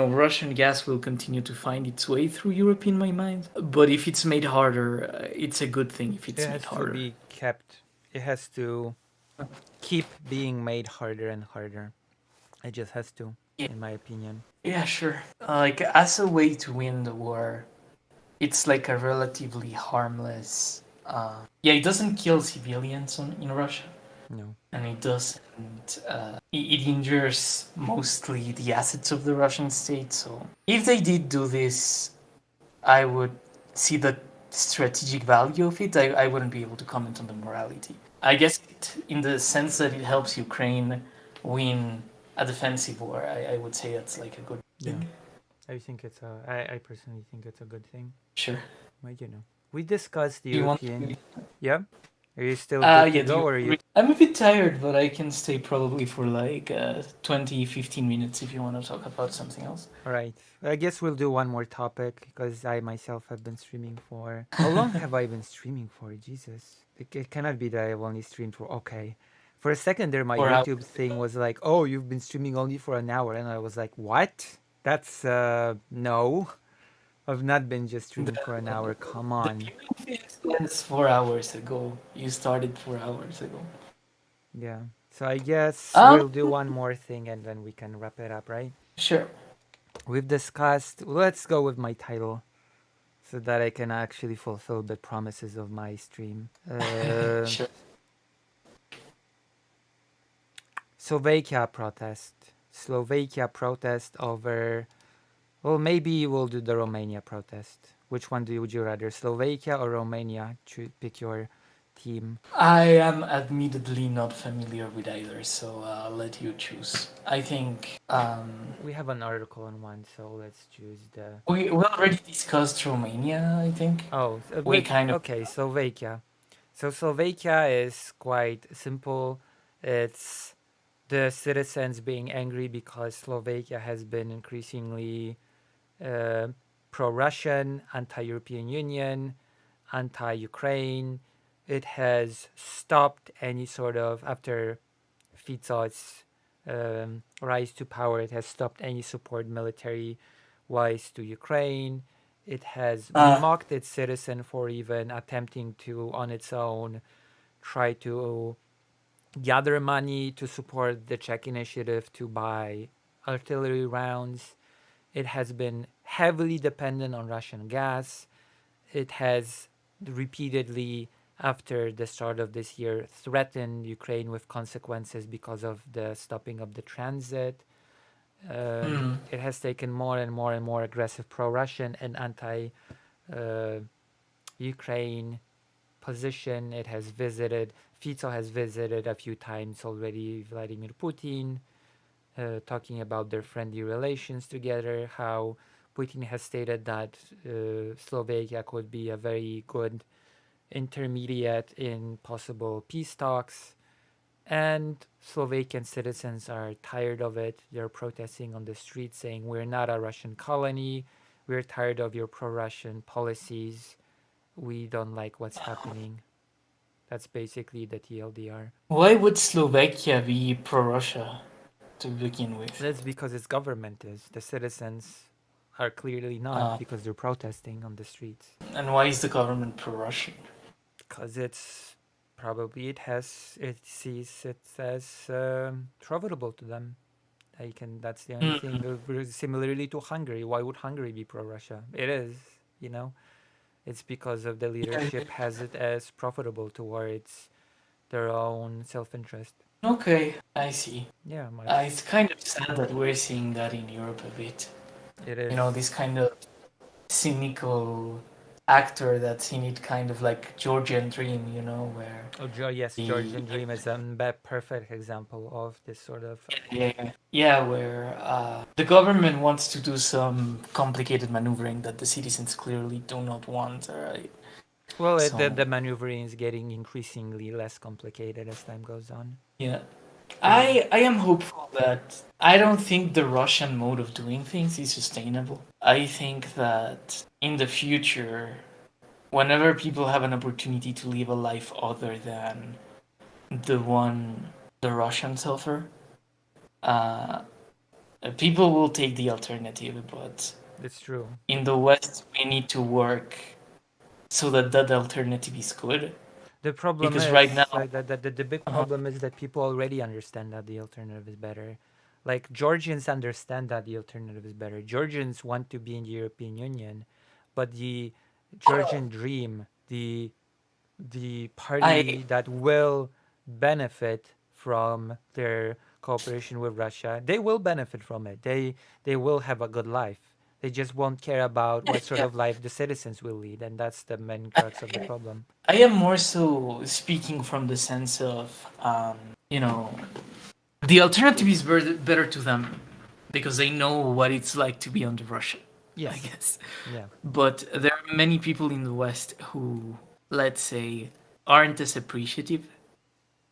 Russian gas will continue to find its way through Europe in my mind. But if it's made harder, it's a good thing if It it's made has to harder. be kept. It has to keep being made harder and harder. It just has to, Yeah, in my opinion. yeah, sure. Like as a way to win the war, it's like a relatively harmless. Yeah, it doesn't kill civilians in Russia, No. and it doesn't. It injures mostly the assets of the Russian state. So if they did do this, I would see the strategic value of it. I wouldn't be able to comment on the morality. I guess in the sense that it helps Ukraine win a defensive war, I would say that's like a good Yeah. thing. I personally think it's a good thing. Sure. But we discussed the Do you want European. to? Yeah. Are you still good to Yeah, do go, you or are you? I'm a bit tired, but I can stay probably for like 20, 15 minutes if you want to talk about something else. All right. I guess we'll do one more topic because I myself have been streaming for. How long have I been streaming for? Jesus. It cannot be that I've only streamed for. Okay. For a second there, my Or I YouTube thing was like, oh, you've been streaming only for an hour. And I was like, what? That's, no. I've not been just the, streaming for an hour. Come the on. viewing phase ends 4 hours ago. You started 4 hours ago. Yeah. So I guess Um, we'll do one more thing and then we can wrap it up, right? sure. We've discussed. Let's go with my title so that I can actually fulfill the promises of my stream. Sure. Slovakia protest. Slovakia protest over. Well, maybe we'll do the Romania protest. Which one would you rather, Slovakia or Romania? Pick your team. I am admittedly not familiar with either, so I'll let you choose. I think We have an article on one, so let's choose the. we already discussed Romania, I think. Oh, We but kind of. okay, Slovakia. So Slovakia is quite simple. It's the citizens being angry because Slovakia has been increasingly uh, pro-Russian, anti-European Union, anti-Ukraine. It has stopped any sort of after Fico's rise to power. It has stopped any support military-wise to Ukraine. It has Uh, mocked its citizen for even attempting to, on its own, try to gather money to support the Czech initiative to buy artillery rounds. It has been heavily dependent on Russian gas. It has repeatedly, after the start of this year, threatened Ukraine with consequences because of the stopping of the transit. mm, It has taken more and more and more aggressive pro Russian and anti Ukraine position. It has visited, Fico has visited a few times already Vladimir Putin, talking about their friendly relations together, how Putin has stated that Slovakia could be a very good intermediate in possible peace talks. And Slovakian citizens are tired of it. They're protesting on the street saying, "We're not a Russian colony. We're tired of your pro Russian policies. We don't like what's happening." That's basically the TLDR. Why would Slovakia be pro-Russia to begin with? That's because its government is. The citizens are clearly not Uh, because they're protesting on the streets. and why is the government pro-Russian? Because it's probably it sees it as profitable to them. They can. That's the only thing. Mm. Similarly to Hungary, why would Hungary be pro-Russia? It is, you know. It's because of the Yeah. leadership has it as profitable towards their own self-interest. Okay, I see. Yeah, It's kind of sad that we're seeing that in Europe a bit. it You is. know, this kind of cynical actor that's in it, kind of like Georgian Dream, you know, where Oh, yes, the Georgian Dream is a perfect example of this sort of. yeah, where the government wants to do some complicated maneuvering that the citizens clearly do not want, right? Well, So the maneuvering is getting increasingly less complicated as time goes on. yeah, They, I am hopeful that I don't think the Russian mode of doing things is sustainable. I think that in the future, whenever people have an opportunity to live a life other than the one the Russians offer, uh, people will take the alternative. But it's true. in the West, we need to work so that that alternative is good. The problem Because is right now, the big uh, problem is that people already understand that the alternative is better. Like Georgians understand that the alternative is better. Georgians want to be in the European Union, but the Georgian dream, the I party that will benefit from their cooperation with Russia, they will benefit from it. They will have a good life. They just won't care about what sort yeah, of life the citizens will lead, and that's the main crux of the problem. I am more so speaking from the sense of you know, the alternative is better to them because they know what it's like to be under Russia, I Yes. guess. Yeah. But there are many people in the West who, let's say, aren't as appreciative.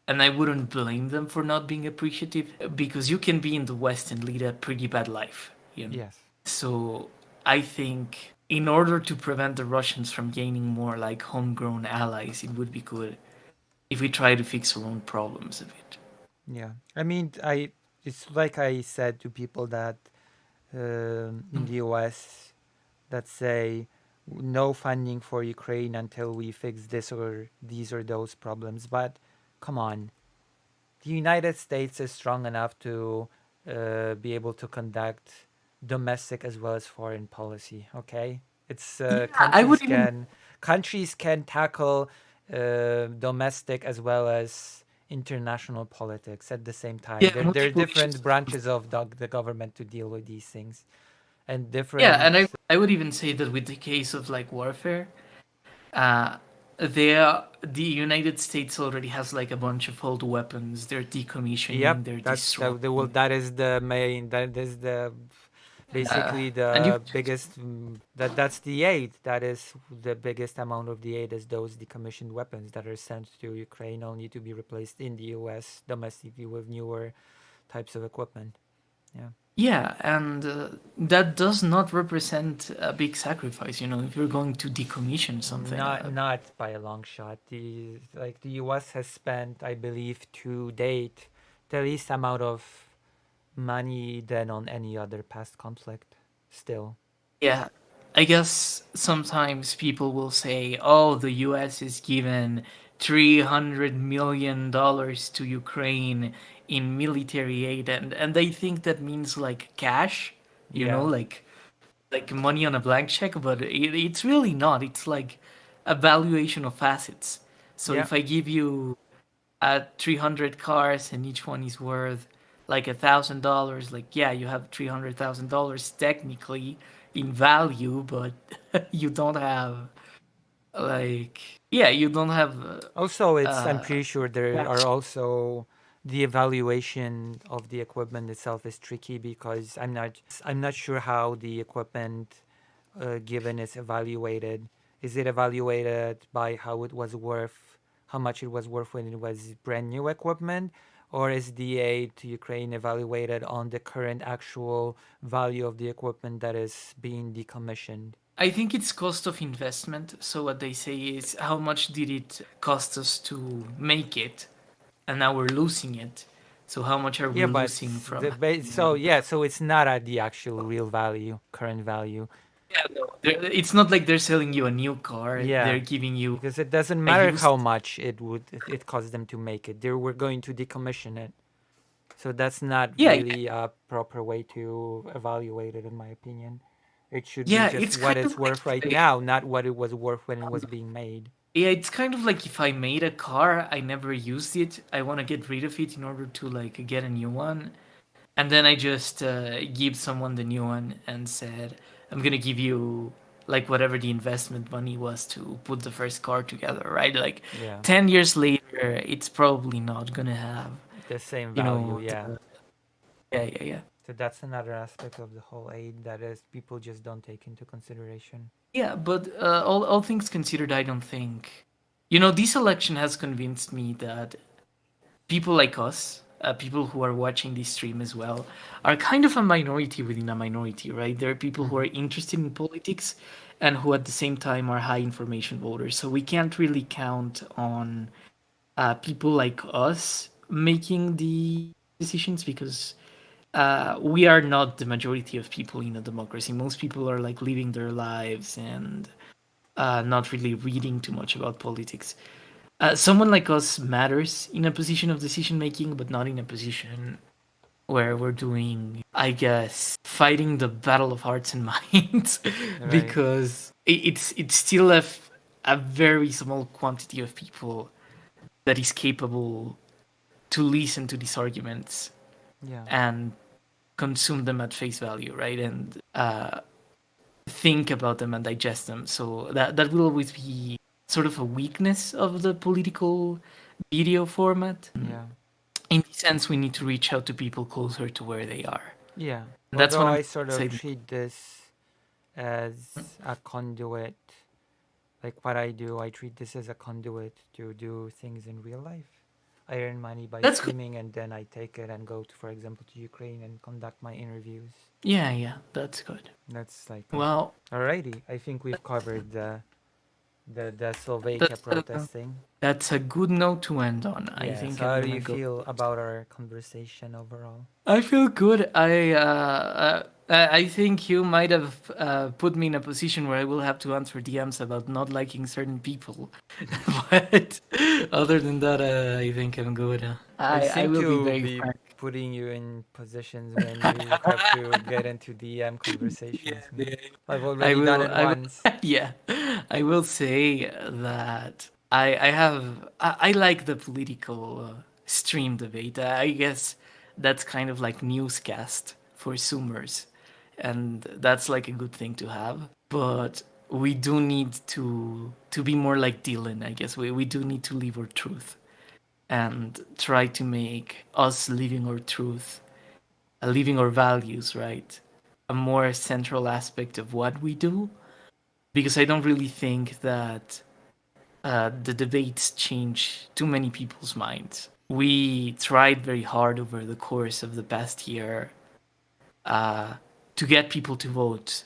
And I wouldn't blame them for not being appreciative because you can be in the West and lead a pretty bad life, you know. Yes. So I think in order to prevent the Russians from gaining more like homegrown allies, it would be good if we try to fix our own problems a bit. Yeah. I mean, I it's like I said to people that in the US that say no funding for Ukraine until we fix this or these or those problems. But come on, the United States is strong enough to be able to conduct domestic as well as foreign policy. Okay, it's Yeah, I would even countries can tackle domestic as well as international politics at the same time. yeah There are multiple different issues. branches of the government to deal with these things, and Yeah, different. and I would even say that with the case of like warfare, uh, there the United States already has like a bunch of old weapons. They're Yep, decommissioning, they're well, destroying. that is the main. That is the basically And you the biggest. That's the aid. That is the biggest amount of the aid is those decommissioned weapons that are sent to Ukraine, only to be replaced in the U.S. domestically with newer types of equipment. Yeah. yeah, and that does not represent a big sacrifice, you know, if you're going to decommission something. Not by a long shot. The U.S. has spent, I believe, to date, the least amount of money than on any other past conflict. Still. Yeah, I guess sometimes people will say, oh, the US is given $300 million to Ukraine in military aid, and they think that means like cash, you know, Yeah. like money on a blank check, but it's really not. It's like a valuation of assets. So Yeah. if I give you 300 cars and each one is worth like $1,000, like yeah, you have $300,000 technically in value, but you don't have like yeah, you don't have Also, I'm uh pretty sure there are cash. also the evaluation of the equipment itself is tricky because I'm not sure how the equipment given is evaluated. Is it evaluated by how it was worth, how much it was worth when it was brand new equipment, or is the aid to Ukraine evaluated on the current actual value of the equipment that is being decommissioned? I think it's cost of investment. So what they say is how much did it cost us to make it, and now we're losing it. So how much are we Yeah, but losing from? so yeah, so it's not at the actual real value, current value. Yeah, no, it's not like they're selling you a new car. Yeah, They're giving you because it doesn't a matter how used. much it cost them to make it. They were going to decommission it. So that's not Yeah, really a proper way to evaluate it, in my opinion. It should be yeah. just It's what kind of it's like worth right now, not what it was worth when it was being made. yeah, it's kind of like if I made a car, I never used it. I want to get rid of it in order to like get a new one, and then I just give someone the new one and said, "I'm gonna give you like whatever the investment money was to put the first car together." Right? Like Yeah, 10 years later, it's probably not gonna have the same you value. know Yeah. the yeah yeah yeah. So that's another aspect of the whole aid that is people just don't take into consideration. Yeah, but all things considered, I don't think. This election has convinced me that people like us, people who are watching this stream as well, are kind of a minority within a minority, right? There are people who Mm-hmm. are interested in politics and who at the same time are high information voters. So we can't really count on people like us making the decisions because we are not the majority of people in a democracy. Most people are like living their lives and not really reading too much about politics. Someone like us matters in a position of decision making, but not in a position where we're doing, I guess, fighting the battle of hearts and minds, Right. because it's still a very small quantity of people that is capable to listen to these arguments Yeah. and consume them at face value, right? And think about them and digest them. So that will always be sort of a weakness of the political video format. Yeah. In this sense, we need to reach out to people closer to where they are. Yeah. And that's Although what I'm I sort of excited. treat this as a conduit, like what I do, I treat this as a conduit to do things in real life. I earn money by That's good. streaming and then I take it and go to, for example, to Ukraine and conduct my interviews. Yeah, yeah, that's good. That's like Well, alrighty. I think we've covered the Slovakia that's protesting. that's a good note to end on. I Yeah. think So I'm how do gonna you go. feel about our conversation overall? I feel good. I think you might have put me in a position where I will have to answer DMs about not liking certain people, but other than that, I think I'm good. I I seem will be to very be frank. putting you in positions when you have to get into DM Yeah, conversations. yeah. I've I already done will. it I will. once. Yeah, I will say that I have. I like the political stream debate. I guess that's kind of like newscast for Zoomers, and that's like a good thing to have. But we do need to be more like Dylan. I guess we do need to live our truth and try to make us living our truth, living our values, right, a more central aspect of what we do, because I don't really think that the debates change too many people's minds. We tried very hard over the course of the past year uh, to get people to vote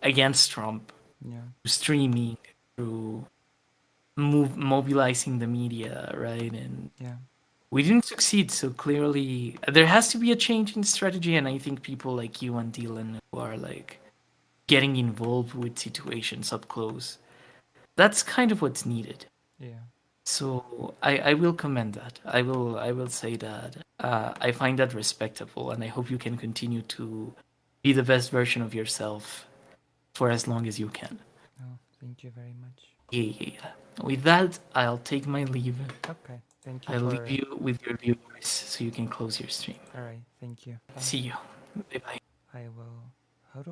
against Trump, Yeah. streaming, through mobilizing the media, right? And Yeah. we didn't succeed, so clearly there has to be a change in strategy. And I think people like you and Dylan who are like getting involved with situations up close, that's kind of what's needed. Yeah. So I will commend that. I will say that I find that respectable, and I hope you can continue to be the best version of yourself for as long as you can. Oh, thank you very much. Yeah, yeah, yeah. With that, I'll take my leave. Okay. Thank you I'll leave for. you with your viewers so you can close your stream. All right. Thank you. Bye. See you. Bye bye. I will